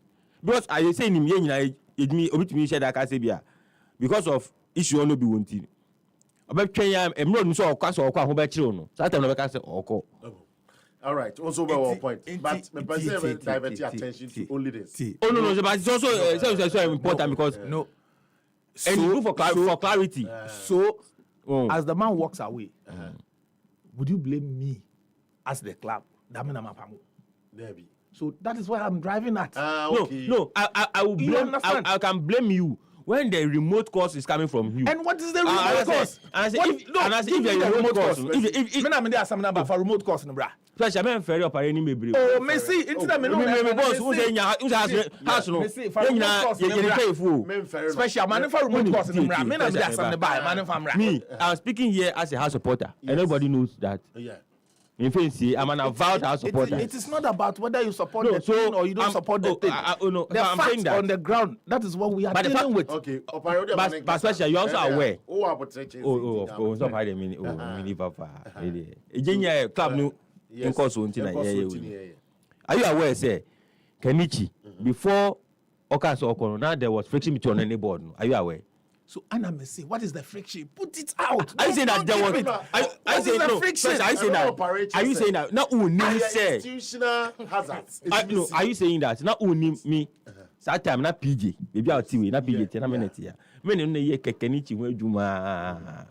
because I say him yen na me obitumi share that case bia because of issue no be wonti. All right. Also, by one point, but my person divert your attention to only this. Oh no, but it's also so important because no. And for clarity. As the man walks away, would you blame me as the club? So that is why I'm driving at. Okay. No. I will blame. I can blame you. When the remote cause is coming from you. And what is the remote cause? And I say if the remote cause, if I'm there some number for remote cause no bra. Flash am ferry opare ni mebre. Oh, me see into the me boss who say nya house no. Special man for remote cause no bra. Me na there some the buy man for bra. Me, I'm speaking here as a house supporter and everybody knows that. Yeah. In fact, I'm an avowed house supporter. It is not about whether you support the thing or you don't support the thing. No, the I'm facts saying that on the ground, that is what we are dealing with. Okay, but especially you're also aware. Of course, stop hiding me. Mini papa. Ejenya club no in course Are you aware, say Kenichi before Okaso Okono, now there was friction between any board? Are you aware? So Anna may say, what is the friction? Put it out. Are you saying that there was? I say no. Are you saying that? Are you saying that? Now Uni say institutional hazards. No. Are you saying that? Now Uni me. That time na PJ. Maybe I'll tell you. Na PJ. Na minute here. Me no ye Kenichi we juma.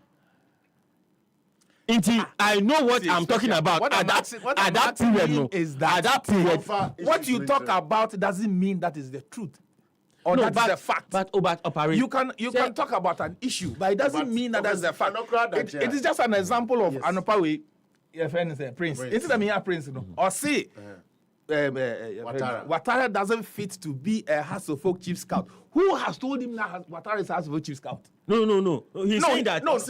I know what I'm talking about. At that period, is that at that period, what you talk about doesn't mean that is the truth. Or no, that's the fact. But operate. You can talk about an issue, but it doesn't mean that that's the fact. It is just an example of Anopawe, your friend is a prince. It's the mere prince, no? Or say, Watara doesn't fit to be a Hasselfolk chief scout. Who has told him that Watara is a Hasselfolk chief scout? No. He's saying that. No. I'm just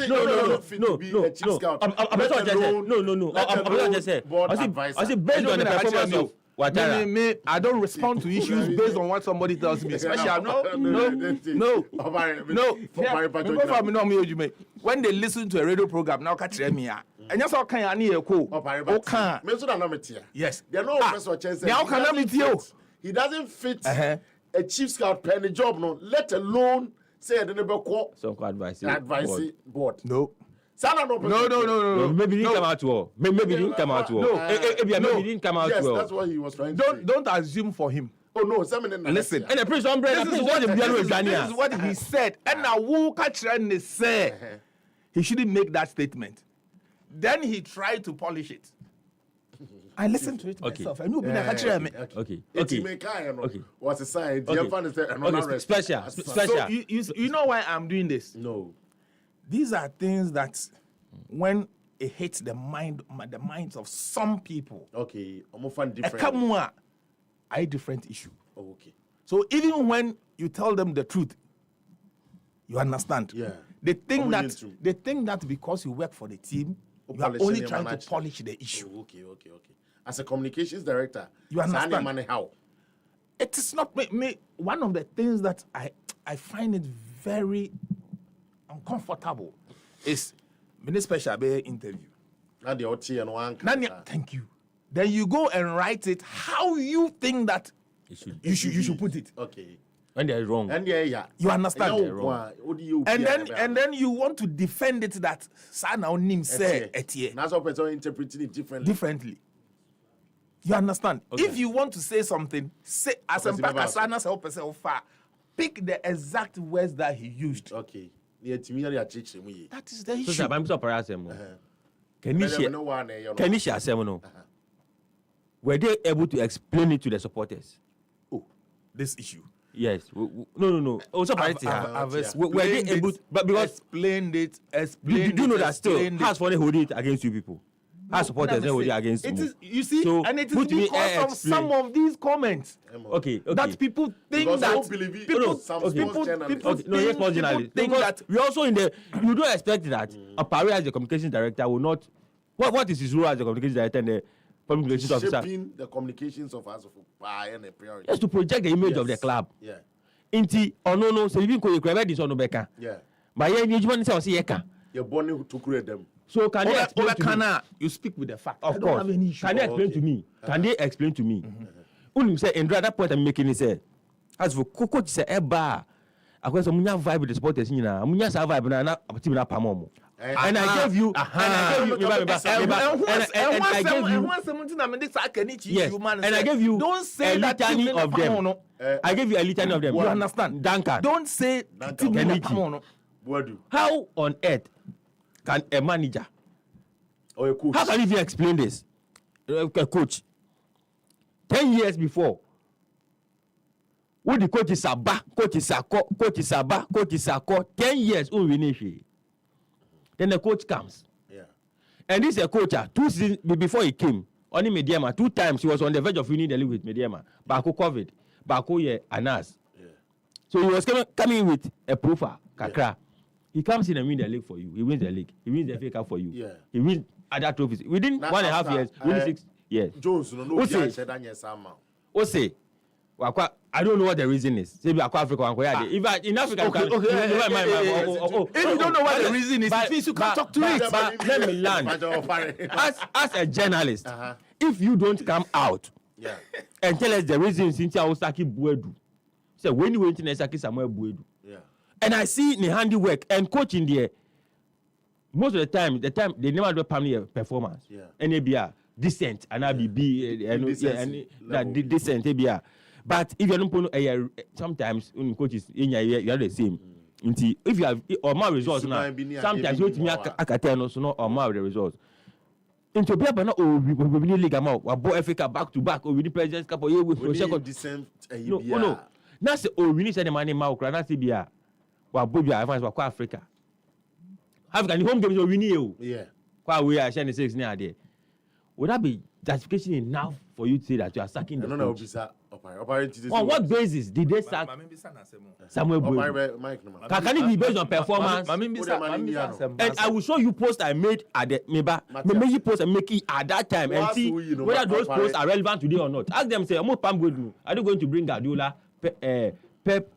saying. I say based on the performance of Watara. I don't respond to issues based on what somebody tells me. Especially no. When they listen to a radio program, now catch me. And that's how can you yes. They are not he doesn't fit a chief scout penny job, no, let alone say a some advice board. No. No. Maybe he didn't come out well. Maybe he didn't come out well. Maybe he didn't come out well. Yes, that's what he was trying to say. Don't assume for him. Oh no, listen. And the prince umbrella. This is what he said. And now who catch and say he shouldn't make that statement. Then he tried to polish it. I listened to it myself. I knew Okay. What's the sign? Special. So you know why I'm doing this? No. These are things that when it hits the minds of some people. Okay. I'm find different. A different issue. Oh, okay. So even when you tell them the truth, you understand. Yeah. They think that because you work for the team, you are only trying to polish the issue. Oh, okay. As a communications director, you understand money how? It is not me. One of the things that I find it very uncomfortable is Minister Shabe interview. Thank you. Then you go and write it how you think that you should put it. Okay. And they're wrong. And you understand? They're wrong. And then you want to defend it that Sana Onim say etie. That's what person interpreting it differently. You understand? Okay. If you want to say something, say as a Sana pick the exact words that he used. Okay. That is the issue. So I'm surprised. Can you share some? Were they able to explain it to the supporters? Oh, this issue. Yes. No. Also, were they able to, but because explained it. Do you know that still has for hold it against you people? Has supporters hold it against you? It is, you see, so and it is because of some of these comments. Okay. That people think because that people think that we also in the you don't expect that Appiah as the communications director will not. What is his role as the communications director and the public relations officer? Shaping the communications of us and the priority. Just to project the image of the club. Yeah. Inti no so even ko you this on Obeka. Yeah. But yeah, you say Yeka. You're born to create them. So can they explain to me? You speak with the fact. Of course. Can they explain to me? Can they explain to me? Unim say and that point I'm making is say as for coach say eba akwa so munya vibe with the supporters nyina munya sa vibe na team na pamo. And I gave you, don't say that litany of them. I gave you a litany of them. You understand? Duncan. Don't say how on earth can a manager or a coach? How can you even explain this? A coach. 10 years before, what the coach is Saba, coach is Sako, coach is Saba, coach is Sako, 10 years, then the coach comes. Yeah. And this is a coach, 2 seasons before he came, only Mediama, 2 times he was on the verge of winning the league with Mediama. Bako COVID, Bako Anas. Yeah. So he was coming with a proofer, Kakra. Yeah. He comes in and wins the league for you. He wins the league. He wins the FA Cup for you. Yeah. He wins other trophies. Within 1.5 years, winning 6 years. Jones, no, said I don't know what the reason is. Say be Africa if in Africa if you don't know what the reason is, it means you can't talk to it. But let me learn. As a journalist, if you don't come out and tell us the reason since I was Saki Buedu. Say when you went in Saki Samuel Buedu. And I see the handiwork and coaching there. Most of the time they never do permanent performance. NABR decent and ABB and decent ABR. But if you don't sometimes when coaches you are the same. If you have or more results now, sometimes you me akateno so no or more the results. Into be aba na o we league am o bo Africa back to back o we the Presidents Cup o we second decent no. Na say o we need say the money ma okra na say bia wa bo bia advance wa kwa Africa. Africa the home games o win o. Yeah. Kwa we are sharing 6 near there. Would that be justification enough for you to say that you are sacking the coach? On what basis did they sack Samuel Buedu? Can it be based on performance? And I will show you posts I made at the maybe posts I make it at that time and see whether those posts are relevant today or not. Ask them, say, Pam Buedu, are they going to bring Guardiola, Pep?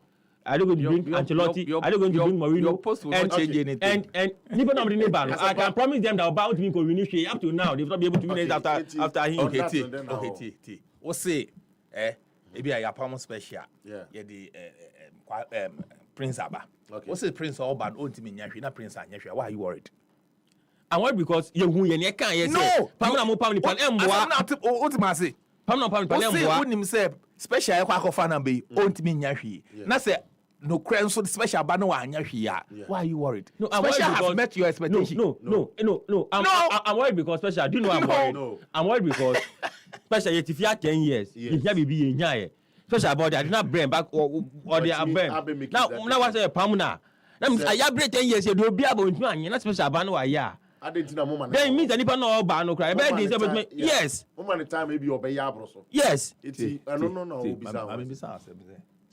Are they going to bring Ancelotti? Are they going to bring Mourinho? Your post will not change anything. And I can promise them that about him will win up to now. They've not been able to win it after him. Okay. What's say? Maybe I have special. Yeah. The Prince Abba. Okay. What's the Prince Abba? Not Prince Anyashwi. Why are you worried? I'm worried because you can't. No. Special na say no crane so special ba no anya hwe why are you worried? No, special has met your expectation. No. I'm worried because special. Do you know I'm worried? No. I'm worried because special if you have 10 years, if you be nya special about that, I did not bring back or they are bring. Now what's a pamuna? I have 10 years, you do be able to anya na special ba no ya. Then it means that people know about no cry. Yes. Moment time maybe obey abroso. Yes. No.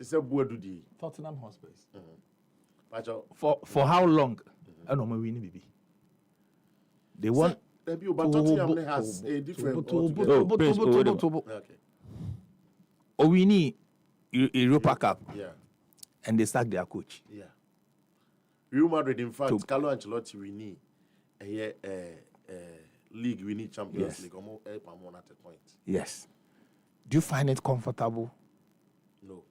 It's a Buedu di. Tottenham Hotspur. For how long? I know my winning baby. They want. But Tottenham has a different. Okay. Owini Europa Cup. Yeah. And they sacked their coach. Yeah. Real Madrid, in fact, Carlo Ancelotti winning league, we need Champions League. Almost at a point. Yes. Do you find it comfortable? No.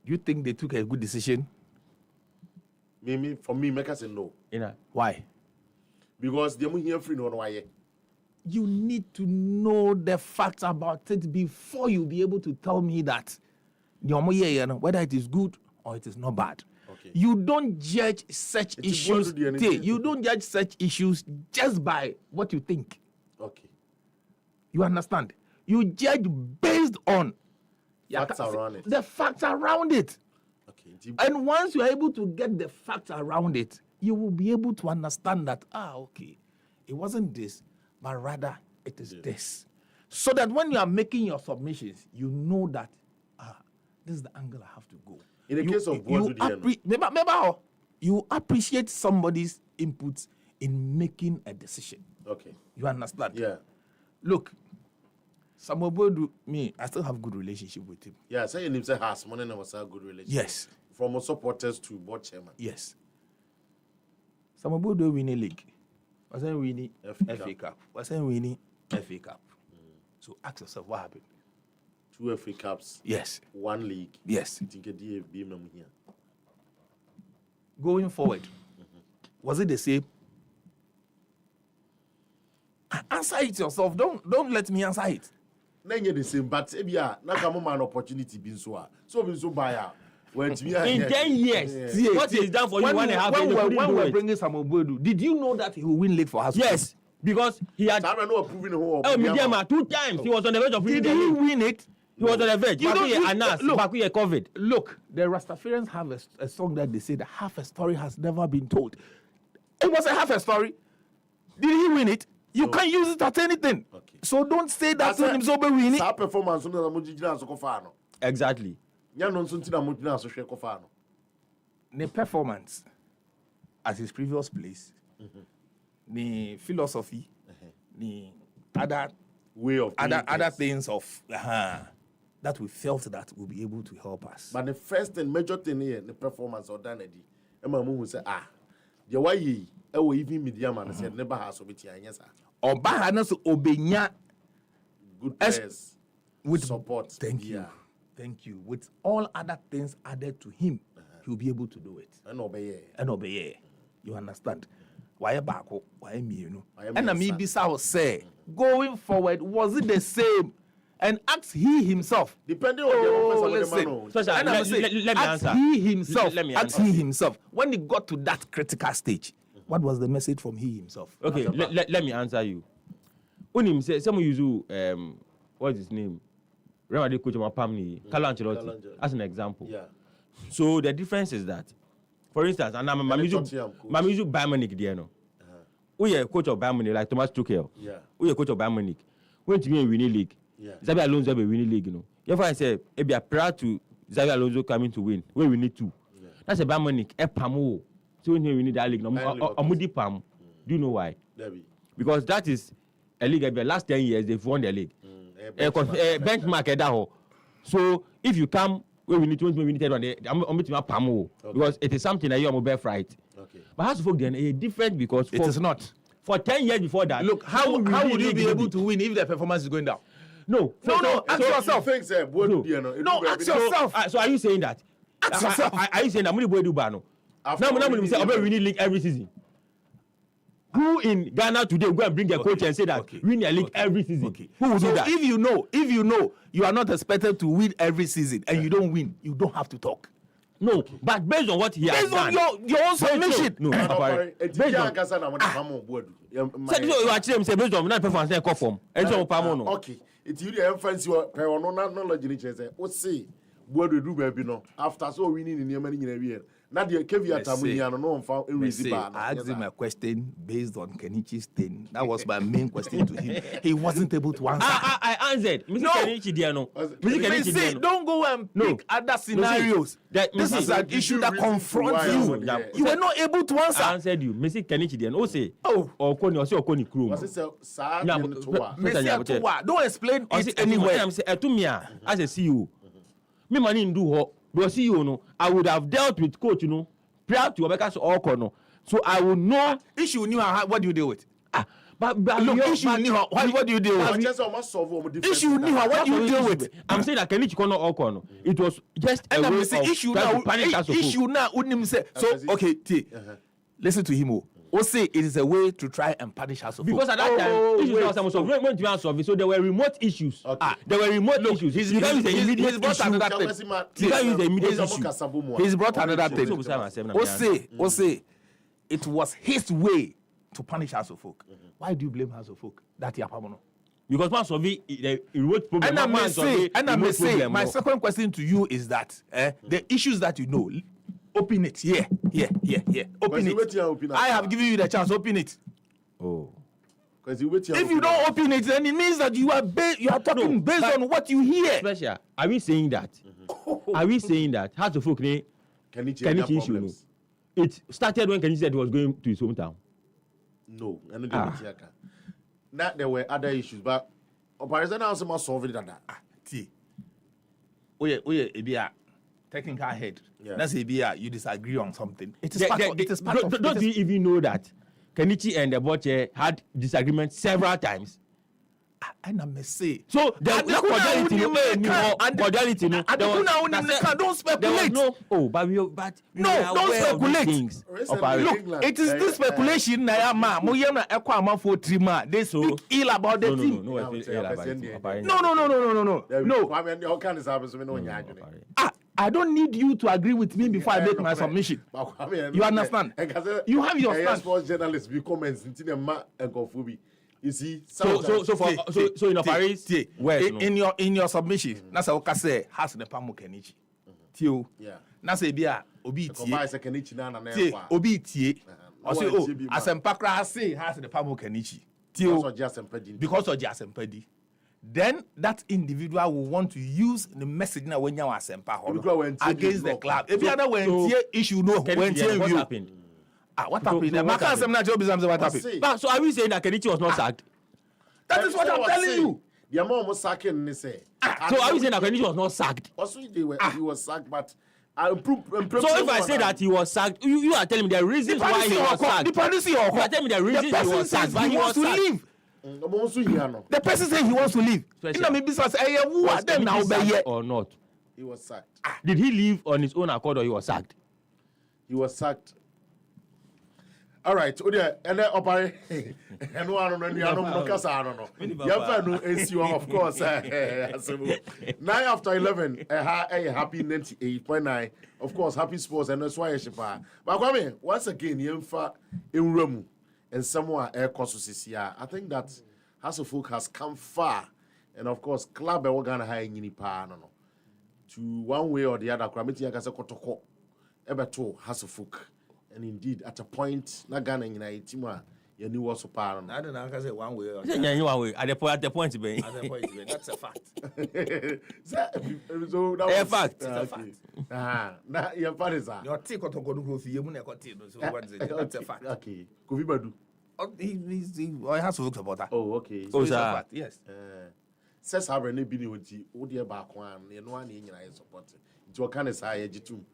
Do you think they took a good decision? For me, make us say no. Why? Because they're here free no why. You need to know the facts about it before you be able to tell me that whether it is good or it is not bad. Okay. You don't judge such issues. You don't judge such issues just by what you think. Okay. You understand? You judge based on facts around it. The facts around it. Okay. And once you are able to get the facts around it, you will be able to understand that, okay, it wasn't this, but rather it is this. So that when you are making your submissions, you know that, this is the angle I have to go. In the case of you appreciate somebody's input in making a decision. Okay. You understand? Yeah. Look, Samuel Buedu, I still have good relationship with him. Yeah, say your name say has money and was a good relationship. Yes. From supporters to board chairman. Yes. Samuel Buedu winning league. Wasn't winning FA Cup. Wasn't winning FA Cup. So ask yourself what happened. 2 FA Cups. Yes. 1 league. Yes. Here. Going forward, was it the same? Answer it yourself. Don't let me answer it. Then you're the same, but if you are not an opportunity being so buy in 10 years, what is done for you 1.5 years? When we're bringing Samuel Buedu, did you know that he will win league for us? Yes, because he had. Mediama 2 times. He was on the verge of winning. Did he win it? He was on the verge. Bakuye COVID. Look, the Rastafarians have a song that they say that half a story has never been told. It was a half a story. Did he win it? You can't use it at anything. Okay. So don't say that when him so be winning. Performance exactly. The performance at his previous place, the philosophy, the other way of other things of that we felt that will be able to help us. But the first and major thing here, the performance of Danedy, Emma Moon say, the way ye, even media man said, never has obitian, yes, sir. Or Bahanas Obenya good players with support. Thank you. Thank you. With all other things added to him, he'll be able to do it. And obey. You understand? Why back? Why me? You know. And I mean, Bissau say, going forward, was it the same? And ask he himself. Depending on the let me answer. He himself. Ask he himself. When he got to that critical stage, what was the message from he himself? Okay, let me answer you. Unim say someone use what's his name? Real Madrid coach Pamni, Carlo Ancelotti, as an example. Yeah. So the difference is that, for instance, and I'm Mamizu Bayern Munich, there no. We are coach of Bayern Munich like Thomas Tuchel. Yeah. We are coach of Bayern Munich. Went to me in winning league. Yeah. Xabi Alonso be winning league, you know. Therefore I say, be prior to Xabi Alonso coming to win, where we need to. Yeah. That's a Bayern Munich. Pamo. So when we need that league, Omudi Pam. Do you know why? Because that is a league. The last 10 years they've won the league. Benchmark at that. So if you come where we need to win, we need to Pamo because it is something that you are mobile right. Okay. But how to folk then a different because it is not. For 10 years before that. Look, how would you be able to win if the performance is going down? No. Ask yourself. Ask yourself. So are you saying that? Ask yourself. Are you saying that money boy do bano? Now we say about winning league every season. Who in Ghana today go and bring a coach and say that win a league every season? Okay. Who will do that? If you know you are not expected to win every season and you don't win, you don't have to talk. No, but based on what he has done. Based on your own submission. No, based on that performance they call from. Okay. It's you the emphasis per knowledge in say, what say, what do baby no after so winning in your money. Now the caveat I asked him a question based on Kenichi's thing. That was my main question to him. He wasn't able to answer. I answered. No. Don't go and pick other scenarios. This is an issue that confronts you. You were not able to answer. I answered you. Mr. Kenichi Diano. Okoni Krum. Don't explain it anywhere. As a CEO, me money in do because CEO, no, I would have dealt with coach, you know, prior to Obeka's Okono. So I would know. Issue knew what do you deal with? But look, issue knew what do you deal with? Issue knew what do you deal with? I'm saying that Kenichi Kono Okono. It was just a way of issue now. So okay, listen to him. Say it is a way to try and punish us. Because at that time, issues went to answer. So there were remote issues. There were remote issues. He's brought another thing. He's brought another thing. Say it was his way to punish House of Folk. Why do you blame House of Folk? That Yapamono. Because Mansovi, the remote problem. And I may say, my second question to you is that the issues that you know. Open it. Yeah. Open it. I have given you the chance. Open it. Oh. If you don't open it, then it means that you are talking based on what you hear. Special. Are we saying that? Are we saying that? How to folk Kenichi issue? It started when Kenichi said he was going to his hometown. No. Now there were other issues, but Operation now some solve it that. Technical head. That's you disagree on something. It is don't you even know that Kenichi and the Boche had disagreements several times? And I may say. So there's no cordiality. Don't speculate. Don't speculate. Look, it is this speculation. They speak ill about the team. No. I don't need you to agree with me before I make my submission. You understand? You have your stand. Sports journalists be comments into the ma and Kofubi. You see, so in your submission, Nasa Okase has the Pamu Kenichi. Tio, Nasa Bia Obi Obi Tie. Also, as Empakra say has the Pamu Kenichi. Tio, because of Jason Pedi. Then that individual will want to use the message now when you are against the club. If you are not issue, no, what happened? What happened? What happened? So are we saying that Kenichi was not sacked? That is what I'm telling you. The amount of sacking, they say. So are we saying that Kenichi was not sacked? Also, he was sacked, but so if I say that he was sacked, you are telling me the reasons why he was sacked. You are telling me the reasons he was sacked, but he was to sacked. leave. The person said he wants to leave. Or not? He was sacked. Did he leave on his own accord or he was sacked? He was sacked. All right, and then opare, and one on the other, of course. 9 after 11, happy 98.9. Of course, happy sports, and that's why I should buy. But Kwame, once again, Yemfa in Rome and somewhere air courses here. I think that Hasselfolk has come far, and of course, club organ high in Nipa, to one way or the other. Kramiti Agasa Kotoko, Eberto Hasselfolk. And indeed, at a point, not Ghana in a team, you knew also part. I don't know. I say one way. Or one way. At the point, that's a fact. So that was a fact. It's a fact. Now your parents are. Your take out of so what's it? That's a fact. Okay. Kuvibadu. He has to look about that. Oh, okay. So it's a fact. Yes. Says have any been with you, oh dear back one, you know, and I support it. It's what kind of say, Jitum.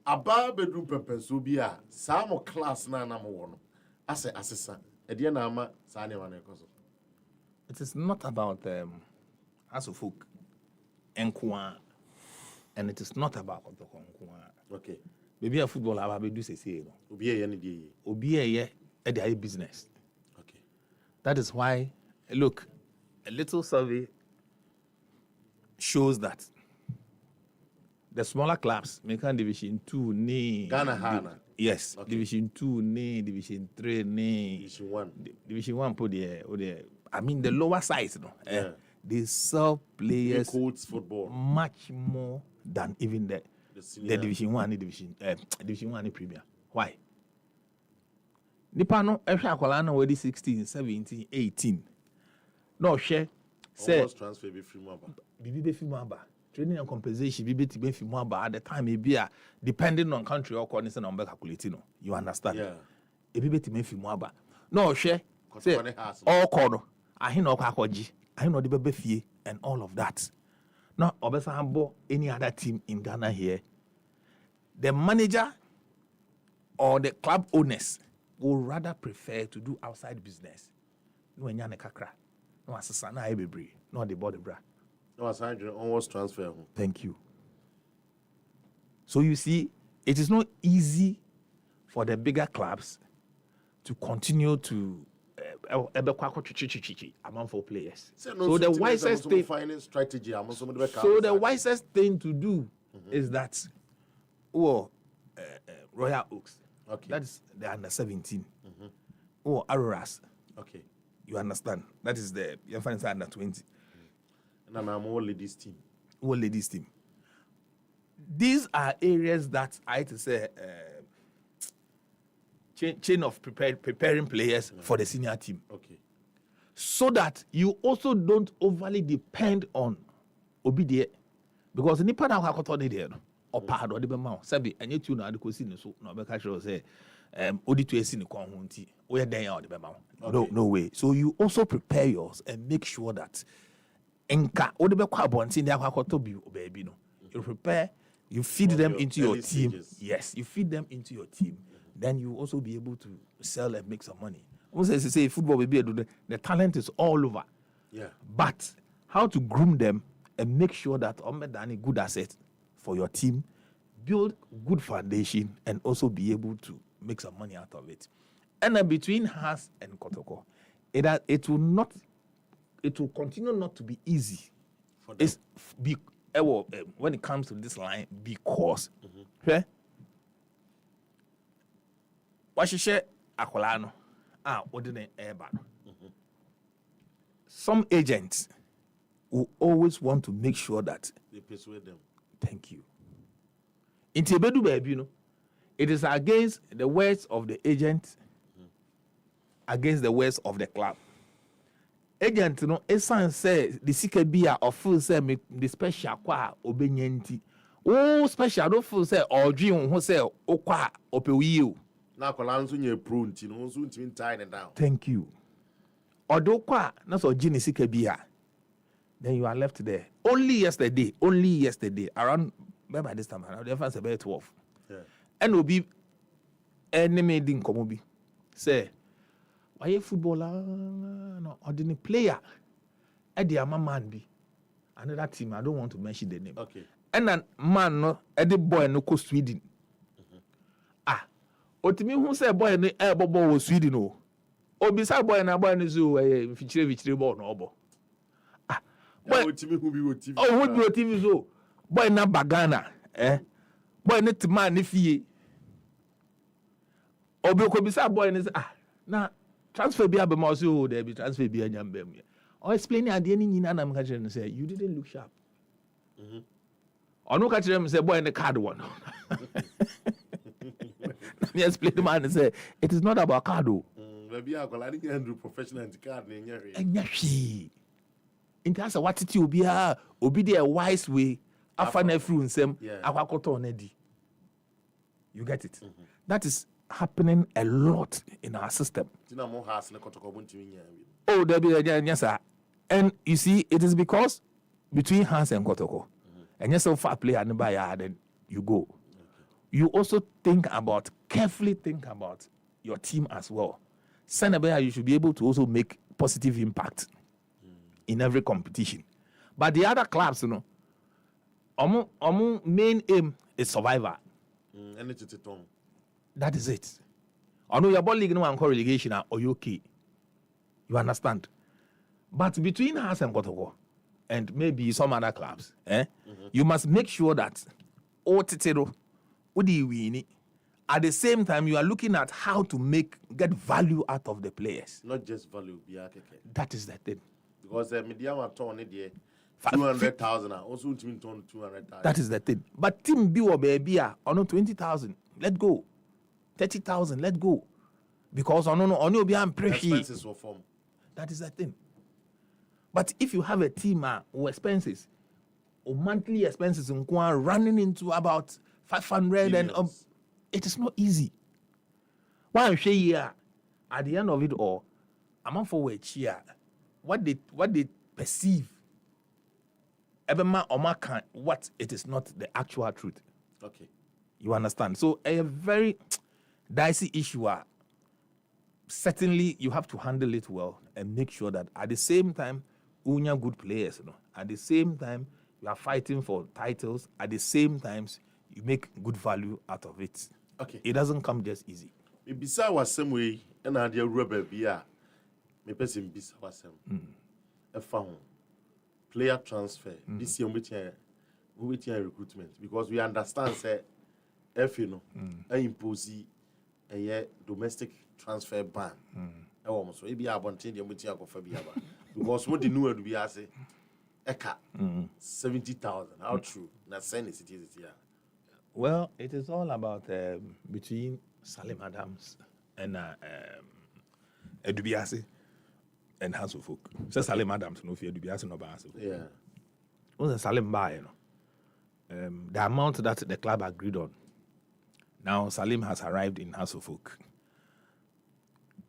Aba bedroom pepenso bia samo class na na mo no ase asesa e de na ama sa ne wane koso. It is not about Hasselfolk enkoa, and it is not about Kotoko enkoa. Okay. Maybe a football aba be do say no. Obi e ne die. Obi e dey business. Okay. That is why look, a little survey shows that the smaller clubs, American Division 2, Ghana, Hana. Yes, okay. Division 2, Division 3, Division 1. Division 1, I mean, the lower size, they sell players football much more than even the Division 1 Division 1 Premier. Why? Nipa no, every akwala na wedi 16, 17, 18. No, share. Say, transfer be free maba. Bibi free maba. Training and compensation be more about at the time maybe depending on country or corner and number calculating. You understand? Yeah. A baby to more about. No share. Say all corner. I know Kakoji. I know the baby fee and all of that. Now Obesambo any other team in Ghana here. The manager or the club owners would rather prefer to do outside business. No nyane kakra. No asasa na ebebre. No the body bra. No, almost transfer. Thank you. So you see, it is not easy for the bigger clubs to continue to among for players. So the wisest thing, to do is that, Royal Oaks. Okay. That is the under 17. Or Aroras. Okay. You understand? That is the under 20. And I'm all ladies team. All ladies team. These are areas that I to say chain of preparing players for the senior team. Okay. So that you also don't overly depend on Obidie. Because the Nipa na wakoto ni there no. Opa do de be ma. Sabi enye tu na adiko si ni so na obeka sure say odi tu esi ni kon ho nti. We den ya de be ma. No way. So you also prepare yours and make sure that Enka, you prepare, you feed them into your team. Stages. Yes, you feed them into your team. Then you also be able to sell and make some money. Almost as you say, football will be the talent is all over. Yeah. But how to groom them and make sure that Omedani good asset for your team, build good foundation, and also be able to make some money out of it. And then between Has and Kotoko, it will continue not to be easy for them. When it comes to this line, because Washishe Akolano ordinary airbag. Some agents will always want to make sure that they persuade them. Thank you. In Tibedu baby, it is against the words of the agent, against the words of the club. Agent no esan say the sika bia or full say me the special kwa obenya nti o special no full say odwi ho say okwa opewi o Now, Colanzo, you're prone to no soon to tie it down. Thank you. Although qua not so genius bia, then you are left there. Only yesterday, around by this time, the fans about 12. Yeah. And will be enemy didn't come say, why a footballer no ordinary player? Eddie Ama man be another team. I don't want to mention the name. Okay. And then man no Eddie boy no go Sweden. Otimi who say boy no bobo was Sweden o. Obisa boy na boy no zo fichire ball no obo. Boy Otimi who be with TV. Oh, who be with TV so? Boy na bagana, boy na man ni fie. Obi ko bisa boy ni na transfer bi abema so there be transfer bi anyamba mu. Or explain at the end na am catch and say you didn't look sharp. Or no catch them say boy in the card one. Let me explain the man and say it is not about card. Maybe I call Andrew professional card in your in terms of what it will be a wise way after never sem akwakoto onedi. You get it? That is happening a lot in our system. Oh, there be yes, sir. And you see, it is because between Hans and Kotoko, and yes, so far player and buyer, then you go. You also carefully think about your team as well. You should be able to also make positive impact in every competition. But the other clubs, our main aim is survival. That is it. I know your ball league no one relegation or you okay. You understand? But between us and Kotoko and maybe some other clubs, you must make sure that at the same time you are looking at how to get value out of the players. Not just value, that is the thing. Because the media are torn 200,000 also to 200,000. That is the thing. But team B or baby or no 20,000. Let go. 30,000. Let go. Because on you be expenses will form. That is the thing. But if you have a team who expenses or monthly expenses running into about 500 and it is not easy. One share at the end of it all, I'm for cheer. What they perceive, every man or man can what it is not the actual truth. Okay. You understand? So a very dicey issue. Certainly you have to handle it well and make sure that at the same time you are good players, at the same time you are fighting for titles, at the same time you make good value out of it. Okay. It doesn't come just easy. Bisa was some way and I dear rubber beer. Me person bisa was some a found player transfer. This year we recruitment because we understand say if you know impose a domestic transfer ban. So it be abontin the mutia go fabia because what the new would be as eka 70,000. How true? That send it is here. Well, it is all about between Salim Adams and Edubiase and House of Folk. So Salim Adams no fear Edubiase no House of Folk. Yeah. Was Salim buy, the amount that the club agreed on. Now Salim has arrived in House of Folk.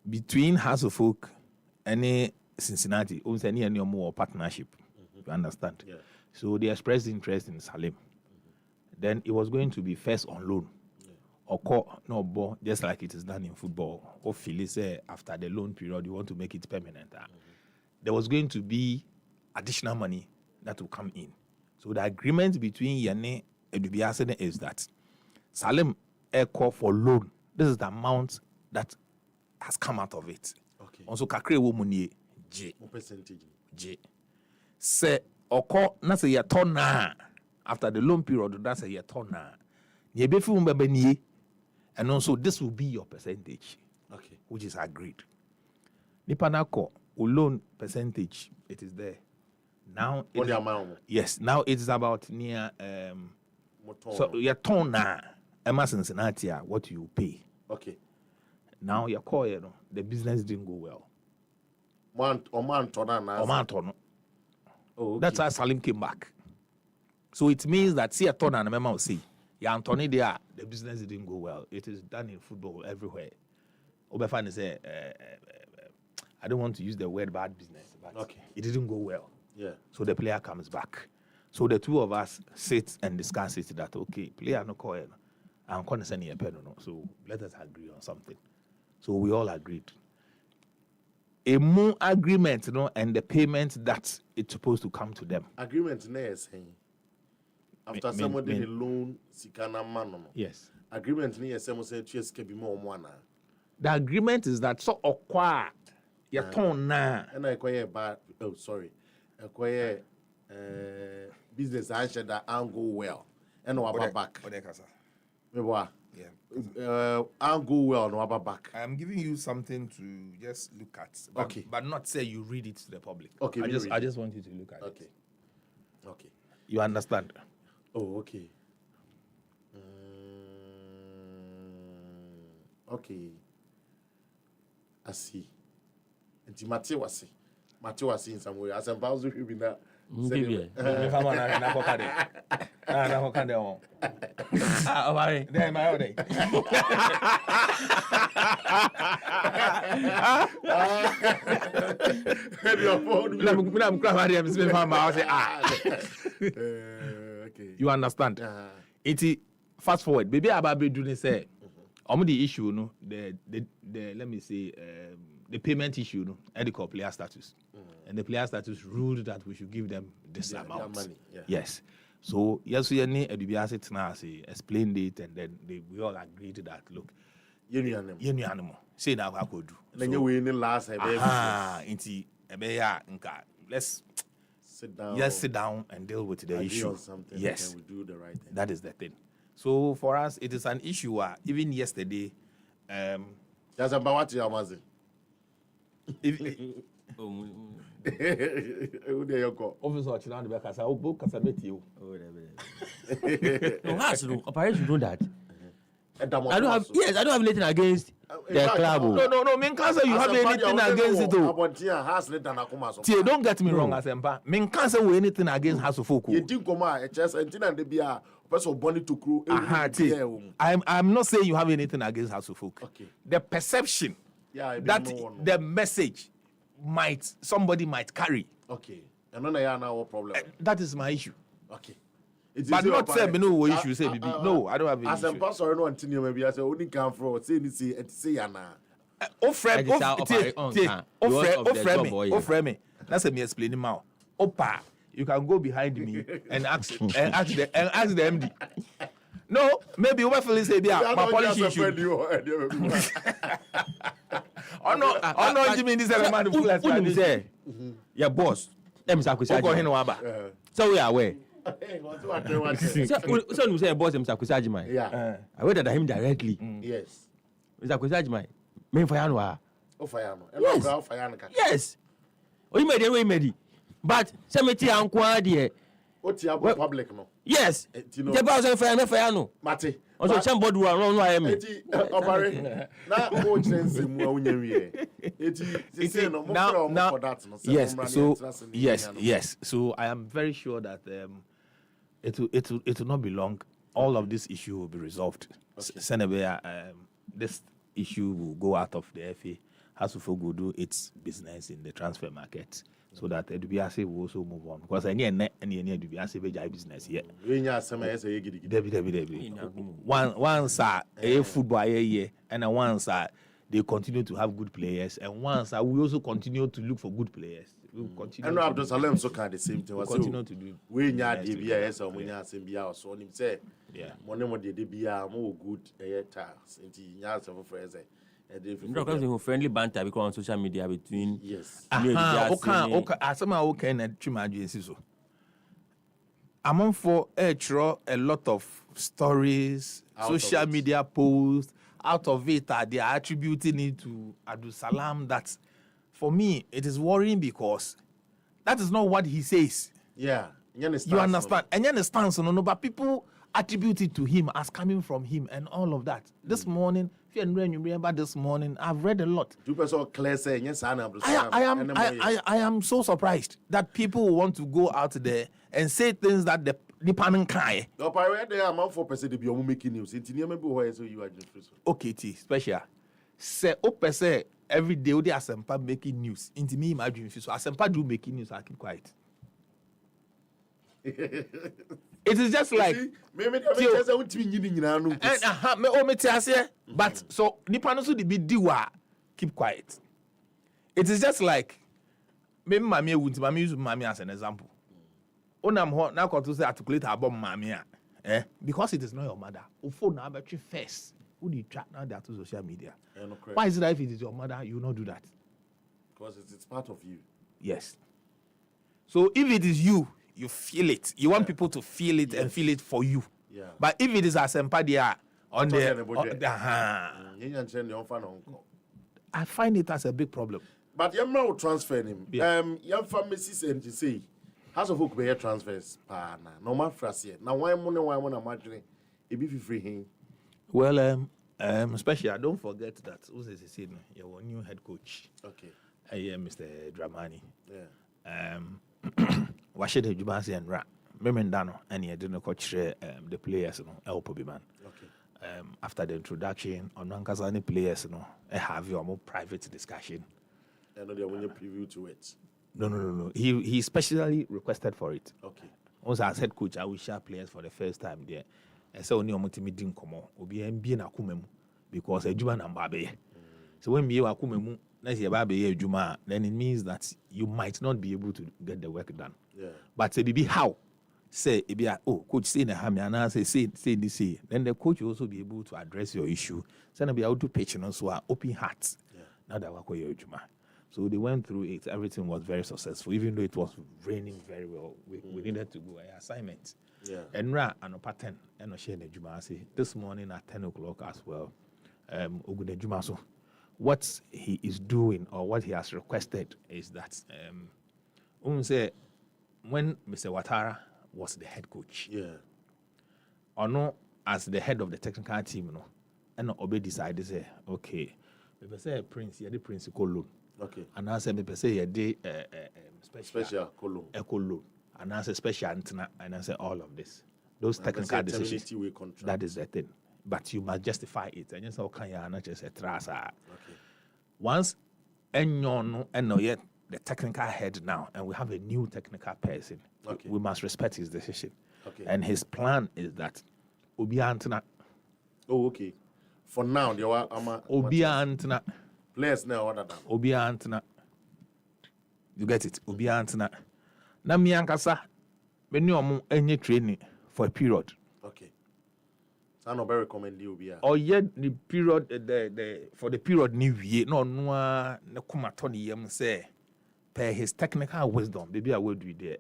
Between House of Folk and Cincinnati, any more partnership. You understand? Yeah. So they expressed interest in Salim. Then it was going to be first on loan. Or call no ball, just like it is done in football. Or Philly say after the loan period, you want to make it permanent. There was going to be additional money that will come in. So the agreement between Yane and Dubiase is that Salim call for loan. This is the amount that has come out of it. Okay. Also, kakre wo money J. What percentage? J. Say oko na say yetona after the loan period. That's a yetona. Ye be fi mbebe nie. And also this will be your percentage. Okay. Which is agreed. Nipanako loan percentage it is there. Now what the amount? Yes. Now it is about near so yetona. Emma Cincinnati, what you pay. Okay. Now your call, the business didn't go well. Oh, okay. That's how Salim came back. So it means that see a ton and a memo say, Anthony there, the business didn't go well. It is done in football everywhere. Obafan say, I don't want to use the word bad business, but it didn't go well. Yeah. So the player comes back. So the two of us sit and discuss it that player no call, I'm going to send you a pen no. So let us agree on something. So we all agreed. A more agreement, and the payment that it's supposed to come to them. Agreement is saying after someone did a loan, sikana man. Yes. Agreement near someone said yes can be more one. The agreement is that so acquired your tone na. And I acquire bad. Oh, sorry. Acquire business I said that I'll go well. And no back. Yeah. I'll go well, no back. I'm giving you something to just look at, but not say you read it to the public. Okay. I just want you to look at it. Okay. You understand? Oh, okay. Okay. I see. And Matthew was in some way. As I'm about to be now. You understand? It's fast forward. Baby Ababe do say the issue, no, the let me say the payment issue, no, and the player status. And the player status ruled that we should give them this amount. Money, yeah. Yes. So yes, we explained it, and then we all agreed that look, animal. Say now I could do. Then you win in last. Let's sit down. Just sit down and deal with the issue. Yes, and we do the right thing. that is the thing. So for us, it is an issue. Even yesterday, Just about what you are saying. Who there you go? Officer, Chinan the Kasa, book Kasabeti. No, Appiah should know that. I don't have anything against the club. No, mean can't say you have anything against it. Don't get me wrong, Asempa. Mean can't say anything against Hasufoku. You think come on, just and the beer, person bonny to crew. I'm not saying you have anything against Hasufoku. Okay. The perception that the message somebody might carry. Okay. And then I know what problem. That is my issue. Okay. But not say me no issue say BB. No, I don't have any issue. As a pastor no antini maybe I say only come from say ni say yana. Me. That's me explaining now. Opa, you can go behind me and ask the MD. No, maybe over feel say my policy issue. Oh no, Jimmy this is a man full explanation. Your boss. Let me say so we are aware. So you say boss Mr. Kusajimai. Yeah. I waited at him directly. Yes. Mr. Kusajimai. Me for Yanwa. Oh for Yano. Yes. Yes. Oh you made it. But cemetery uncle there. What you have public no? Yes. The boss for Yano. Mate. Also somebody who run I am. Obare. Na o chense mu awunye wi. Say no more for that no. Yes. So I am very sure that it will not be long. All of this issue will be resolved. Okay. This issue will go out of the FA. Hasufo will do its business in the transfer market, so that Edubiase will also move on. Because any Edubiase will business here. Once a football year, and once they continue to have good players, and once we also continue to look for good players. We'll continue. And Abdul Salam so kind the same thing. We'll continue to do. We nya DBS or we nya SMBA or so him say. Yeah. Money mo DBA more good tax. Inti nya so for friends. Friendly banter because on social media between yes. Okay. Okay. Na twima agency so. Among for a lot of stories, social media posts. Out of it, they are attributing it to Abdul Salam. That, for me, it is worrying because that is not what he says. Yeah, you understand? And you understand, no, but people attribute it to him as coming from him and all of that. This morning, if you remember this morning, I've read a lot. I am so surprised that people want to go out there and say things that nipa no nkae. No, pirate there amount 4% to be making news. It's near me why so you are just Okay, special. Say say every day they asempa making news. Into me imagine so asempa do making news, I keep quiet. It is just like maybe just I want to be but so nipa no so the big diwa keep quiet. It is just like maybe mami won't mami use mami as an example. Onam ho na to say articulate about mami because it is not your mother. O phone na battery first. Who do you track now that to social media? Why is it that if it is your mother, you will not do that? Because it's part of you. Yes. So if it is you, you feel it. You want people to feel it and feel it for you. Yeah. But if it is a sempadia on I find it as a big problem. But your man will transfer him. Yeah. Young pharmacist and to say, House of Hook be transfers. No man phrase. Now why money why want to imagine it be free him. Well, especially don't forget that who's this your new head coach. Okay. Mr. Dramani. Yeah. Washington Jubasi and Ra. Memendano and he didn't coach the players El Pobiman. Okay. After the introduction on Nankazani players, have your more private discussion. I know they want a preview to it. No. He specially requested for it. Okay. Also as head coach, I will share players for the first time there. And so only omutimi din komo obi MBA na kumemu because ejuma na mbabe. So when MBA wa kumemu na se ba be ejuma, then it means that you might not be able to get the work done. Yeah. But say bibi how say ebia coach say na ha me ana say this say then the coach will also be able to address your issue. Say na be able to pitch no so open heart. Yeah. Now that wa ko ejuma. So they went through it. Everything was very successful, even though it was raining very well. We needed to go an assignment. Yeah. And an pattern and share the Juma say this morning at 10 o'clock as well. Ogunde Juma so what he is doing or what he has requested is that say when Mr. Ouattara was the head coach, or no as the head of the technical team, and Obe decided say, okay, we say Prince, the Prince Colon. Okay. And I said, me say special colon. And I say special antenna, and I say all of this. Those technical decisions. That is the thing. But you must justify it. And you say, okay, you not just a trust. Okay. Once and yet the technical head now, and we have a new technical person. Okay. We must respect his decision. Okay. And his plan is that Obi antenna. Oh, okay. For now, there are Obi antenna. Players now other than Obi antenna. You get it? Obi antenna. Na mi ankasa me ni omo enye training for a period. Okay. So I no be recommend you Obi. Or yet the period the for the period ni wie no no ne komato ne yam say per his technical wisdom baby I will do there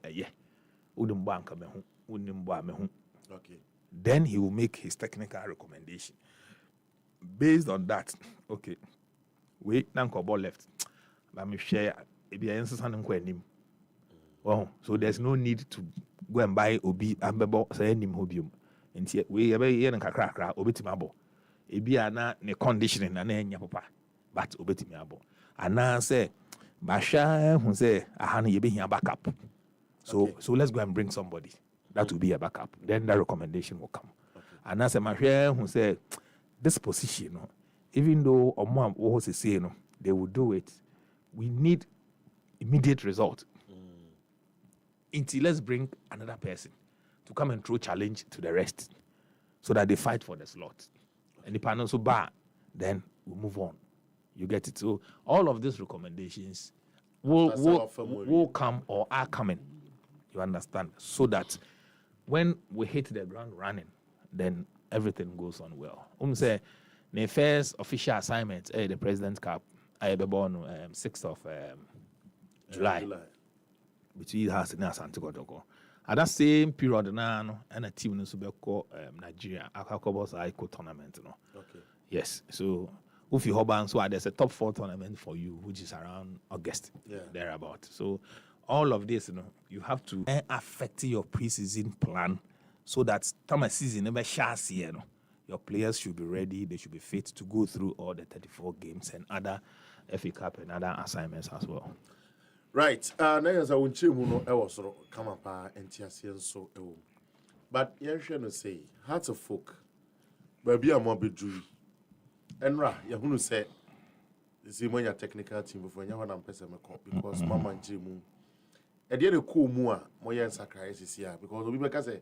udum banka me ho unim bo me ho. Okay. Then he will make his technical recommendation. Based on that, okay. Wait, now ball left. But me share ebi ensa nko anim. Oh, so there's no need to go and buy obi ambebo say anim hobium. Nti we ye na kakra obetimi abo. Ebi ana ne conditioning na enya papa. But obetimi abo. Ana say basha hu say aha na ye be hia backup. So okay. So let's go and bring somebody. That will be a backup. Then that recommendation will come. Okay. And as a mahwe who say this position, even though Omam was say they will do it, we need immediate result. Until let's bring another person to come and throw challenge to the rest so that they fight for the slot. And the panel so bad, then we move on. You get it? So all of these recommendations will come or are coming. You understand? So that when we hit the ground running, then everything goes on well. Say the first official assignment, the President's Cup, I be born 6th of July. Between us and Santiago. At that same period now, and a team in Subeko, Nigeria, Akakobos Aiko tournament. Okay. Yes. So if you hoban, so there's a top 4 tournament for you, which is around August. Yeah. Thereabout. So all of this, you have to affect your preseason plan so that time season never shas your players should be ready, they should be fit to go through all the 34 games and other FA Cup and other assignments as well. Right. Now as I won't no e was sort of come up and so But you should say, hearts of folk, baby, I'm more bedroom. And you want to say, this is when your technical team before you want to person because Mama and Jim. At the end of cool more sacrifices here because we make say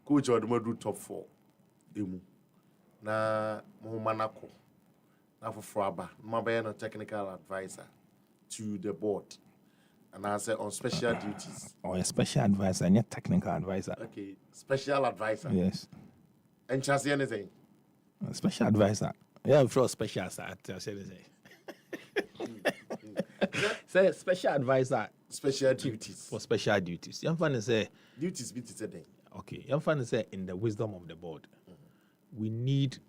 coach or the do top 4. Na Momanako. Now for Fraba, my technical advisor to the board. And I say on special duties. Or a special advisor, not technical advisor. Okay, special advisor. Yes. And chance anything? A special advisor. Yeah, for special side. Say special advisor. Special duties. For special duties. You can say duties be today. Okay, you can say in the wisdom of the board, we need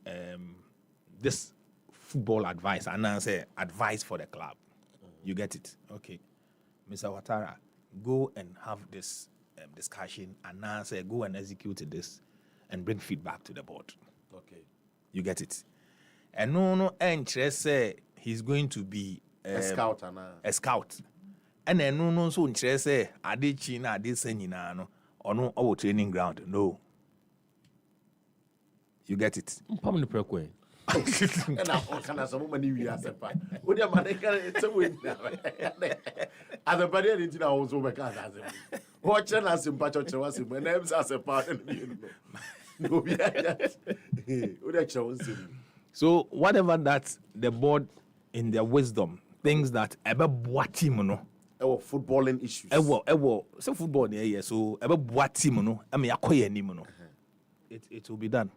this football advice and I say advice for the club. You get it? Okay. Mr. Ouattara, go and have this discussion and now say go and execute this and bring feedback to the board. Okay. You get it? And no interest say he's going to be a scout. A scout. And then no so interest say ade china ade senina no or no our training ground. No. You get it? Permanent prekwe. And I can have some money we as a part. Would your money it's a win now? As a body into our own over cars as a watching us in Pacho was in my name's as a part and no, so whatever that the board in their wisdom thinks that ever boatim no our footballing issues. So football yeah so ever boatim no I mean akoye anim no it will be done.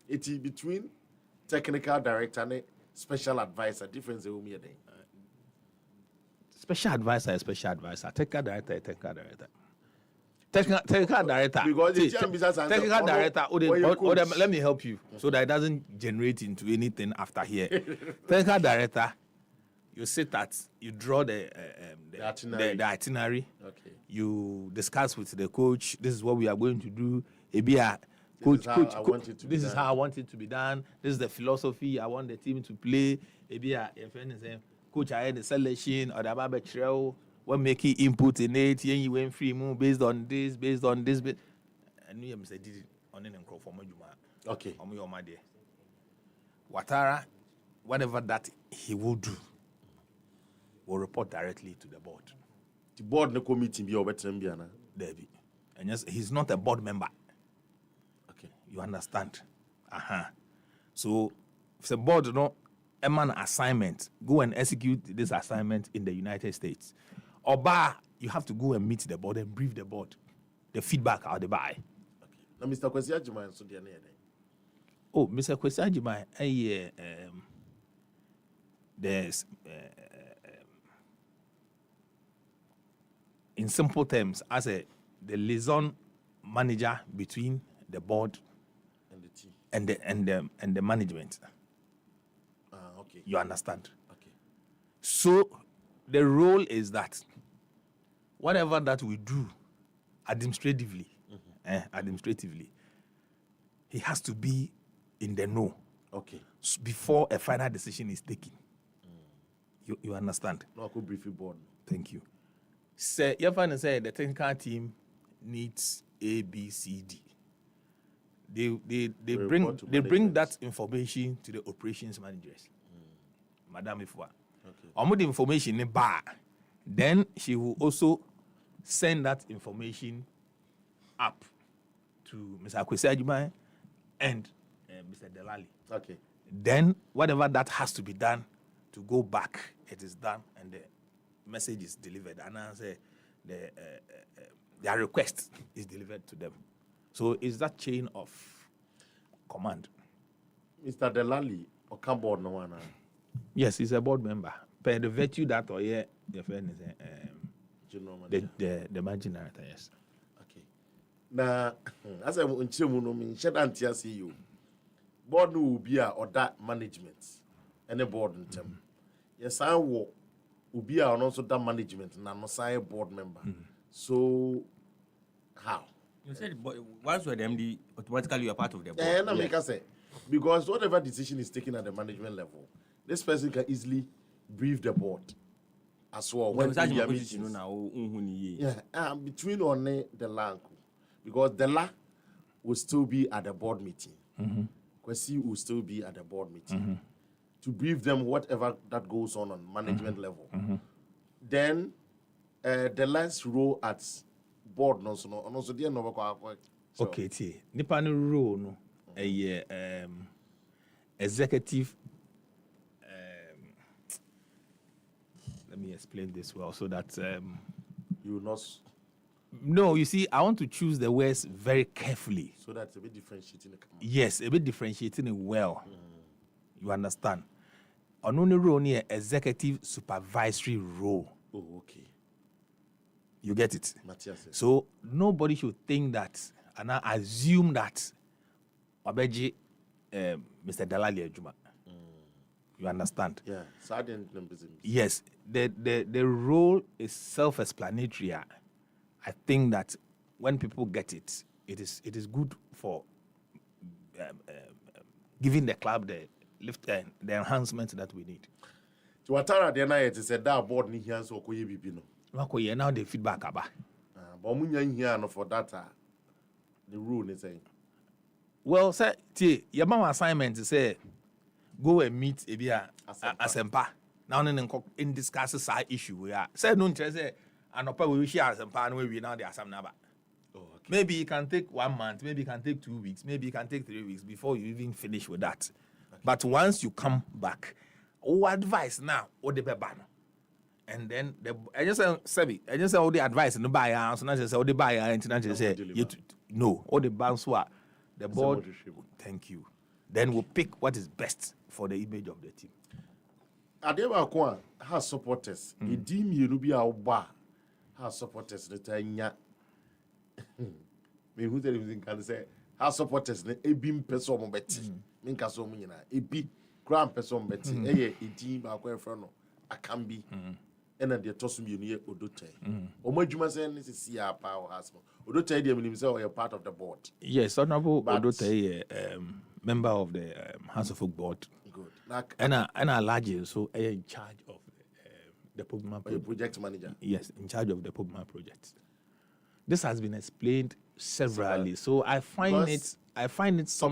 It is between technical director and special advisor. Difference will be there. Special advisor is special advisor. Technical director is technical director. Technical director. Because technical director. Let me help you so that it doesn't generate into anything after here. Technical director, you sit at, you draw the itinerary. Okay. You discuss with the coach. This is what we are going to do. Coach, this is how I want it to be done. This is the philosophy I want the team to play. Coach, I had the selection or the Baba Trail. We're making input in it. You went free move based on this. And we did it on an okay. Ouattara, whatever that he will do, will report directly to the board. The board no committee be over Tembiana. Debbie. And yes, he's not a board member. You understand? So, if the board no a man assignment, go and execute this assignment in the United States. Or you have to go and meet the board and brief the board. The feedback out the buy. Okay. Now, Mr. Kwesi Ajimai, so the oh, Mr. Kwesi Ajimai, there's in simple terms, as the liaison manager between the board and the management. Okay. You understand? Okay. So the role is that whatever that we do administratively, he has to be in the know. Okay. Before a final decision is taken. You understand? No, I could brief you board. Thank you. Say, you find say the technical team needs A, B, C, D. They bring that information to the operations managers. Madam Ifwa. Okay. The information in bar. Then she will also send that information up to Mr. Kwesi Ajimai and Mr. Delali. Okay. Then whatever that has to be done to go back, it is done and the message is delivered. And I say their request is delivered to them. So it's that chain of command. Mr. Delali, or come board no one. Yes, he's a board member. Per the virtue that or yeah, the friend is the managing director, yes. Okay. Now, as I want to shed anti see you. Board will be or that management. Any board in term. Yes, I will be also that management and I'm a board member. So how? You said once you're the MD, automatically you're part of the board. And I make us say, because whatever decision is taken at the management level, this person can easily brief the board as well. When they are meetings. Between on the land, because the la will still be at the board meeting. Kwesi will still be at the board meeting to brief them whatever that goes on management level. Then the last role at board no so no so there no okay tie nipa no role no executive let me explain this well so that you will not. No, you see, I want to choose the words very carefully. So that's a bit differentiating. Yes, a bit differentiating it well. You understand? Only role near executive supervisory role. Oh, okay. You get it? Matthias. So nobody should think that and I assume that Obeji Mr. Dalali Ejuma. You understand? Yeah. Yes. The role is self-explanatory. I think that when people get it, it is good for giving the club the lift and the enhancement that we need. To Watara the night is a board ni here so koye bibi no. Wako now the feedback aba. But munya here no for data. The rule is saying. Well, sir, your mama assignment is say go and meet Appiah Asempa. Now in discuss side issue we are. Say no interest and we share Asempa and we now the Assam Naba. Maybe you can take 1 month, maybe you can take 2 weeks, maybe you can take 3 weeks before you even finish with that. Okay. But once you come back, advice now, the ban. And then I just say all the advice in the buyer, so not just all the buyer and not just say no, all the banks who are the board. Thank you. Then we'll pick what is best for the image of the team. Adeba Kwan has supporters. The team you be our bar has supporters the Tanya. Me who tell you can say has supporters the ebim person beti. Min kaso munyina ebi grand person beti. Eye a team akwa front I can be. And the tosum you near Odote. Omajuma say this is see our power husband. Odote they himself are part of the board. Yes, Honorable Odote, member of the House of Folk board. Good. And I large so in charge of the Pogma project manager. Yes, in charge of the Pogma project. This has been explained severally, so I find it sometimes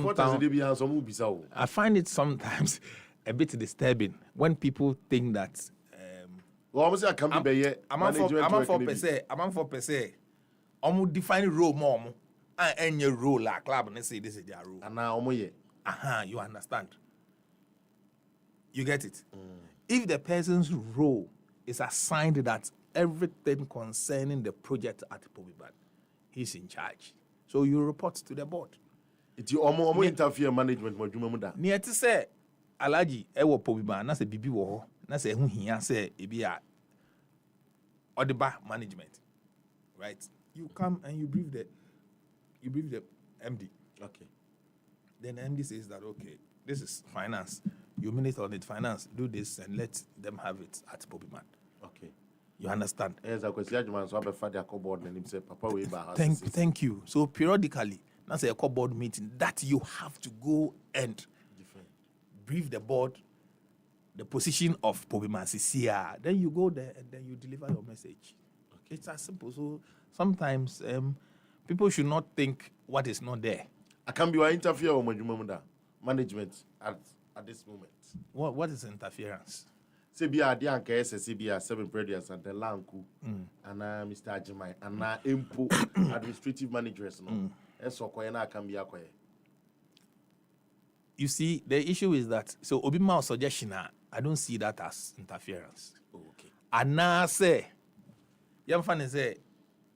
a bit disturbing when people think that. Well, I can be I'm for per se. I'm define role more. And your role like club and say this is their role. And now you understand. You get it? If the person's role is assigned that everything concerning the project at Pobiban, he's in charge. So you report to the board. It's your interfere management. Near to say, Alaji, Ewo Pobiban, that's a BB war. Na say who here say Appiah or the bar management, right? You come and you brief the MD. Okay. Then the MD says that okay, this is finance. You minute on it, finance, do this and let them have it at Pobiman. Okay. You understand? Thank you. So periodically, that's a board meeting that you have to go and brief the board. The position of Pobiman CCR, then you go there and then you deliver your message. Okay. It's as simple. So sometimes people should not think what is not there. I can be interfere with management at this moment. What is interference? CBR the anke CBR 7 predators and the Lanku and Mr. Ajimai and na impo administrative managers no. Eso koyena can be akoye. You see, the issue is that so Obima suggestion I don't see that as interference. Oh, okay. And now say, young fan say,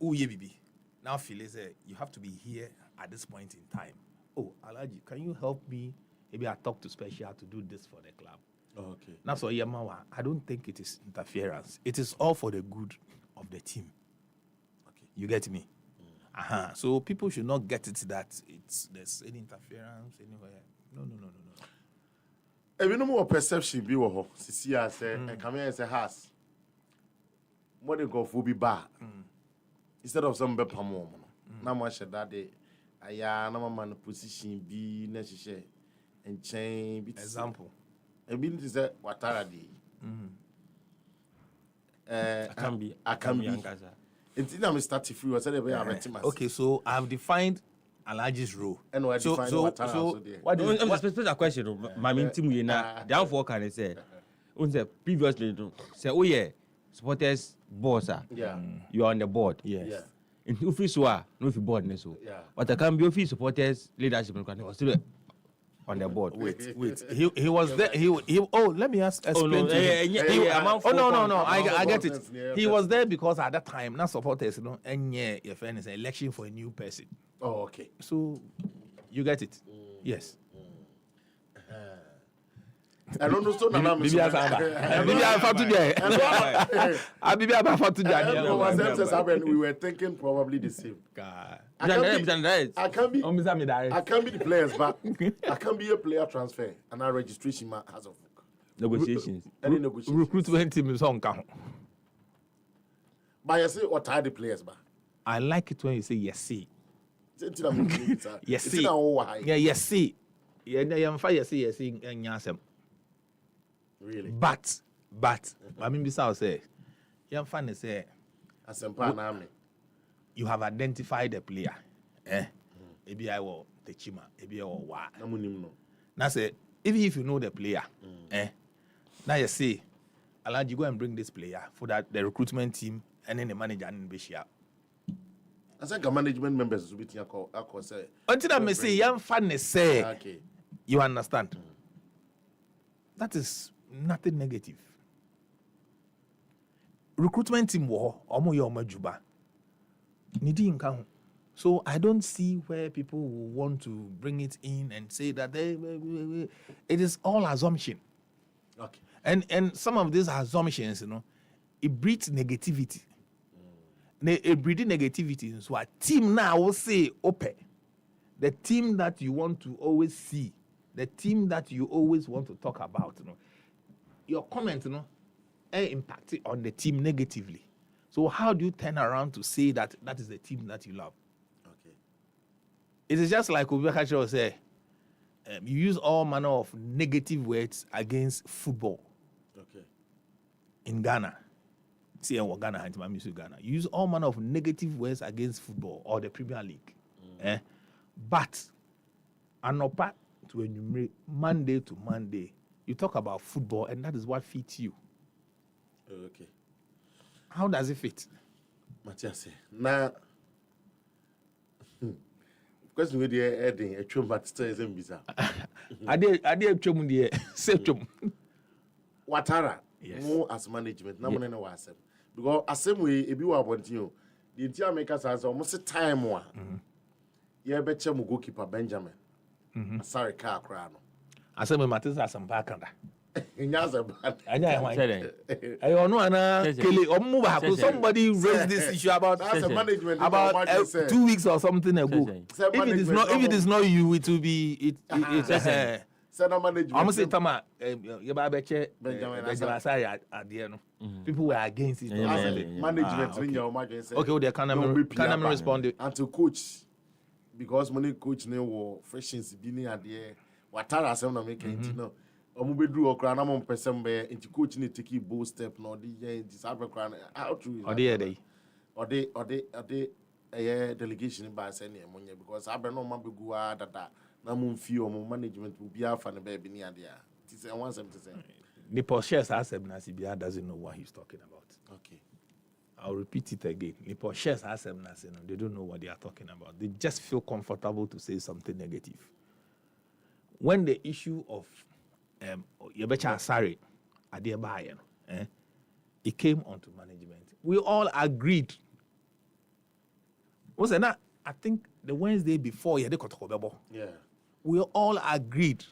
oh yeah, baby. Now feel say you have to be here at this point in time. Oh, Alaji, can you help me? Maybe I talk to Special to do this for the club. Oh, okay. Now so Yamawa, I don't think it is interference. It is all for the good of the team. Okay. You get me? So people should not get it that there's any interference anywhere. No. If you know more perception, be what see I say, and come here and say has more than go for be bar instead of some bepamo. Now much that day, I no man position be necessary and change. Example, I mean to say what are they? I can be. It's in a starting free. I said, okay, so I've defined Alhaji's role. And what so what special question? My main team we na down can I say? Previously, say oh yeah, supporters boss you are on the board. Yes. In office no if you board so. But I can be office supporters leadership and still on the board. Wait. He was there. He let me explain to you. No. I get it. He was there because at that time, not supporters, and your friend is an election for a new person. Oh, okay. So you get it. Yes. I don't know so now. Bibi we were thinking probably the same. I can't be the players, but I can't be a player transfer and our registration has of negotiations. Any negotiations. Recruitment team is on count. But you say what are the players, ba? I like it when you say yes, see. Yes, see. Yeah, yes, see. Yeah, really. But I mean, besides say, say, you have identified the player. Maybe I will the chima, maybe I will wa. Now say, even if you know the player, now you say, Alhaji, go and bring this player for that the recruitment team and then the manager and be share. I think the management members will be say. Until I may say, young fan say, okay. You understand? That is nothing negative. Recruitment team war omo yo majuba. Nidi nkan. So I don't see where people will want to bring it in and say that it is all assumption. Okay. And some of these assumptions, it breeds negativity. It breeds negativity. So a team now will say, open. The team that you want to always see, the team that you always want to talk about, your comment, impact on the team negatively. So how do you turn around to say that that is the team that you love? Okay. It is just like Ubeka say, you use all manner of negative words against football. Okay. In Ghana. See, Ghana, Ghana. You use all manner of negative words against football or the Premier League. But Anopa to enumerate Monday to Monday, you talk about football, and that is what fits you. Okay. How does it fit? Matthias, now, because we are adding a chum, but still isn't bizarre. I did chum the same chum. Watara, more as management, no one knows. Because as same way, if you are wanting you, the entire makers has almost a time one. Yeah, betcha mu goalkeeper Benjamin. Sorry, car crown. I said, my matters are some back under. Somebody raised this issue about management about 2 weeks or something ago. If it is not you, it will be it. I'm say Tama, people were against it. Management, okay, they can't respond until coach, because money coach no freshens being at the Watara some na make it no. Omubedru okra na mo person be into coach need take a bold step no the disabled crown how true or they delegation by sending money because I no man be go dada na mo fee o management will be afa na baby ni ade a it is 170. Nipo shares asem na CBA doesn't know what he's talking about. Okay. I'll repeat it again. Nipo shares asem na say no, they don't know what they are talking about. They just feel comfortable to say something negative. When the issue of Yebecha Asari Adebayo, it came onto management. We all agreed. Was it not? I think the Wednesday before we all agreed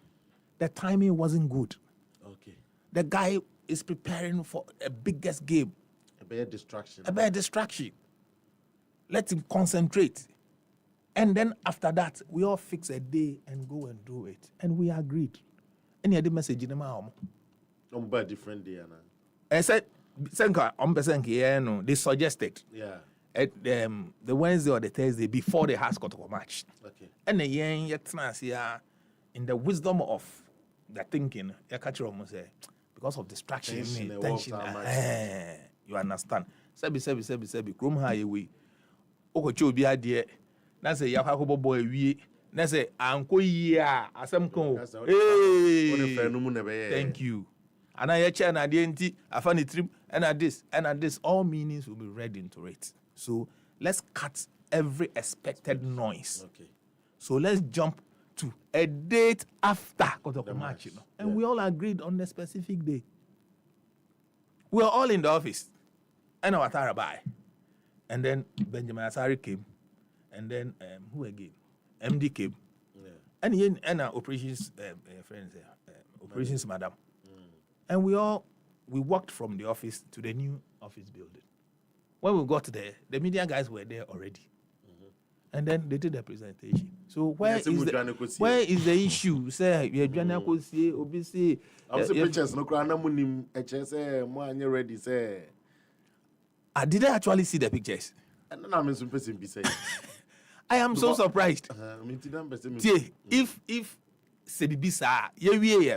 the timing wasn't good. Okay. The guy is preparing for a biggest game. A bad distraction. Let him concentrate. And then after that, we all fix a day and go and do it. And we agreed. Any other message in the mouth? By different day, I said, they suggested. Yeah. At the Wednesday or the Thursday before the Haskell match. Okay. And then in the wisdom of the thinking, because of distraction, tension, you understand? Sebi, Krum highway. Okocho be idea. na say ya kwa ko boy wie na say anko yi a asem ko thank you and I check na the enti afa ni trip and this all meanings will be read into it. So let's cut every expected noise. Okay. So let's jump to a date after the match, you know. And we all agreed on the specific day. We were all in the office. And our Tarabai. And then Benjamin Asari came. And then who again? MD came. Yeah. And our operations friends operations madam. And we walked from the office to the new office building. When we got there, the media guys were there already. And then they did the presentation. So where is the issue? Say we are trying to see obviously. Pictures no crana munim say mo anye ready say. I didn't actually see the pictures. And I'm some person be say. I am so surprised. If Sebibisa ye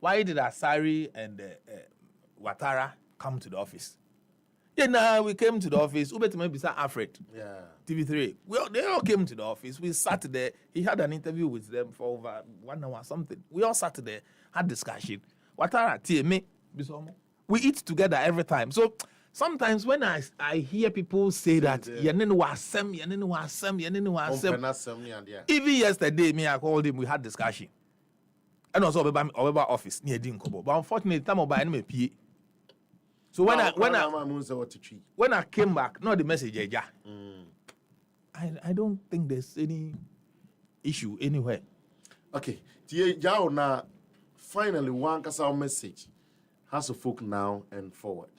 why did Asari and Watara come to the office? Yeah, now we came to the office. Ubetime Alfred. Yeah. TV3. They all came to the office. We sat there. He had an interview with them for over 1 hour or something. We all sat there, had discussion. Watara, TMA, Bisomo. We eat together every time. So sometimes when I hear people say that, even yesterday, me, I called him, we had discussion. And also about office near Dinkobo. But unfortunately, time of enemy PA. So when I came back, not the message, I don't think there's any issue anywhere. Okay. Now, finally, one kasa message has to folk now and forward.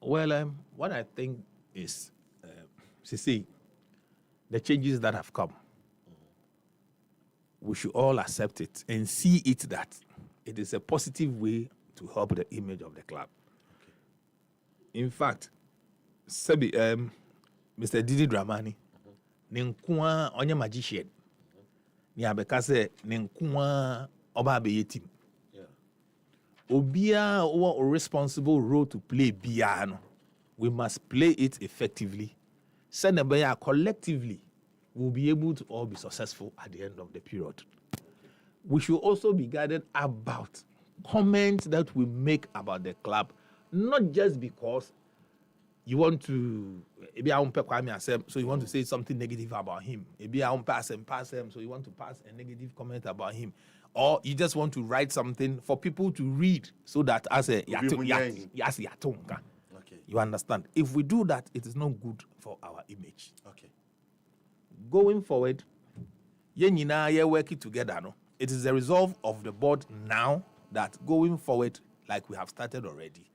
Well, what I think is, see, the changes that have come, we should all accept it and see it that it is a positive way to help the image of the club. Okay. In fact, Sebi, Mr. Didi Dramani, Ninkwa onye magician, ni abekase Ninkwa oba be team. Obia a responsible role to play biano. We must play it effectively. Senebaya collectively will be able to all be successful at the end of the period. We should also be guided about comments that we make about the club, not just because you want to so you want to say something negative about him. Pass him, so you want to pass a negative comment about him. Or you just want to write something for people to read so that as a you understand. If we do that, it is not good for our image. Okay. Going forward, we're working together. No? It is the resolve of the board now that going forward, like we have started already,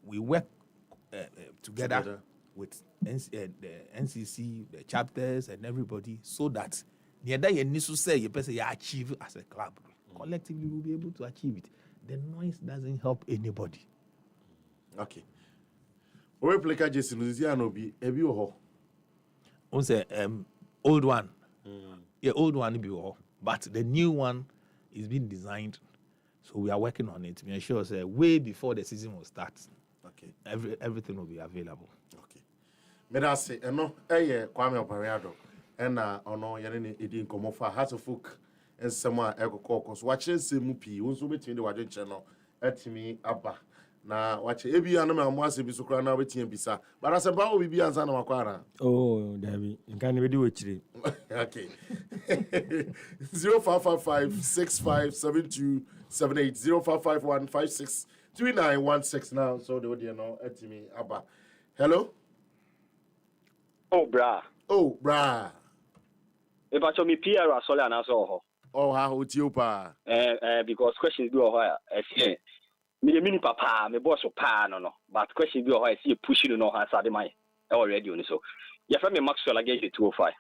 we work together with the NCC, the chapters, and everybody, so that you achieve as a club. Collectively, we'll be able to achieve it. The noise doesn't help anybody. Okay. Replica Jason Luziano be a ho. Old one. Yeah, old one be all. But the new one is being designed. So we are working on it to make sure way before the season will start. Okay. Everything will be available. Okay. May I say, no, Kwame Opariado, and ono yene edin komo fa Heart of Folk and someone cause watching se mupi, unso between the Wadden channel, etimi abba. Na watch ebi anama amwase bi so kra na wetin bisa but asempa obi bi ansa na makwara oh dabi nkan ne be di wechire okay 0555657278 0551563916 now so the audio no etimi aba hello oh bra if I show me PR asole anaso ho oh ha otiopa because questions do ho me papa me boss pa no but question bi o how see pushing no answer the my already on so ya from me Maxwell against the 205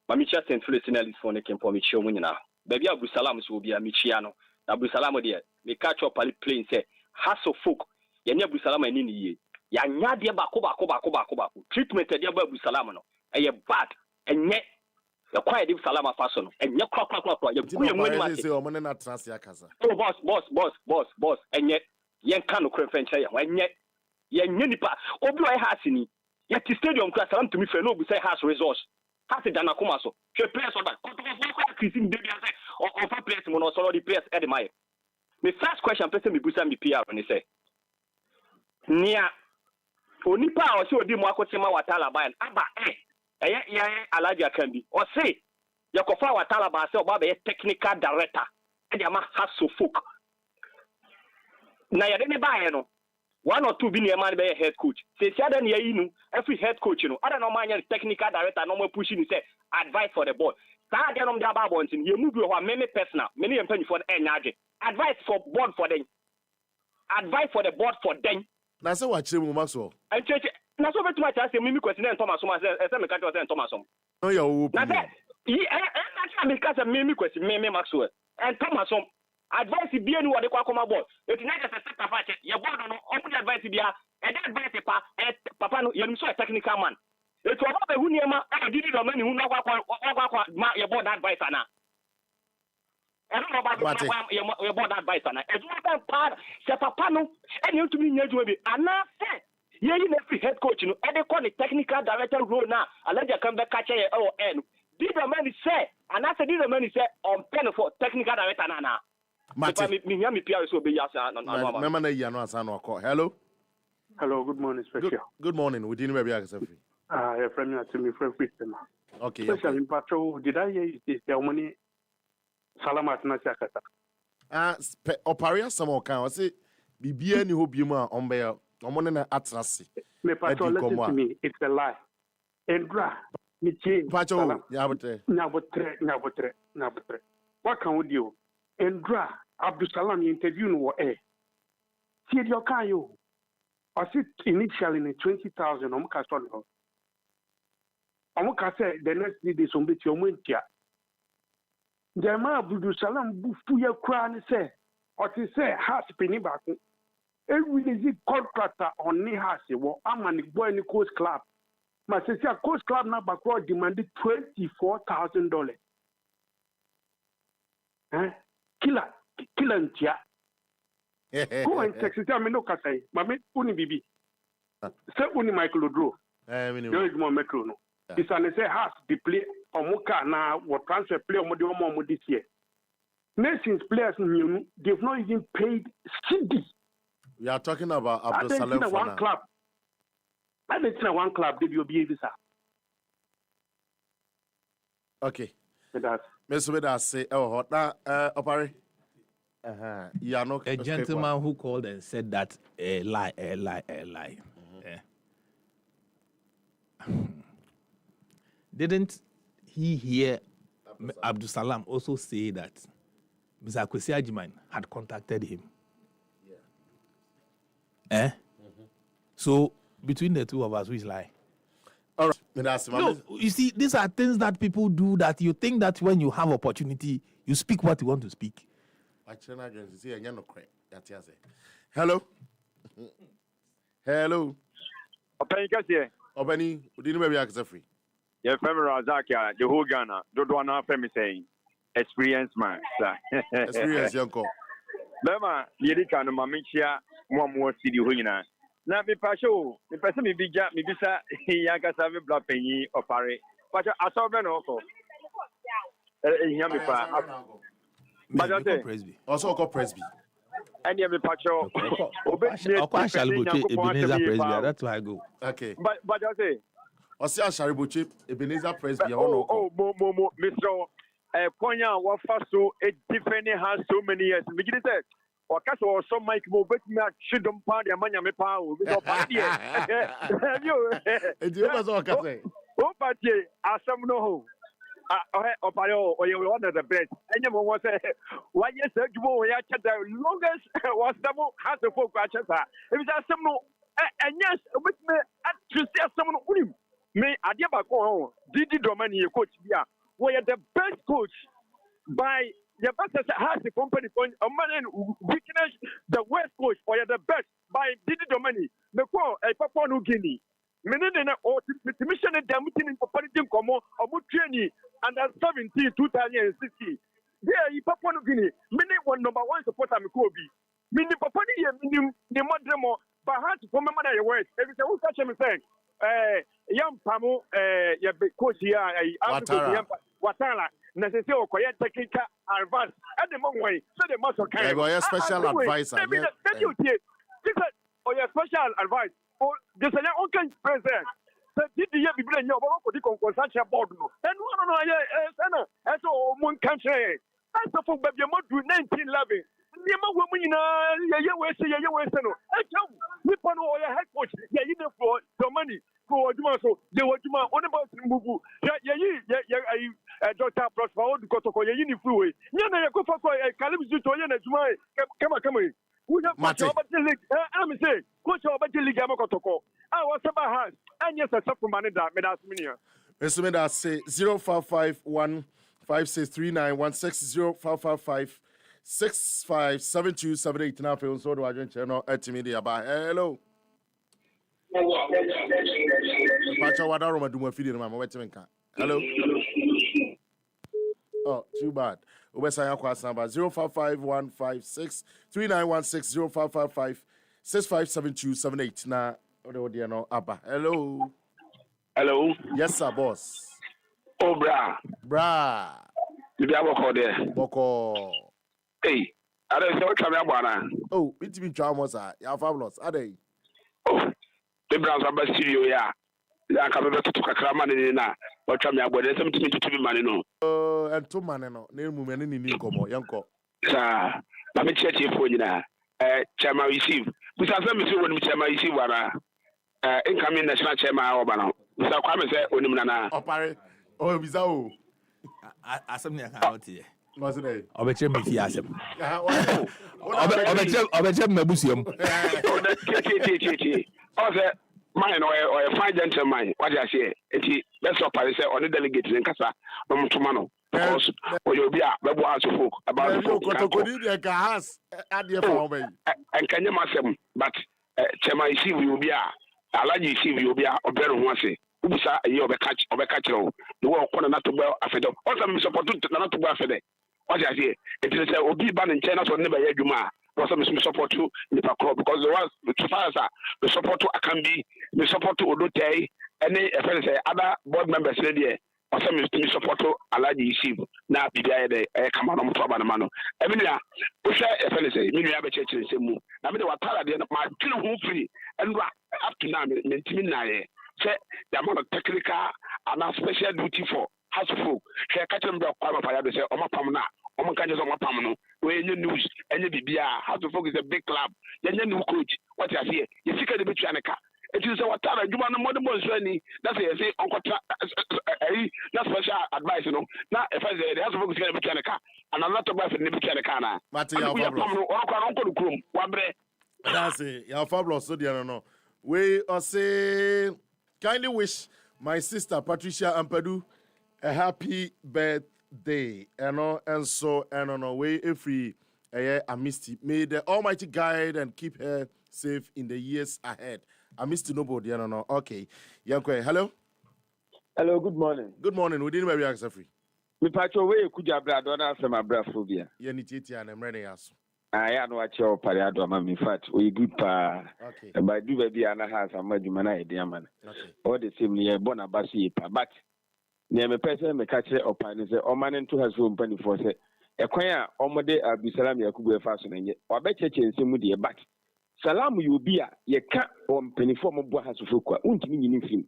ma me chat and listeners for the camp me show me na baby Abu Salam so bi me chia no Abu Salam there me catch up ali plane say Heart of Folk ya ni Abu Salam ani ni ye ya nya de ba ko treatment de Abu Salam no e bad enye ya quiet Abu Salam afaso no enye kra ya kuye mu ani ma say o mo na trans ya kasa oh boss enye yen kan no krenfenche ya enye yen nipa obi o house ni ya ti stadium class salam to me fe no bu say house resource has it done a comaso. She players on that. Christine Baby or for players when also the players at my. The first question person me busa me PR when he say. Nia Onipa or so di mo akosema watala ban aba alaja can be or say yakofa watala ba say oba be technical director e dey ma haso folk na yade ne ba no 1 or 2 bi ne man be head coach say si ada ne yi nu every head coach no ada no man technical director no mo push ni say advice for the board sa dey no dey aba bontin ye mu bi ho me personal me ne yempa ni for enyaje advice for board for them advice for the board for them. Na say wa kire mu Maxwell. And church na so betu ma cha say mimi question en Thomas so say me ka say en Thomas. No ya wo. Na say na me ka say mimi question me Maxwell. En Thomas advice bi enu wo de kwa koma board. It na just say papa che ye board no o put advice bi a e dey advice pa papa no ye so a technical man. It wo ba hu niema e didi do mani hu na kwa ma ye board advice na. I don't know about your board advice and as well part se papa no and you to me nyeju be and na say ye every head coach no e dey call the technical director role now alaja can be catch e o n did the man say and I said did the man say on pen for technical director na me hear me PR so be ya say no mama na ya no asa no call hello good morning special good morning we didn't be aka free your friend na to me friend Christian okay special in patrol did I hear you say money Salamat na chakata. Appiah some kan say bibia ni ho biemu a ombe omone na atrase. Me patrol listen to me, it's a lie. Endra mi change. Patrol nyabotre. What can we do? Endra Abdul Salam interview no e. See your kan yo. I said initially in 20,000 omka son ho. Omka say the next day some bit your muntia. Jama Abdul Salam bufu ya kura ni say or to say has penny back. Every is contractor on ni has wo amani boy ni coach club. Ma say coach club na back demanded $24,000. Killer ntia. Go and text it me no kasai. Mame uni bibi. Say uni Michael Odro. There is more metro no. It's an say has the play Omuka na what transfer play Omo this year. Nations players they've not even paid CD. We are talking about Abdul Salam for one club. I didn't see one club did you be visa. Okay. Mr. Weda say hot now Appiah. Yeah, no a gentleman who called and said that a lie. Didn't he hear Abdul Salam also say that Mr. Kwesi Ajiman had contacted him? Yeah. So between the two of us, which lie? All right. No, you see, these are things that people do that you think that when you have opportunity, you speak what you want to speak. Hello. Hello. Obani, didn't maybe access free. Your family Razaka, the whole Ghana, don't want our family saying experience man, sir. Experience, uncle. Bema, Yedika, no Mamichia, one more city winner. Now, me pasho, the person me bija, me bisa, Yanka Savvy Blood Penny or Pare. But I saw Ben also. But also called Presby. And you have a pacho. That's why I go. Okay. But I say, Osia Sharibuchi, Ebenezer Presby. Mr. Konya, what first so a different has so many years. Begin to say, or Casso or some Mike will bet me at Shidum Party and Manya Mepa with your party. You was all can say. Oh, but I some know. Appiah, or you were one of the best. And you want to say, why yes, you will the longest was double has the folk watches. If it's a some and yes, with me to see someone who may I never go home. Didi Domani, coach, yeah, we are the best coach by the best has the company point a man weakness, the worst coach, or the best by Didi Domani, the call a Papua New Guinea. Menene or mission and damaging for political como or training under 17 2060. There, Papua New Guinea, many one number one supporter Mikobi. Mini Papua New Guinea, the Madremo, but how to remember your words. Every time we catch him saying, yampamu ya coach ya Watara na se se okoye technical advice and the money so the muscle kind of special advisor your special advice or the okay president so did the year be bring your body consultation board no and no sana so mon country that's for baby mo do 1911 Nima women ye we say no we pon o your head coach ye for the money for Juma so they were Juma on about Mubu ye Dr. Prosper o ko to ye ni free way nya na ye ko for Kalim Zuto ye na Juma come we have coach over the league I'm say coach over the league am ko to ko I was about hands and yes a for money that me that's minia Mr. Meda say 0551 5639 0555 657278 now for so do I join channel at media by hello. Pacha wada Roma do my feeding mama wait menka. Hello. Oh, too bad. Obesa yakwa number 0551563916 0555 na ode no aba. Hello. Hello. Yes sir boss. Oh bra. You be able there. Boko. Hey, I don't know what I'm. Oh, it's been almost ya fabulous. Ade. Oh, the brands are best studio ya. Ya ka be to kakra ni na. What I'm about them to be money no. And two man no. Na mu me ni nkomo yanko. Sa, na me cheche fo nyina. Chairman receive. Busa say me say woni chairman receive wara. Incoming national chairman oba no. Busa kwa me say onim na na. Opare. Oh, bisa o. Asem ni aka otie. What's it? Obeche me fi asem. Obeche me busiam. O say mine or a fine gentleman. What you say? Enti let's up say on the delegate in kasa no mutuma no. Because o you be a bebo aso folk about folk. Kotokodi de ka has adie fa me. En kanye masem but chema isi we be a alaji isi we be a obero ho ase. Ubisa ye obeka kire o. No wo kona na to gba afedo. O say me support na to gba afede. What you say? It is obi ban in China so never hear juma. Because me support you Nipa Club because the ones to far as the support to Akambi, the support to Odote, any other board members there. Also me support to Alaji Isiv. Na bibia de come on to Abanamano. Emilia, we say me have a church in Semu. Na me the Watara de my kill who free and up to now me say the amount of technical and special duty for house folk. She catch them block Appiah say Oma Pamna. Omo kan just Oma Pamno. We news any bibia how to focus a big club. Then new coach. What you see? You see the between the car. It is our time. You want the modern boys running. That's it. Say uncle. That's special advice, you know. Now if I say they have to focus a between the car, and I'm not to buy for the between the car now. But you have uncle Krum. Wabre. That's it. You have fabulous. So dear no. We are say kindly wish my sister Patricia Ampadu a happy birthday. And so way every I missed it. May the Almighty guide and keep her safe in the years ahead. I missed nobody. No. Okay. Yankwe, hello. Hello. Good morning. Good morning. We didn't wear your free. Me patcho we kuja bra don't answer my bra phobia. Yeah, ni titi and I'm ready aso. I know what your pariado am in fact we good pa. Okay. But do baby ana has a madumana idea man. Okay. All the same near Bonabasi pa but near me person me catch it up and say o man into has room penny for say e kwan a omode Abisalam Yakubu faso na nye obeche nsemu de but Salam you be a ye can't on penny form of Boa Hasufukwa, Untimi in film.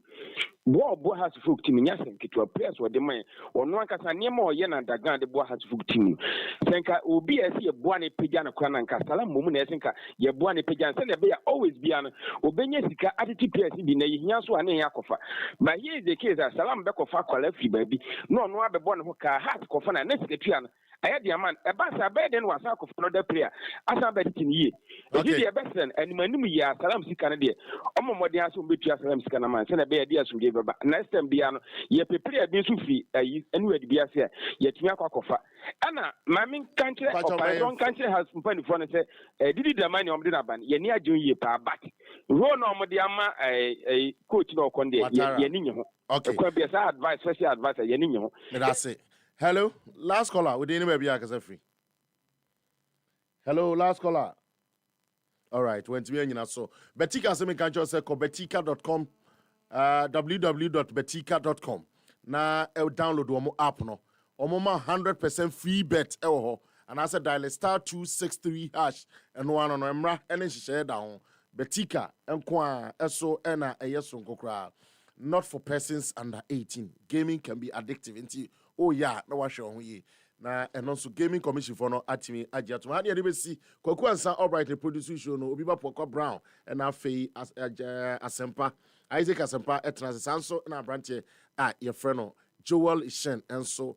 Boa Hasufuk Tim Yasin to a place where the man or no one can near more yen and the grand Boa Hasufuk team. Senka will be as a Buani Pijana Kran and Casalam Mumun Esenka, ye Buani Pijan, send a bear always be an Obenyasika attitude PS in the Yansu and Yakofa. But here is the case that Salam Bekofa Kolefi baby, no other born who can have Kofana and Nescatian. I had the man, a bass a bed and was out of another prayer. As I bet in ye. Okay. Best and Manu ya Salam Sikanadia. Omo Modias will be Salam Sikanaman, send a bear dears who gave about next time Biano. Ye prepare being Sufi, anywhere to be a fair, yet Yakofa. Anna, Mammy country, own country has funny for and say, did the money on the Naban, ye near Junior pa back. Ron Modiama, a coach no conde, Yenino. Okay. Advice, special advice, Yenino. That's it. Hello, last caller. We didn't be free. Hello, last caller. All right, when to be so Betika se me can't say betika.com www.betika.com. Na download omo app no. Omo ma 100% free bet ewo ho. And I said dial *263# and one on emra and share down. Betika enkwa eso ena eyeso nkokra. Not for persons under 18. Gaming can be addictive. Inti oh yeah, no wa show ye. Na and also gaming commission for no atimi agiatum. Hadi ade besi kwaku ansa alright produce show no obi ba poko brown and afei asempa Isaac asempa etranse sanso na branche your friend no Joel Ishen and so